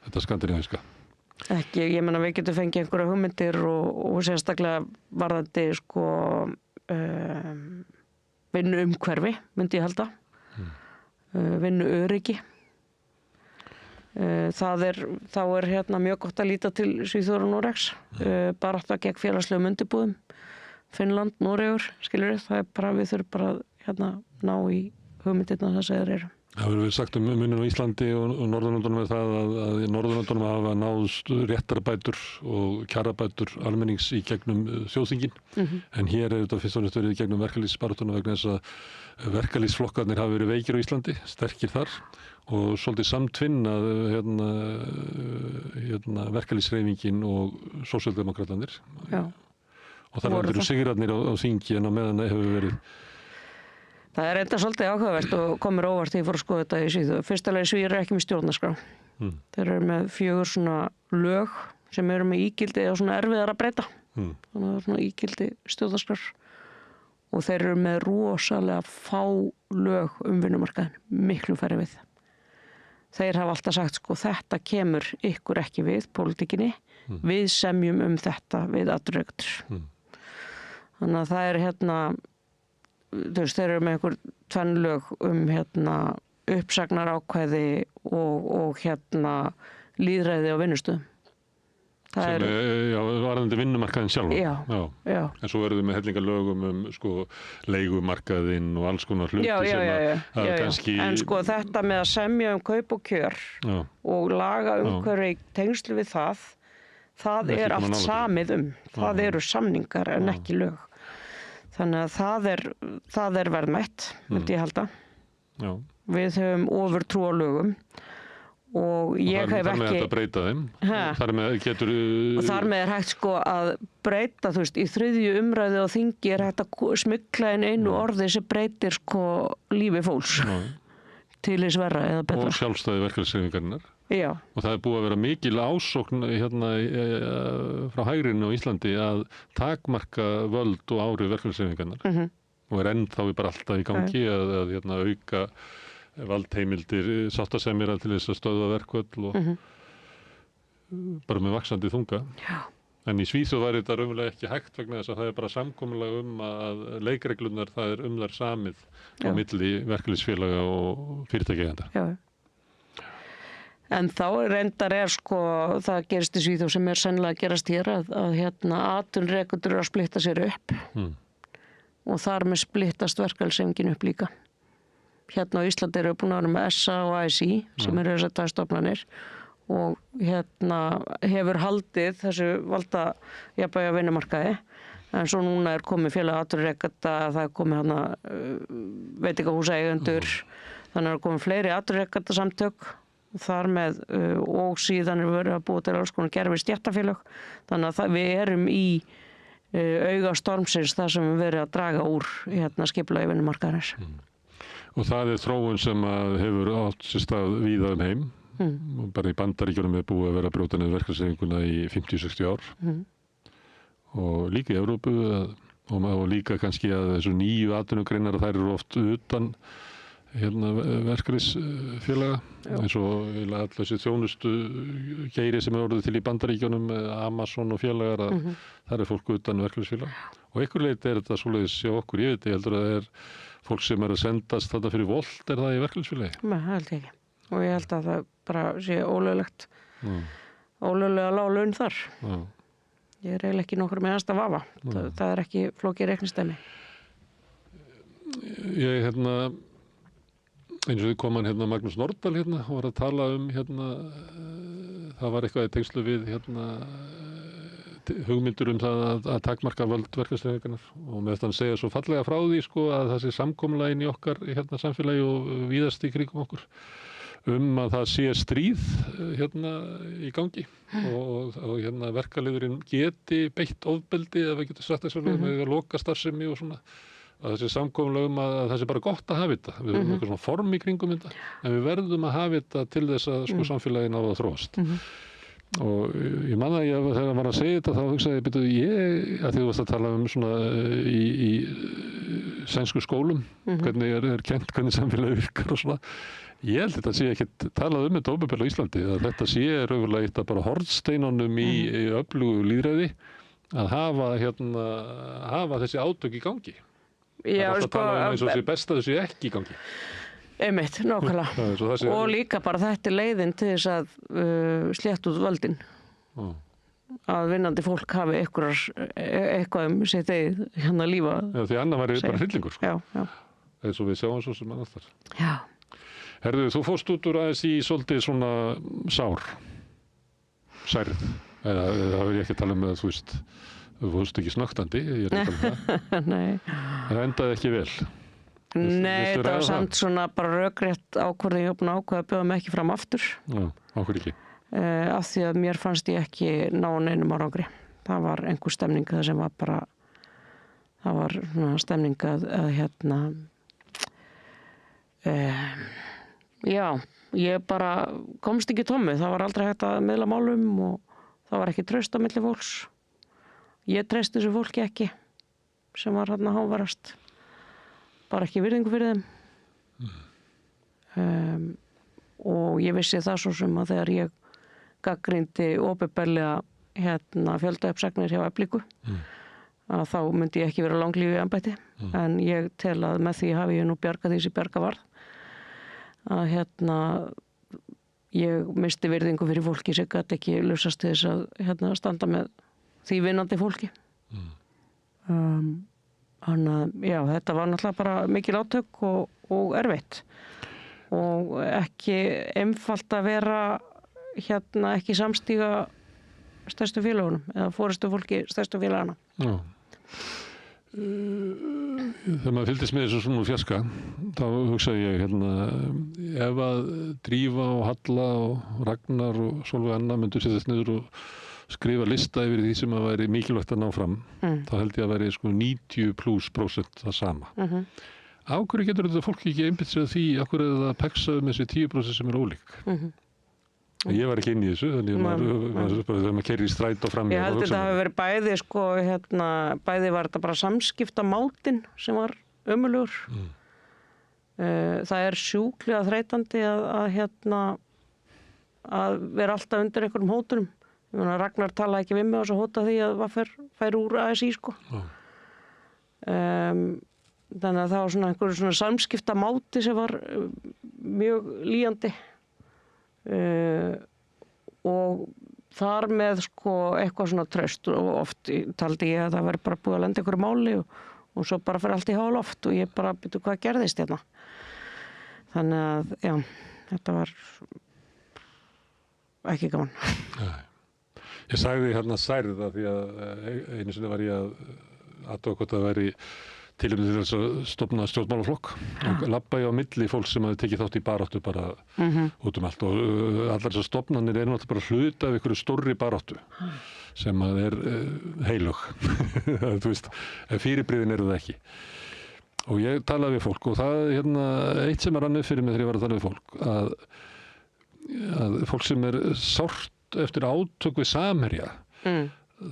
þetta skandinavíska. Ekki, ég meina við getum fengið einhverja hugmyndir og sérstaklega varðandi sko vinnuumhverfi myndi ég halda vinnuöryggi þá er mjög gott að líta til Svíþjóðar og Noregs barátta gegn félagslegum undirbúðum Finnland, Noregur, skilur það er bara, við þurfum bara ná í hugmyndirna þess að þeir eru. Það hefur verið sagt muninn á Íslandi og Norðurlöndunum er það að í Norðurlöndunum hafa náðst réttarbætur og kjarabætur almennings í gegnum þjóðþingin. En hér er þetta fyrst og næst verið í gegnum verkalýðsbaráttuna vegna þess að verkalýðsflokkarnir hafa verið veikir á Íslandi, sterkir þar og svolítið samtvinnað verkalýðshreyfingin og sósíaldemókratarnir. Og þar eru sigrarnir á þingi en á meðan hefur verið. Það er enda svolítið áhugavert og komur óvart þegar ég fór að skoða þetta í Svíþjóð. Fyrsta lagi Svíar eru ekki með stjórnarskrá. Þeir eru með 4 svona lög sem eru með ígildi og svona erfiðar að breyta. Þannig að það er svona ígildi stjórnarskrár. Og þeir eru með rosalega fá lög vinnumarkaðinn, miklu færri við. Þeir hafa alltaf sagt sko þetta kemur ykkur ekki við pólitíkinni. Við semjum þetta við atvinnurekendur. Þannig að það er þeir eru með einhver tvennlög uppsagnarákvæði og lýðræði á vinnustöðum. Varðandi vinnumarkaðinn sjálf. Já. En svo verður með hellingalögum sko leigumarkaðinn og alls konar hluti kannski... En sko þetta með að semja kaup og kjör og laga umhverfi tengslu við það er allt samið það eru samningar en ekki lög. Þannig að það er verðmætt, myndi ég halda. Já. Við höfum ofurtrú á lögum og ég hef ekki... Þar með þetta breyta þeim? Þar með getur... Og þar með hægt sko að breyta, þú veist, í 3. umræðu á þingi hægt að smygla inn einu orði sem breytir sko lífi fólks. Til þess verra eða betra. Og sjálfstæði verkalýðshreyfingarinnar. Já. Og það er búið að vera mikil ásókn frá hægrinu á Íslandi að takmarka völd og áhrif verkalýðshreyfingarinnar. Og er ennþá bara alltaf í gangi að auka valdheimildir sáttasemjara til þess að stöðva verkföll og bara með vaxandi þunga. Já. En í Svíþjóð var þetta raunverulega ekki hægt vegna þess að það bara samkomulag að leikreglunar það þar samið á milli verkalýðsfélaga og fyrirtækjaeigenda. Já. En þá reyndar sko, það gerist í Svíþjóð sem sennilega að gerast hér að atvinnurekendur að splitta sér upp og þar með splittast verkalýðshreyfingin upp líka. Hérna á Íslandi eru búin að vera með SA og ASÍ sem eru þessar tvær stofnanir og hefur haldið þessu valda jafnvægi á vinnumarkaði en svo núna komið félag atvinnurekenda, það komið veitingahúsaeigendur, þannig komið fleiri atvinnurekendasamtök þar með og síðan verið að búa til alls konar gerfi stéttarfélög, þannig að við erum í auga stormsins þar sem við verið að draga úr skipulagi vinnumarkaðarins. Og það þróun sem hefur átt sér stað víða heim. Bara í Bandaríkjunum búið að vera að brjóta niður verkalýðshreyfinguna í 50-60 ár og líka í Evrópu og líka kannski að þessu nýju atvinnugreinar þær eru oft utan verkalýðsfélaga eins og allir þessi þjónustu geiri sem orðið til í Bandaríkjunum Amazon og félagar þar fólk utan verkalýðsfélaga og einhver leyti þetta svoleiðis hjá okkur, ég heldur að það fólk sem að sendast þetta fyrir volt það í verkalýðsfélagi? Nei, það held ég ekki. Og ég held að það bara sé ólöglegt, ólöglega lág laun þar. Ég eiginlega ekki nokkur með aðstaf vafa. Það ekki flókið reiknistæmi. Ég eins og við koman Magnús Nordahl og var að tala það var eitthvað í tengslu við hugmyndur það að takmarka völd verkalýðshreyfingarinnar og með þetta hann segja svo fallega frá því að það sé samkomulaginn í okkar samfélagi og víðast í kringum okkur að það sé stríð í gangi og verkalýðurinn geti beitt ofbeldi ef við getum sagt þess með að loka starfsemi og svona að það sé samkomulag að það sé bara gott að hafa þetta við erum eitthvað svona form í kringum þetta en við verðum að hafa þetta til þess að samfélagin á að þróast og ég man að þegar hann var að segja þetta þá hugsaði ég að því þú varst að tala svona í sænsku skólum hvernig kennt hvernig samfélagi virkar og svona ég held þetta sé ekki talað þetta opinberlega á Íslandi að þetta sé raunverulega eitt af bara hornsteinunum í öflugu lýðræði að hafa þessi átök í gangi það er alltaf að tala eins og sé best að þessi ekki í gangi Einmitt, nákvæmlega og líka bara þetta leiðin til þess að slétta út völdin að vinnandi fólk hafi eitthvað sitt eigið lífa því annar væri bara hryllingur já. eins og við sjáum svo sem annars þar Já. Herðu, þú fórst út úr aðeins í svolítið svona særð eða það vil ég ekki tala með þú fórst ekki snöktandi ég er ekki það Nei. Það endaði ekki vel Nei, það var samt svona bara rökrétt ákvörðin ég búin að ákveða að bjóða mig ekki fram aftur Já, ákveð ekki af því að mér fannst ég ekki ná neinum árangri það var einhver stemning það sem var bara það var stemning að já, ég bara komst ekki tómið, það var aldrei hægt að miðla málum og það var ekki traust á milli fólks ég treysti þessu fólki ekki sem var hávarast bara ekki virðingu fyrir þeim og ég vissi það svo sem að þegar ég gagnrýndi opinberlega fjöldauppsagnir hjá Eflingu að þá myndi ég ekki vera langlífi í embætti en ég tel að með því hafi ég nú bjargað því sem bjarga varð að ég misti virðingu fyrir fólki sem gat ekki lausast til þess að standa með því vinnandi fólki þannig að já, þetta var náttúrulega bara mikil átök og erfitt og ekki einfalt að vera ekki samstíga stærstu félögunum eða forystu fólki stærstu félagana Já Þegar maður fylgdist með þessu svona úr fjarska þá hugsaði ég ef að Drífa og Halla og Ragnar og Sólveig Anna myndu setjast niður og skrifa lista yfir því sem að væri mikilvægt að ná fram þá held ég að væri 90+% það sama Á hverju getur þetta fólk ekki einbytt sér því á hverju er það að peksa þessi 10% sem er ólík Ég var ekki inn í þessu þannig að þegar maður keyrir í strætó fram Ég held þetta hafi verið bæði bæði var þetta bara samskiptamáttinn sem var ömurlegur Það er sjúklega þreytandi að vera alltaf undir einhverjum hótunum. Ég meina, Ragnar talaði ekki við mig og svo hóta því að færi úr ASÍ, sko. Þannig að það var svona einhverjum svona samskiptamáti sem var mjög lýjandi. Og þar með, sko, eitthvað svona traust og oft taldi ég að það væri bara búið að lenda einhverju máli og svo bara fyrir allt í háloft og ég bara byrju hvað gerðist hérna. Þannig að, já, þetta var ekki gaman. Nei. Ég sagði hérna særð að því að einu sinni var ég að athuga hvort það væri tilefni til þess að stofna stjórnmálaflokk og labba ég á milli fólk sem hafi tekið þátt í baráttu bara út allt og allar þessar stofnanir eru náttúrulega bara hluti af einhverju stórri baráttu sem að er heilög. Þú veist, fyrirbrigðin eru það ekki. Og ég talaði við fólk og það eitt sem rann upp fyrir mig þegar ég var að tala við fólk að fólk sem er sárt eftir átök við Samherja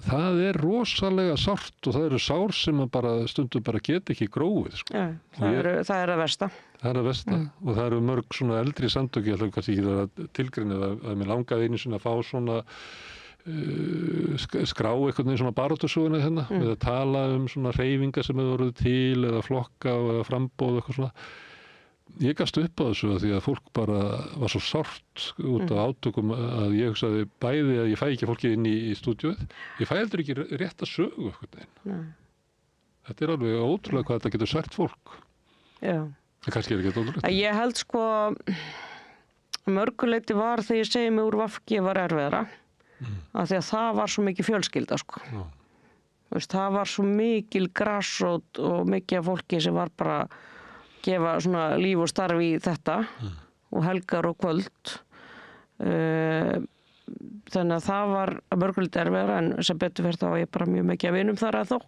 það er rosalega sárt og það eru sár sem að bara stundum bara geta ekki gróið, sko. Já, það er að versta. Það er að versta og það eru mörg svona eldri samtök, ég ætla kannski ekki að tilgreina að mér langaði einu sinni að fá svona skrá einhvern veginn svona baráttusöguna hérna með að tala svona hreyfingar sem hefur voruð til eða flokka eða framboð eitthvað svona. Ég gafst upp á þessu því að fólk bara var svo sárt út af átökum að ég hugsaði bæði að ég fæ ekki fólki inn í stúdíóið. Ég fæ heldur ekki rétt að sögu einhvern veginn. Þetta er alveg ótrúlega hvað þetta getur sært fólk. Já. En kannski er ekki þetta ótrúlega. Ég held sko mörguleiti var þegar ég segi mig úr VG var erfiðara af því að það var svo mikið fjölskylda, sko. Veist, það var svo mikil grasrót og mikið af fólki sem var bara gefa svona líf og starf í þetta og helgar og kvöld. Þannig að það var að mörgulegt erfiðara en sem betur fyrir þá var ég bara mjög mikið að vinum þar að þó.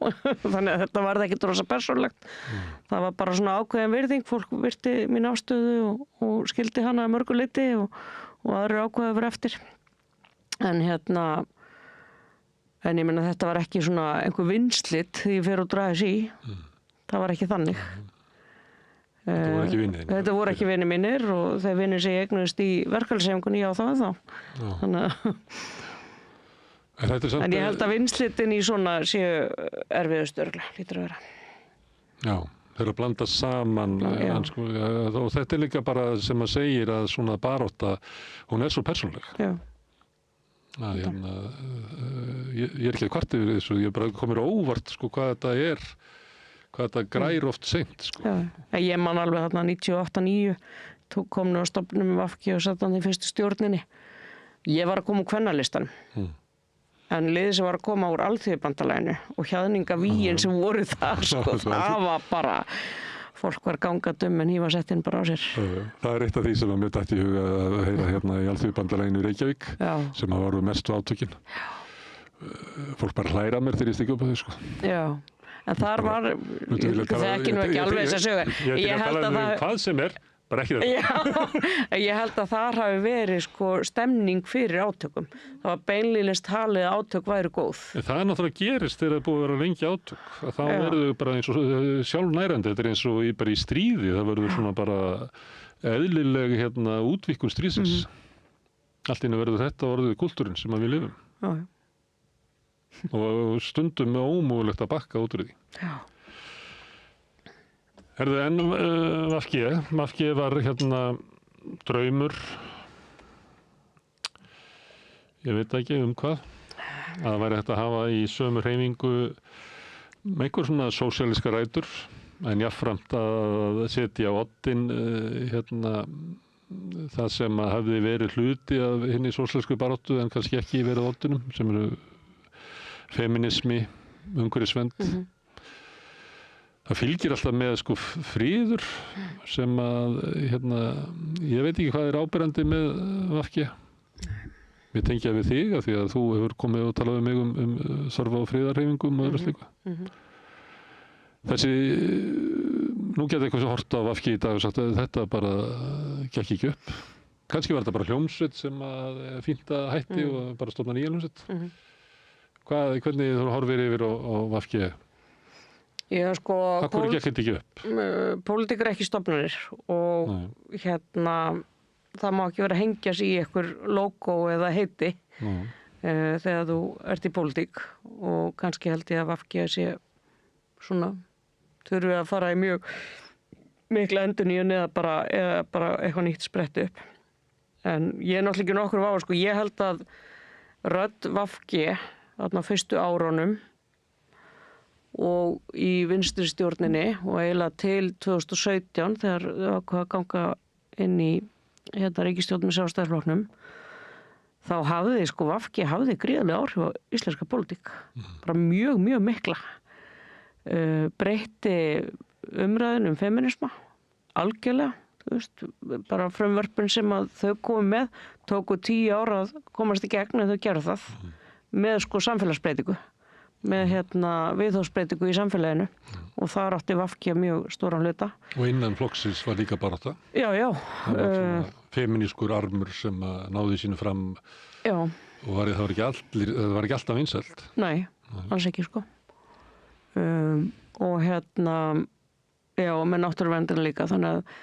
Þannig að þetta var ekki rosa persónlegt. Það var bara svona ákveðin virðing, fólk virti mín ástöðu og skildi hana að mörguleiti og aðrir ákveða fyrir eftir. En ég meina þetta var ekki svona einhver vinslit því ég fer og draðis í. Það var ekki þannig. Þetta voru ekki vinir mínir og þeir vinir sem ég eignuðist í verkalýðshreyfingunni á það þá. Þannig en ég held að vinslitin í svona séu erfiðust örugglega, hlýtur að vera. Já, þeir að blanda saman og þetta er líka bara sem að segir að svona barátta, hún er svo persónuleg. Já. Ég er ekki að kvarta yfir þessu, ég bara komir óvart sko hvað þetta grær oft seint, sko. Já, ég man alveg þarna 98-9 kom nú að stofnum með VG og satt hann í fyrstu stjórninni. Ég var að koma úr kvennalistanum. En liðið sem var að koma úr Alþýðubandalaginu og hjaðningavíin sem voru það, sko, það var bara fólk var gangað en hífa settinn bara á sér. Það er eitt af því sem að mér datt í huga að heyra hérna í Alþýðubandalaginu í Reykjavík sem að voru mestu átökin. Fólk bara hlæra mér þegar ég stikki upp á þau, sko. Já. En þar var, það ekki nú ekki alveg þess að sögja. Ég held að það hvað sem er, bara ekki þetta. Já, ég held að þar hafi verið sko stemning fyrir átökum. Það var beinlínis talið að átök væri góð. En það er náttúrulega gerist þegar það er búið að vera lengi átök. Þá verður bara eins og sjálfnærandi, þetta er eins og bara í stríði, það verður svona bara eðlileg útvíkkun stríðsins. Allt í einu verður þetta orðið kultúrinn sem við lifum. Já. Og stundum með ómögulegt að bakka út úr því. Já. Herðu, en VG var draumur, ég veit ekki hvað, að það væri hægt að hafa í sömu hreyfingu einhver svona sósíalískar rætur, en jafnframt að setja á oddinn það sem að hafði verið hluti af hinni sósíalísku baráttu en kannski ekki verið oddinum, sem eru feminismi, umhverfisvernd. Það fylgir alltaf með sko fríður sem að ég veit ekki hvað er áberandi með VG. Ég tengja við þig að því að þú hefur komið og talað við mig þörf á friðarhreyfingum og öðru slíku. Þessi nú geta eitthvað sem hort á VG í dag og sagt að þetta bara gekk ekki upp. Kannski var þetta bara hljómsveit sem að fínt að hætti og bara stofna nýja hljómsveit. Hvernig þú horfir yfir á VG? Já, sko, Akkur gekk þetta ekki upp? pólitík er ekki stofnanir og það má ekki vera að hengja sig í einhver logo eða heiti þegar þú ert í pólitík og kannski held ég að VG sé svona þurfi að fara í mjög mikla endurnýjun eða bara eitthvað nýtt sprett upp. En ég er náttúrulega ekki nokkur vafa, sko, ég held að rödd VG þarna fyrstu árunum og í vinstri stjórninni og eiginlega til 2017 þegar þau ákvað að ganga inn í ríkisstjórn með Sjálfstæðisflokknum þá hafði VG gríðarlega áhrif á íslenska pólitík bara mjög, mjög mikla breytti umræðin feminisma algjörlega, þú veist, bara frumvörpin sem að þau komu með tóku 10 ára að komast í gegn en þau gerðu það með samfélagsbreytingu með viðhorfsbreytingu í samfélaginu og þar átti VG mjög stóran hluta. Og innan flokksins var líka barátta? Já. Það var svona feminískur armur sem náði sínu fram og það var ekki alltaf vinsælt. Nei, alls ekki sko. Og með náttúruverndina líka, þannig að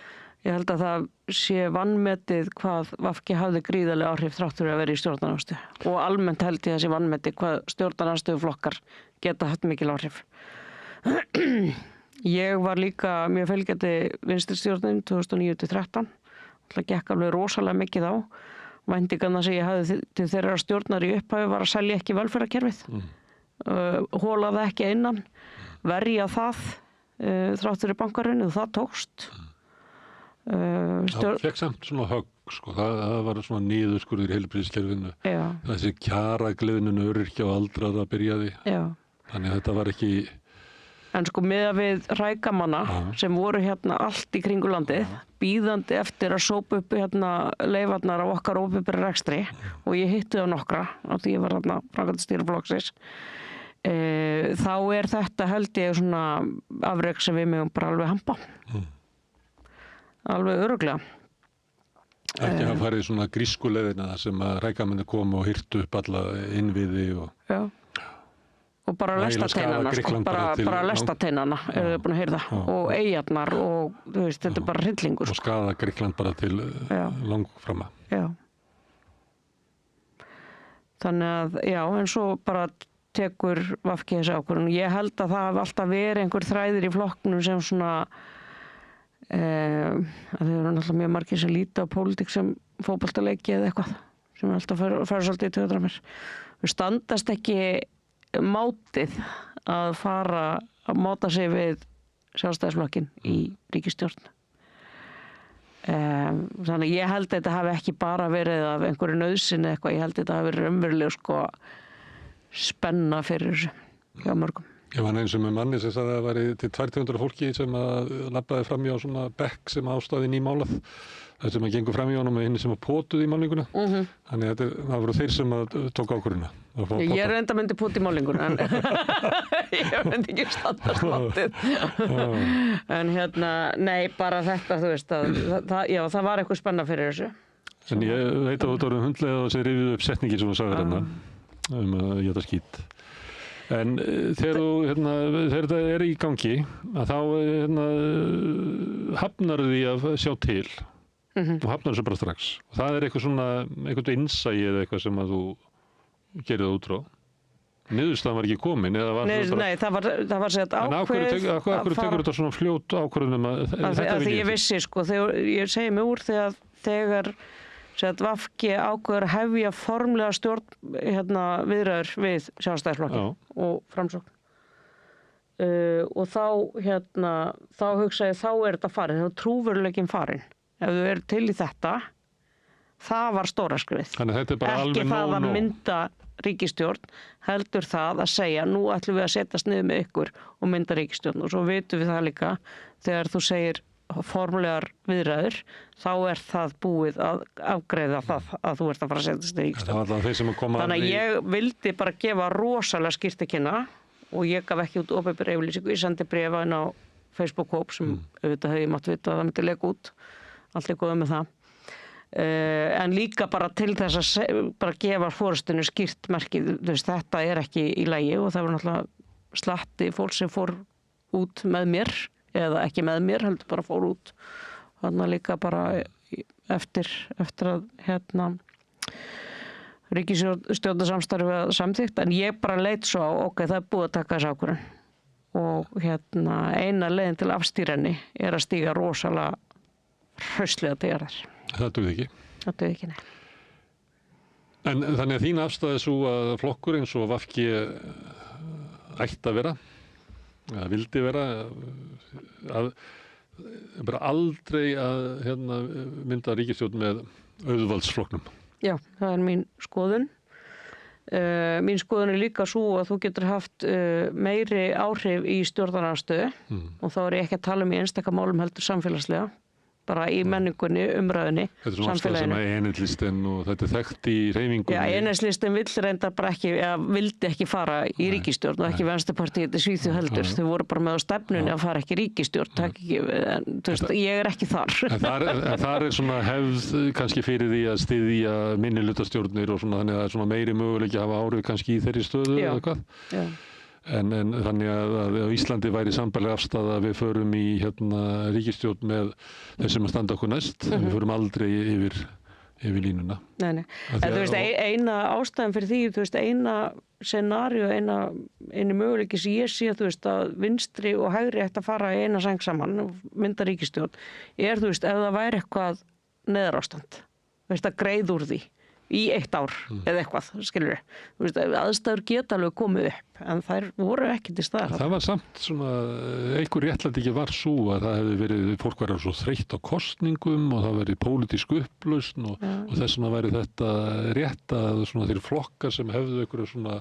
ég held að það sé vanmetið hvað VG hafði gríðarlega áhrif þrátt fyrir að vera í stjórnarandstöðu og almennt held ég að sé vanmetið hvað stjórnarandstöðuflokkar geta haft mikil áhrif. Ég var líka mjög fylgjandi vinstri stjórnin 2009-13, það gekk alveg rosalega mikið á. Væntingarnar sem ég hafði til þeirra stjórnar í upphafi var að selja ekki velferðarkerfið, hóla það ekki innan, verja það þrátt fyrir bankahrunið og það tókst. Það fekk samt svona högg, sko. Það var svona niðurskurður í heilbrigðiskerfinu. Þessi kjaragliðnun öryrkja og aldraða byrjaði. Þannig að þetta var ekki... En sko miðað við rækamanna sem voru allt í kringu landið, bíðandi eftir að sópa upp leifarnar á okkar opinbera rekstri og ég hitti á nokkra af því ég var framkvæmdastýra flokksins. Þá er þetta held ég svona afrek sem við megum bara alveg hampa. Alveg örugglega. Ekki að fara í svona grísku leiðina sem að rækamenni kom og hirtu upp alla innviði og bara lestateinana, sko, bara lestateinana eru þau búin að heyra það og eyjarnar og þú veist, þetta er bara hryllingur. Og skaða Grikkland bara til langframa. Já. Þannig að, en svo bara tekur VG þessi ákvörðun. Ég held að það hafi alltaf verið einhver þræðir í flokknum sem svona að þau eru náttúrulega mjög margir sem líta á pólitík sem fótboltaleiki eða eitthvað sem alltaf fara svolítið í töðunar mér. Þau standast ekki mátið að fara að máta sig við Sjálfstæðisflokkinn í ríkisstjórn. Þannig ég held að þetta hafi ekki bara verið af einhverju nauðsyn eða eitthvað, ég held að þetta hafi verið raunverulega spenna fyrir þessu hjá mörgum. Ég var eins og með manni sem sagði að það væri til 200 fólki sem að labbaði fram í á svona bekk sem ástæði nýmálað. Það sem að gengur fram í honum og hinn sem að pótuði í málninguna. Þannig að það voru þeir sem að tók ákvörðuna. Ég er enda myndi pót í málninguna en ég myndi ekki standast látið. En nei, bara þetta, þú veist, það var eitthvað spenna fyrir þessu. En ég veit að þú voru hundlega og þessi rifið upp setningi sem þú sagði að geta skít. En þegar þetta er í gangi að þá hafnar því að sjá til og hafnar þessu bara strax og það er eitthvað innsæi eða eitthvað sem að þú gerir það út frá. Niðurstaðan var ekki komin eða var Nei, það var sett ákveðið. Af hverju tekur þetta svona fljót ákvörðun að þetta því ég vissi, sko, ég segi mig úr þegar VG ákveður að hefja formlega stjórn viðræður við Sjálfstæðisflokkinn og Framsókn. Og þá hugsa ég, þá er þetta farin, þá er trúveruleikinn farin. Ef þú er til í þetta, það var stóra skrifið. Þannig þetta er bara alveg ekki það að mynda ríkisstjórn, heldur það að segja, nú ætlum við að setjast niður með ykkur og mynda ríkisstjórn. Og svo vitum við það líka, þegar þú segir formulegar viðræður, þá er það búið að afgreiða það að þú ert að fara að setjast í ríkisstjórn. Þannig að ég vildi bara gefa rosalega skýrt til kynna og ég gaf ekki út opinbera yfirlýsingu. Ég sendi bréfa inn á Facebook-hóp sem auðvitað hefði mátt vita að það myndi leka út. Allt er góð með það. En líka bara til þess að bara gefa forystunni skýrt merkið. Þetta er ekki í lagi og það var náttúrulega slatti fólk sem fór út með mér, eða ekki með mér, heldur bara fór út þarna líka bara eftir að ríkisstjórnarsamstarfið var samþykkt, en ég bara leit svo á, ok, það er búið að taka þessi ákvörðun og eina leiðin til afstýrenni er að stíga rosalega hraustlega til jarðar. Það dugði ekki. Það dugði ekki, nei. En þannig að þín afstæði svo að flokkur eins og VG ætti að vera, eða vildi vera, að bara aldrei að mynda ríkisstjórn með auðvaldsflokknum. Já, það er mín skoðun. Mín skoðun er líka svo að þú getur haft meiri áhrif í stjórnarandstöðu og þá er ég ekki að tala um í einstaka málum heldur samfélagslega, bara í menningunni, umræðunni, samfélaginu. Þetta er svona afstæð sem að enheitslistinn og þetta er þekkt í hreyfingunni. Já, enheitslistinn vill reyndar bara ekki, vildi ekki fara í ríkisstjórn og ekki Venstrepartíið í Svíþjóð heldur. Þau voru bara með á stefnunni að fara ekki í ríkisstjórn. Ég er ekki þar. En þar er svona hefð kannski fyrir því að styðja minnihlutastjórnir og svona þannig að það er svona meiri möguleiki að hafa áhrif kannski í þeirri stöðu eða hvað. Já. En þannig að á Íslandi væri sambærileg afstaða að við förum í ríkisstjórn með þessum að standa okkur næst, en við förum aldrei yfir línuna. Nei. En þú veist, eina ástæðan fyrir því, eina scenaríu, eini möguleiki sem ég sé, að vinstri og hægri ætti að fara í eina sæng saman, mynda ríkisstjórn, ef það væri eitthvað neðarástand, að greið úr því. Í 1 ár eða eitthvað, skilur við. Aðstæður geta alveg komið upp, en þær voru ekki til staðar. Það var samt svona, einhver réttlæting var svo að það hefði verið, fólk væri svo þreytt á kosningum og það verið pólitísk upplausn og þess vegna væri þetta rétt að svona þeir flokkar sem hefðu einhverju svona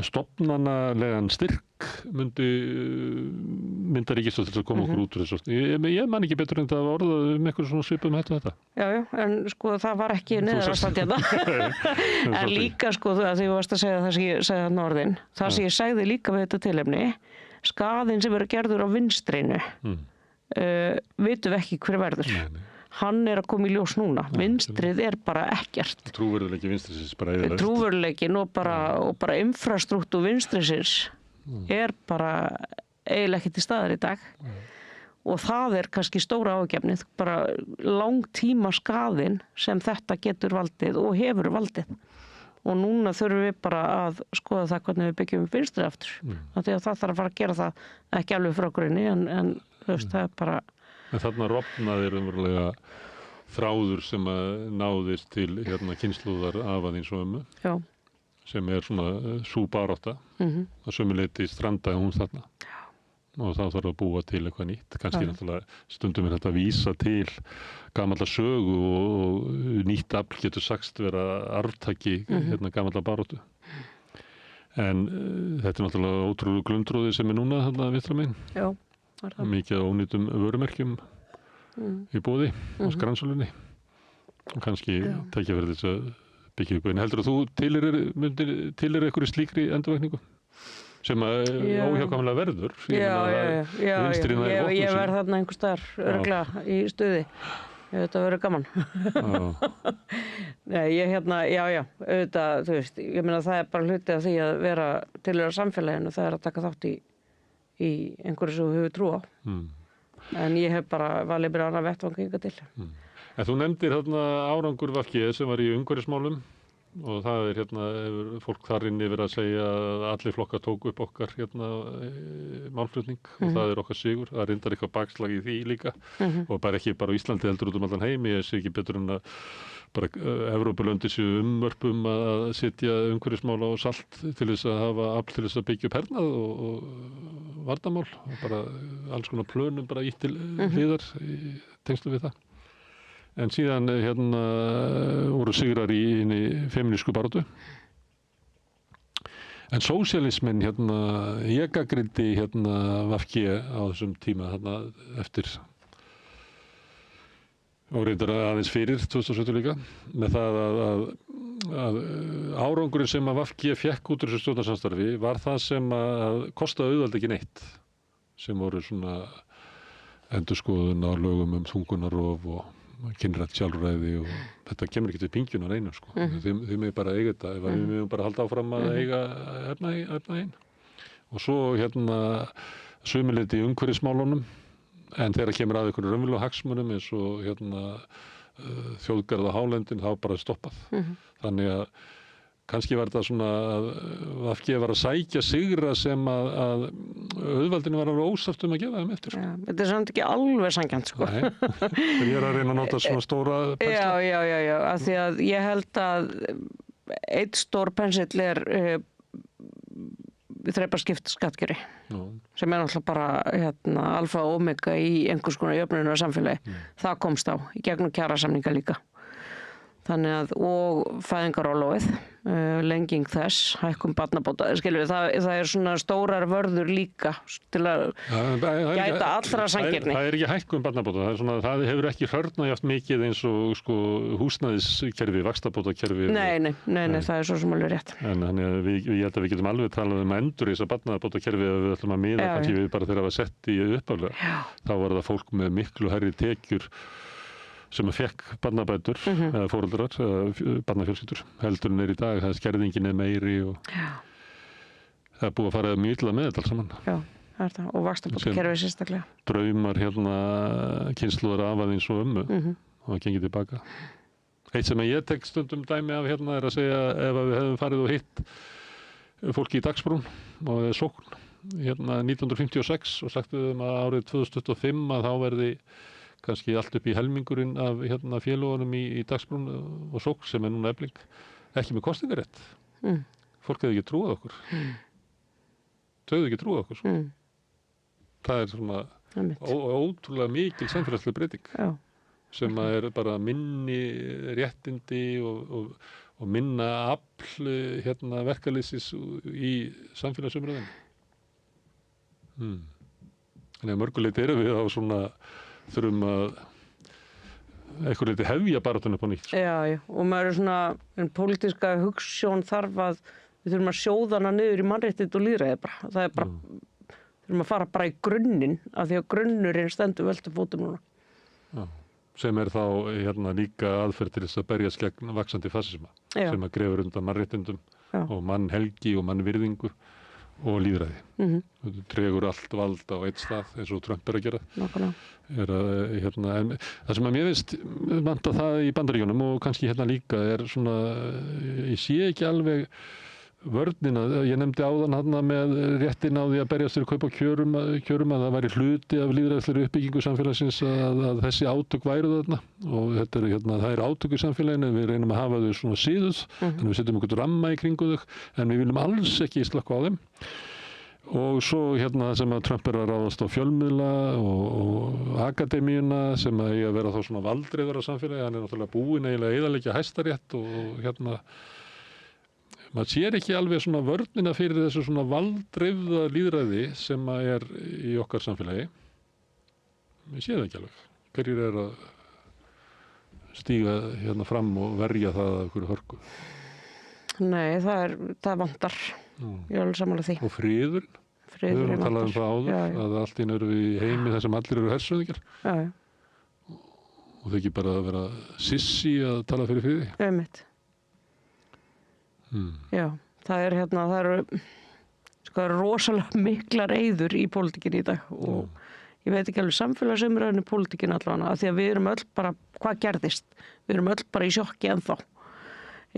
stofnanalegan styrk mynda ríkisstjórn til að koma okkur út úr þessu. Ég man ekki betur en það var orðað einhverju svona svipum þetta. Já, en sko það var ekki neðarástand en líka sko að því þú varst að segja það sem ég segði þarna orðin, það sem ég segði líka við þetta tilefni, skaðinn sem verður gerður á vinstrinu vitum við ekki hver verður. Nei. Hann er að koma í ljós núna. Vinstrið er bara ekkert. Trúverðuleiki vinstrisins bara eðalegt. Trúverðuleikin og bara infrastruktúr vinstrisins er bara eiginlega ekki til staðar í dag. Og það er kannski stóra ágefnið, bara langtíma skaðinn sem þetta getur valdið og hefur valdið. Og núna þurfum við bara að skoða það hvernig við byggjum vinstrið aftur. Því að það þarf að fara að gera það ekki alveg frá grunni, en þú veist, það er bara... En þarna rofnaði raunverulega þráður sem að náðist til kynslóðar afaðins og ömmu. Já. Sem er svona sú barátta. Að sömuleyti strandaði hún þarna. Já. Og þá þarf að búa til eitthvað nýtt. Kannski náttúrulega stundum er þetta að vísa til gamalla sögu og nýtt afl getur sagst vera arftaki gamalla baráttu. En þetta er náttúrulega ótrúlega glundróði sem er núna þarna vinstra megin. Já. Mikið á ónýtum vörumerkjum í boði á skransulunni og kannski tekja fyrir þess að byggja upp. En heldur að þú tilheyrir einhverju slíkri endurvakningu sem að óhjákvæmlega verður? Ég verð þarna einhvers staðar örugglega í stuði. Þetta verður gaman. Nei, auðvitað, þú veist, ég meina það er bara hluti af því að vera tilheyra samfélaginu, það er að taka þátt í einhverju sem þú hefur trú á. En ég hef bara valið bara annað vettvang hingað til. En þú nefndir árangur VG sem var í umhverfismálum og það er hefur fólk þar inni verið að segja að allir flokkar tóku upp okkar málflutning og það er okkar sigur. Það reyndar eitthvað bakslag í því líka og bara ekki bara á Íslandi heldur út um allan heim. Ég sé ekki betur en að bara Evrópulöndi séu ummörpum að setja umhverfismála og salt til þess að hafa afl til þess að byggja upp hernað og vardamál og bara alls konar plönum bara ítt til hliðar í tengslu við það. En síðan voru sigrar í femínísku baráttu. En sósíalisminn ég gagnrýndi VG á þessum tíma eftir og reyndar aðeins fyrir 2017 líka með það að árangurinn sem að VG fékk út úr þessu stjórnarsamstarfi var það sem að kostaði auðvald ekki neitt sem voru svona endurskoðun á lögum þungunarof og kynrænt sjálfræði og þetta kemur ekki til pingjunar einu Þið með bara eiga þetta ef við mögum bara halda áfram að eiga efnaðinn Og svo sumuleyti í umhverfismálunum, en þegar kemur að einhverjum raunverulegum hagsmunum eins og þjóðgarð á hálendin, þá bara stoppað. Þannig að kannski var þetta svona að VG var að sækja sigra sem að auðvaldinu var að vera ósátt að gefa þeim eftir. Já, þetta samt ekki alveg sanngjarnt, sko. Nei, en ég að reyna að nota svona stóra pensla. Já, af því að ég held að einn stór pensill þrepaskipt skattkerfi sem náttúrulega bara alfa og omega í einhvers konar jöfnunar samfélagi. Það komst á í gegnum kjarasamninga líka. Þannig að, og fæðingarorlofið, lenging þess, hækkun barnabóta, skilur það svona stórar vörður líka til að gæta allra sanngirni. Það ekki hækkun barnabóta, það hefur ekki hörnað játt mikið eins og húsnæðiskerfi, vaxtabótakerfi. Nei, það svo sem alveg rétt. En ég held að við getum alveg talað um endur í þess að barnabótakerfi ef við ætlum að miða kannski við bara þegar það var sett í uppálega. Þá var það fólk með miklu hærri tekjur sem fekk barnabætur eða foreldrar eða barnafjölskyldur heldur en í dag, það skerðingin meiri og það búið að fara mjög illa með þetta alls saman. Já, það það, og vaxtabótakerfið sérstaklega. Draumar kynslóðar af aðeins og og það gengið tilbaka. Eitt sem ég tek stundum dæmi af að segja ef við hefðum farið og hitt fólki í Dagsbrún og sókn 1956 og sagt við þeim að árið 2025 að þá verði kannski allt upp í helmingurinn af félagunum í Dagsbrún og sókn sem núna Efling, ekki með kosningarétt. Fólk hefði ekki trúað okkur. Þau hefði ekki trúað okkur. Það svona ótrúlega mikil samfélagsleg breyting sem bara minni réttindi og minna afl verkalýðsins í samfélagsumræðinni. Þannig að mörguleyti erum við á svona þurfum að eitthvað leyti hefja barátuna upp á nýtt. Já, og maður svona en pólitíska hugsjón þarf að við þurfum að sjóða hana niður í mannréttindi og lýðræði bara. Það bara þurfum að fara bara í grunninn af því að grunnurinn stendur veltu fótum núna. Já, sem þá líka aðferð til þess að berjast gegn vaxandi fasisma sem að grefur undan mannréttindum og mannhelgi og mannvirðingu og lýðræði. Það dregur allt vald á einn stað eins og Trump að gera. En það sem að mér finnst vanta það í Bandaríkjunum og kannski líka svona, ég sé ekki alveg vörnina. Ég nefndi áðan með réttin á því að berjast fyrir kaup á kjörum að það væri hluti af lýðræðislegri uppbyggingu samfélagsins að þessi átök væru þarna og það er átök í samfélaginu, við reynum að hafa þau svona síðuð, en við setjum einhvern ramma í kringu þau, en við viljum alls ekki slökkva á þeim. Og svo það sem að Trump að ráðast á fjölmiðla og akademíuna sem að eiga að vera þá svona valdreiður á samfélagi, hann náttúrulega búinn eiginlega að eyðileggja Hæstarétt og maður sér ekki alveg svona vörnina fyrir þessu svona valdreifða lýðræði sem að í okkar samfélagi. Ég sé það ekki alveg. Hverjir að stíga fram og verja það af einhverju hörku? Nei, það vantar. Ég alveg sammála því. Og friðurinn? Við höfum talað það áður, að allt í einu eru við í heimi þar sem allir eru hersöðingar. Og þau ekki bara að vera sissi að tala fyrir friði. Einmitt. Já, það eru rosalega miklar eyður í pólitíkinni í dag og ég veit ekki alveg samfélagsumræðinu pólitíkinni allavega af því að við erum öll bara, hvað gerðist? Við erum öll bara í sjokki ennþá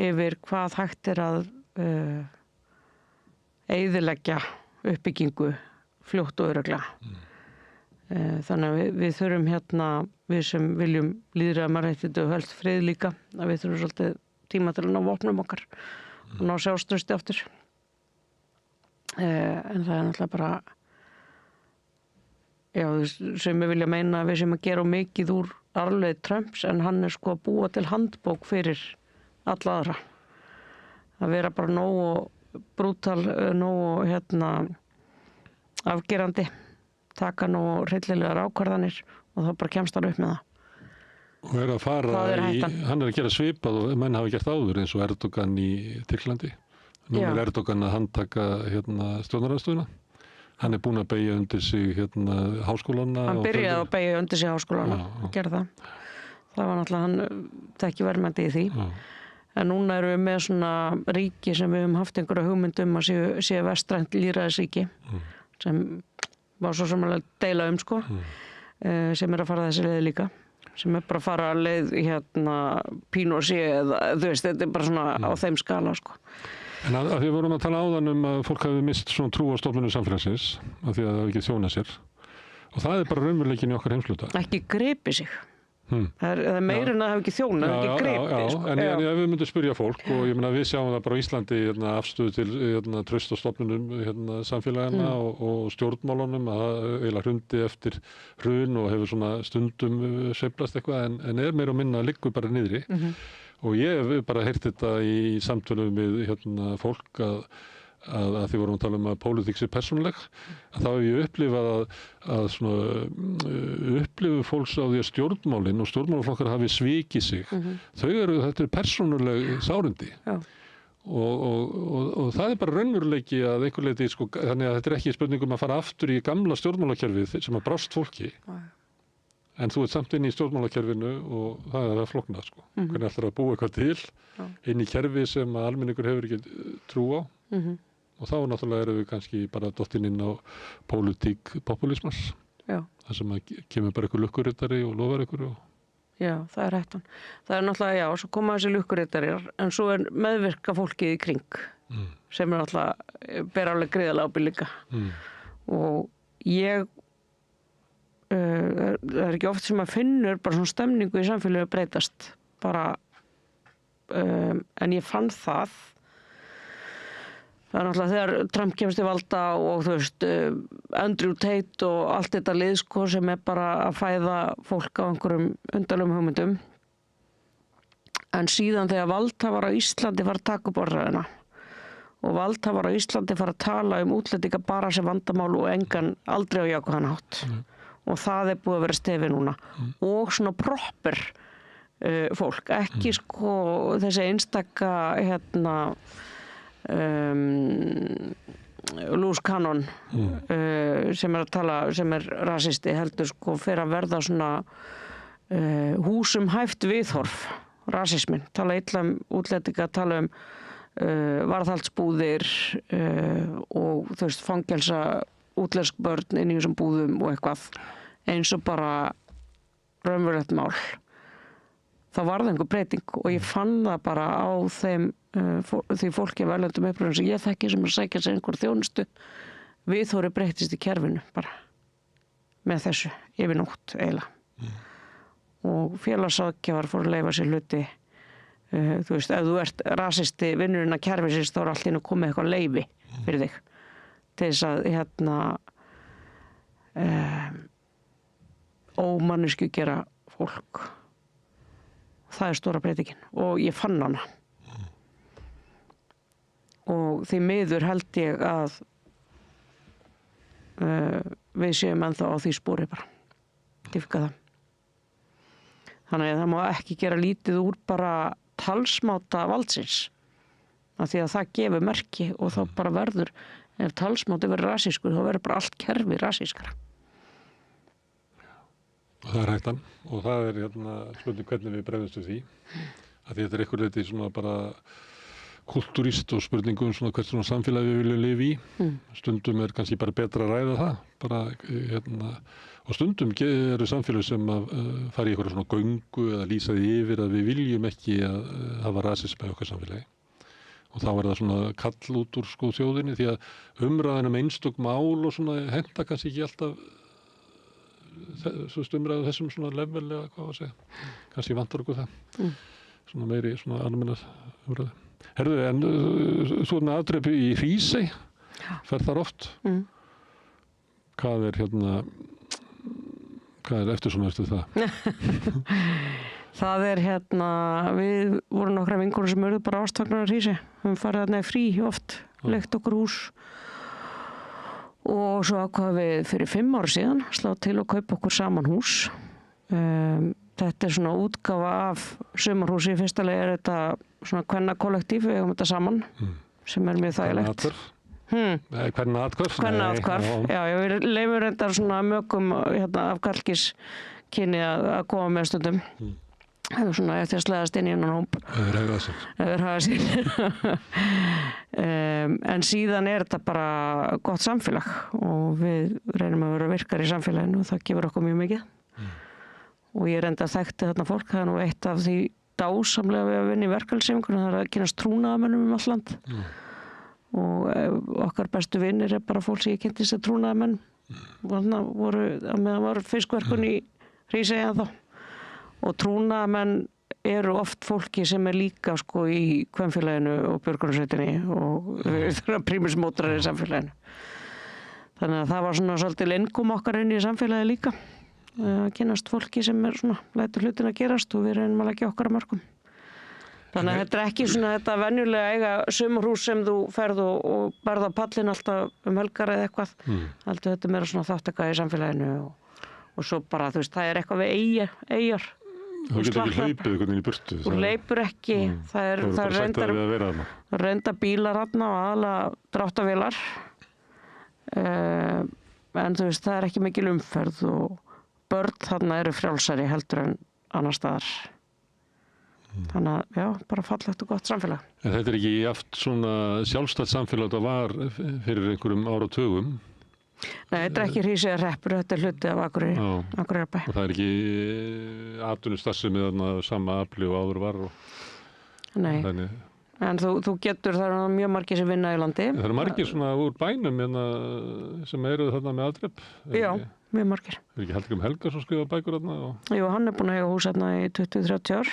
yfir hvað hægt að eyðileggja uppbyggingu fljótt og örugglega. Þannig að við þurfum við sem viljum lýðræði mannréttindi og helst frið líka, að við þurfum svolítið tíma til að ná vopnum okkar og ná sjálfstrausti aftur. En það er náttúrulega bara sem við vilja meina að við sem að gera mikið úr arfleifð Trumps en hann að búa til handbók fyrir alla aðra. Að vera bara nógu brútal, nógu afgerandi, taka nógu hryllilegar ákvarðanir og þá bara kemst hann upp með það. Og að fara hann að gera svipað og menn hafa gert áður eins og Erdogan í Tyrklandi. Nú Erdogan að handtaka stjórnarandstöðuna. Hann búinn að beygja undir sig háskólana. Hann byrjaði að beygja undir sig háskólana, gerði það. Það var náttúrulega hann tekki verðmæti í því. En núna erum við með svona ríki sem við höfum haft einhverja hugmyndum að séu vestrænt lýðræðisríki sem var svo sem að deila sko, sem að fara þessi leið líka, sem bara að fara leið Pinochet eða þú veist, þetta bara svona á þeim skala sko. En að því við vorum að tala áðan að fólk hafi mist svona trú á stofnunum samfélagsins af því að það hafi ekki þjónað sér og það bara raunveruleikin í okkar heimsluta. Ekki gripi sig. Það er meira en að hafa ekki þjónað, ekki gripi. Sko. En ef við myndum spyrja fólk og ég meina við sjáum það bara á Íslandi afstöðu til traust á stofnunum samfélagana og stjórnmálunum að það eiginlega hrundi eftir hrun og hefur svona stundum sveiflast eitthvað en er meira og minna liggur bara niðri. Og ég hef bara heyrt þetta í samtölum við fólk að því vorum að tala að pólitík sé persónuleg, að þá hef ég upplifað að svona upplifu fólks á því að stjórnmálin og stjórnmálaflokkar hafi svikið sig. Þetta er persónuleg sárindi. Og það er bara raunveruleiki að einhver leyti, sko, þannig að þetta er ekki spurningum að fara aftur í gamla stjórnmálakerfið sem að brást fólki. En þú ert samt inn í stjórnmálakerfinu og það er að flókna, sko. Hvernig ætlar að búa eitthvað til inn í kerfi sem að almenningur hefur ekki trú á. Og þá náttúrulega erum við kannski bara dottinn inn á pólitík populismas. Það sem að kemur bara einhver lukkurittari og lofar einhverju. Já, það er hættan. Það er náttúrulega, svo koma þessi lukkurittarir, en svo er meðvirka fólkið í kring, sem er náttúrulega, ber alveg gríðarlega ábyrgð líka. Og ég, það er ekki oft sem að finnur bara svona stemningu í samfélagi breytast, bara, en ég fann það. Það er náttúrulega þegar Trump kemst til valda og þú veist, Andrew Tate og allt þetta lið sko sem er bara að fæða fólk á einhverjum undarlegum hugmyndum. En síðan þegar valdhafar á Íslandi fara að taka upp orðræðuna og valdhafar á Íslandi fara að tala útlendinga bara sem vandamál og engan aldrei á jákvæðan hátt. Og það er búið að vera stefi núna. Og svona proper fólk, ekki sko þessi einstaka Loose Cannon sem er að tala, sem er rasisti heldur sko fer að verða svona húsum hæft viðhorf rasismin, tala illa útlendinga, tala varðhaldsbúðir og þú veist fangelsa útlensk börn inn í þessum búðum og eitthvað eins og bara raunverulegt mál. Það varð einhver breyting og ég fann það bara á þeim því fólki af erlendum uppröðum sem ég þekki sem að sækja sér einhver þjónustu viðhorfið breytist í kerfinu bara með þessu yfir nótt eiginlega og félagsráðgjafar fóru að leyfa sér hluti þú veist, ef þú ert rasisti vinnurinn að kerfisins þá er allt inn að koma eitthvað leyfi fyrir þig til þess að ómannesku gera fólk. Það er stóra breytingin og ég fann hana. Og því miður held ég að við séum ennþá á því spori bara. Dýfka það. Þannig að það má ekki gera lítið úr bara talsmáta valdsins. Af því að það gefur merki og þá bara verður, ef talsmáti verður rasískur, þá verður bara allt kerfi rasískara. Og það er hættan og það er spurning hvernig við bregðumst við því. Af því þetta er einhver leyti svona bara kultúrist og spurningum svona hvert svona samfélagi við viljum lifa í. Stundum er kannski bara betra að ræða það. Bara, og stundum eru samfélagi sem að fara í eitthvað svona göngu eða lýsa því yfir að við viljum ekki að hafa rasisma í okkar samfélagi. Og þá er það svona kall út úr sko þjóðinni því að umræðan einstök mál og svona henta kannski ekki alltaf svo umræðu þessum svona levelega, hvað að segja. Kannski vantar okkur það. Svona meiri, svona almennar umræðu. Herðu, en þú er með afdreipi í Hrísey, fer þar oft. Hvað er eftir svona eftir það? Það er við vorum nokkra vinkonur sem urðu bara ástfagnar á Hrísey. Við farið þarna í frí oft, leigt okkur hús. Og svo ákvað við fyrir 5 ára síðan slá til og kaupa okkur saman hús. Þetta er svona útgáfa af sumarhúsi. Í fyrsta lagi er þetta svona kvennakollektíf, við eigum þetta saman, sem er mjög þægilegt. Kvennaathvarf? Kvennaathvarf, já, ég leifur reyndar svona mökum af karlkiskyni að koma með stundum. hefur svona eftir að slæðast inn í hennan hóp. Það er sér. En síðan þetta bara gott samfélag og við reynum að vera virkar í samfélaginu og það gefur okkur mjög mikið. Og ég reynda þekkti þarna fólk, það er nú eitt af því dásamlega við að vinna í verkalýðshreyfingunni, það er að kynast trúnaðarmönnum um allt land. Og okkar bestu vinnir bara fólk sem ég kynntist að trúnaðarmenn. Þannig meðan var fiskverkun í Hrísey ennþá. Og trúnaðarmenn eru oft fólki sem líka sko í kvenfélaginu og björgunarsveitinni og prímusmótarar í samfélaginu. Þannig að það var svona svolítið lenngum okkar inn í samfélagi líka. Að kynast fólki sem svona lætur hlutin að gerast og við reynum að leggja okkar að mörgum. Þannig að þetta er ekki svona þetta venjulega eiga sumarhús sem þú ferð og berð á pallin alltaf helgar eða eitthvað. Heldur þetta meira svona þáttaka í samfélaginu og svo bara þú veist, það er eitthvað við eyjar. Þú getur ekki hlaupið einhvern í burtu. Þú hleypur ekki. Það er reynda bílar þarna og aðalega dráttarvélar. En þú veist, það er ekki mikil umferð og börn þarna eru frjálsari heldur en annar staðar. Þannig að, já, bara fallegt og gott samfélag. En þetta er ekki aft svona sjálfstætt samfélag þetta var fyrir einhverjum áratugum? Nei, þetta er ekki Hríseyjarhreppur, þetta er hluti af Akureyrarbæ. Og það er ekki atvinnustarfsemi þarna sama afli og áður var? Nei, en þú getur, það eru mjög margir sem vinna í landi. Það eru margir svona úr bænum sem eru þarna með aðdrepp? Já, mjög margir. Er ekki Hallgrímur Helgason skrifað bækur þarna? Jú, hann er búinn að eiga hús þarna í 20-30 ár.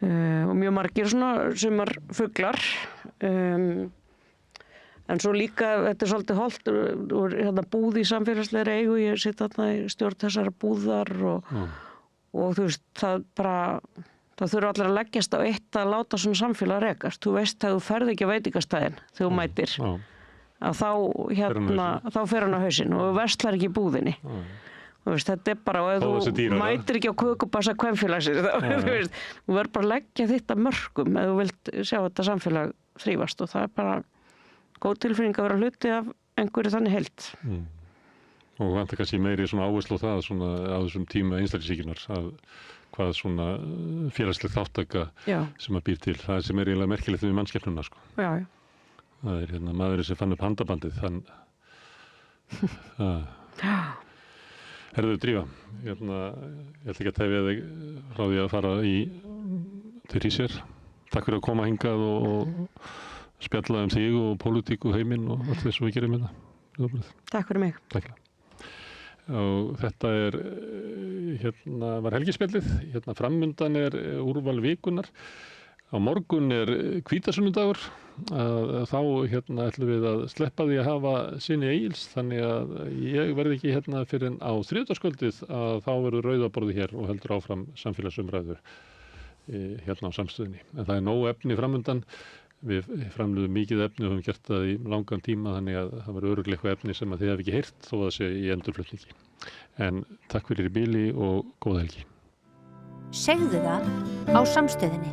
Og mjög margir svona sumar fuglar. En svo líka, þetta er svolítið hollt úr búð í samfélagslegri eigu, ég sitt þarna í stjórn þessara búðar og þú veist, það þurfa allir að leggjast á eitt að láta svona samfélag rekast. Þú veist að þú ferð ekki á veitingastæðin þegar þú mætir, að þá fer hann á hausinn og þú verslar ekki í búðinni. Þú veist, þetta er bara, og ef þú mætir ekki á kökubassa kvenfélagsins, þú verður bara að leggja þitt að mörkum ef þú vilt sjá þetta samfélag þrífast og það er bara góð tilfinning að vera hluti af einhverju þannig heild. Og vantar kannski meiri svona áherslu á það svona á þessum tíma einstaklingshyggjunnar að hvað svona félagsleg þáttaka sem að býr til. Það sem er eiginlega merkilegt við mannskepnuna sko. Já. Það er maðurinn sem fann upp handabandið Herðu Drífa, ég ætla ekki að tefja þig frá því að fara til Hríseyjar. Takk fyrir að koma hingað og spjalla þig og pólitík og heiminn og allt þess að við gerum þetta. Takk fyrir mig. Takk. Og þetta var helgispjallið. Framundan er úrval vikunnar. Á morgun er hvítasunnudagur. Þá ætlum við að sleppa því að hafa sinni Egils. Þannig að ég verði ekki fyrir en á þriðjudagskvöldið að þá verður rauðaborðið hér og heldur áfram samfélagsumræður á Samstöðinni. En það er nóg efni framundan. Við framleiðum mikið efni og höfum gert það í langan tíma þannig að það var örugglega eitthvað efni sem að þið hafi ekki heyrt þó að það sé í endurflutningi. En takk fyrir í bili og góða helgi. Segðu það á Samstöðinni.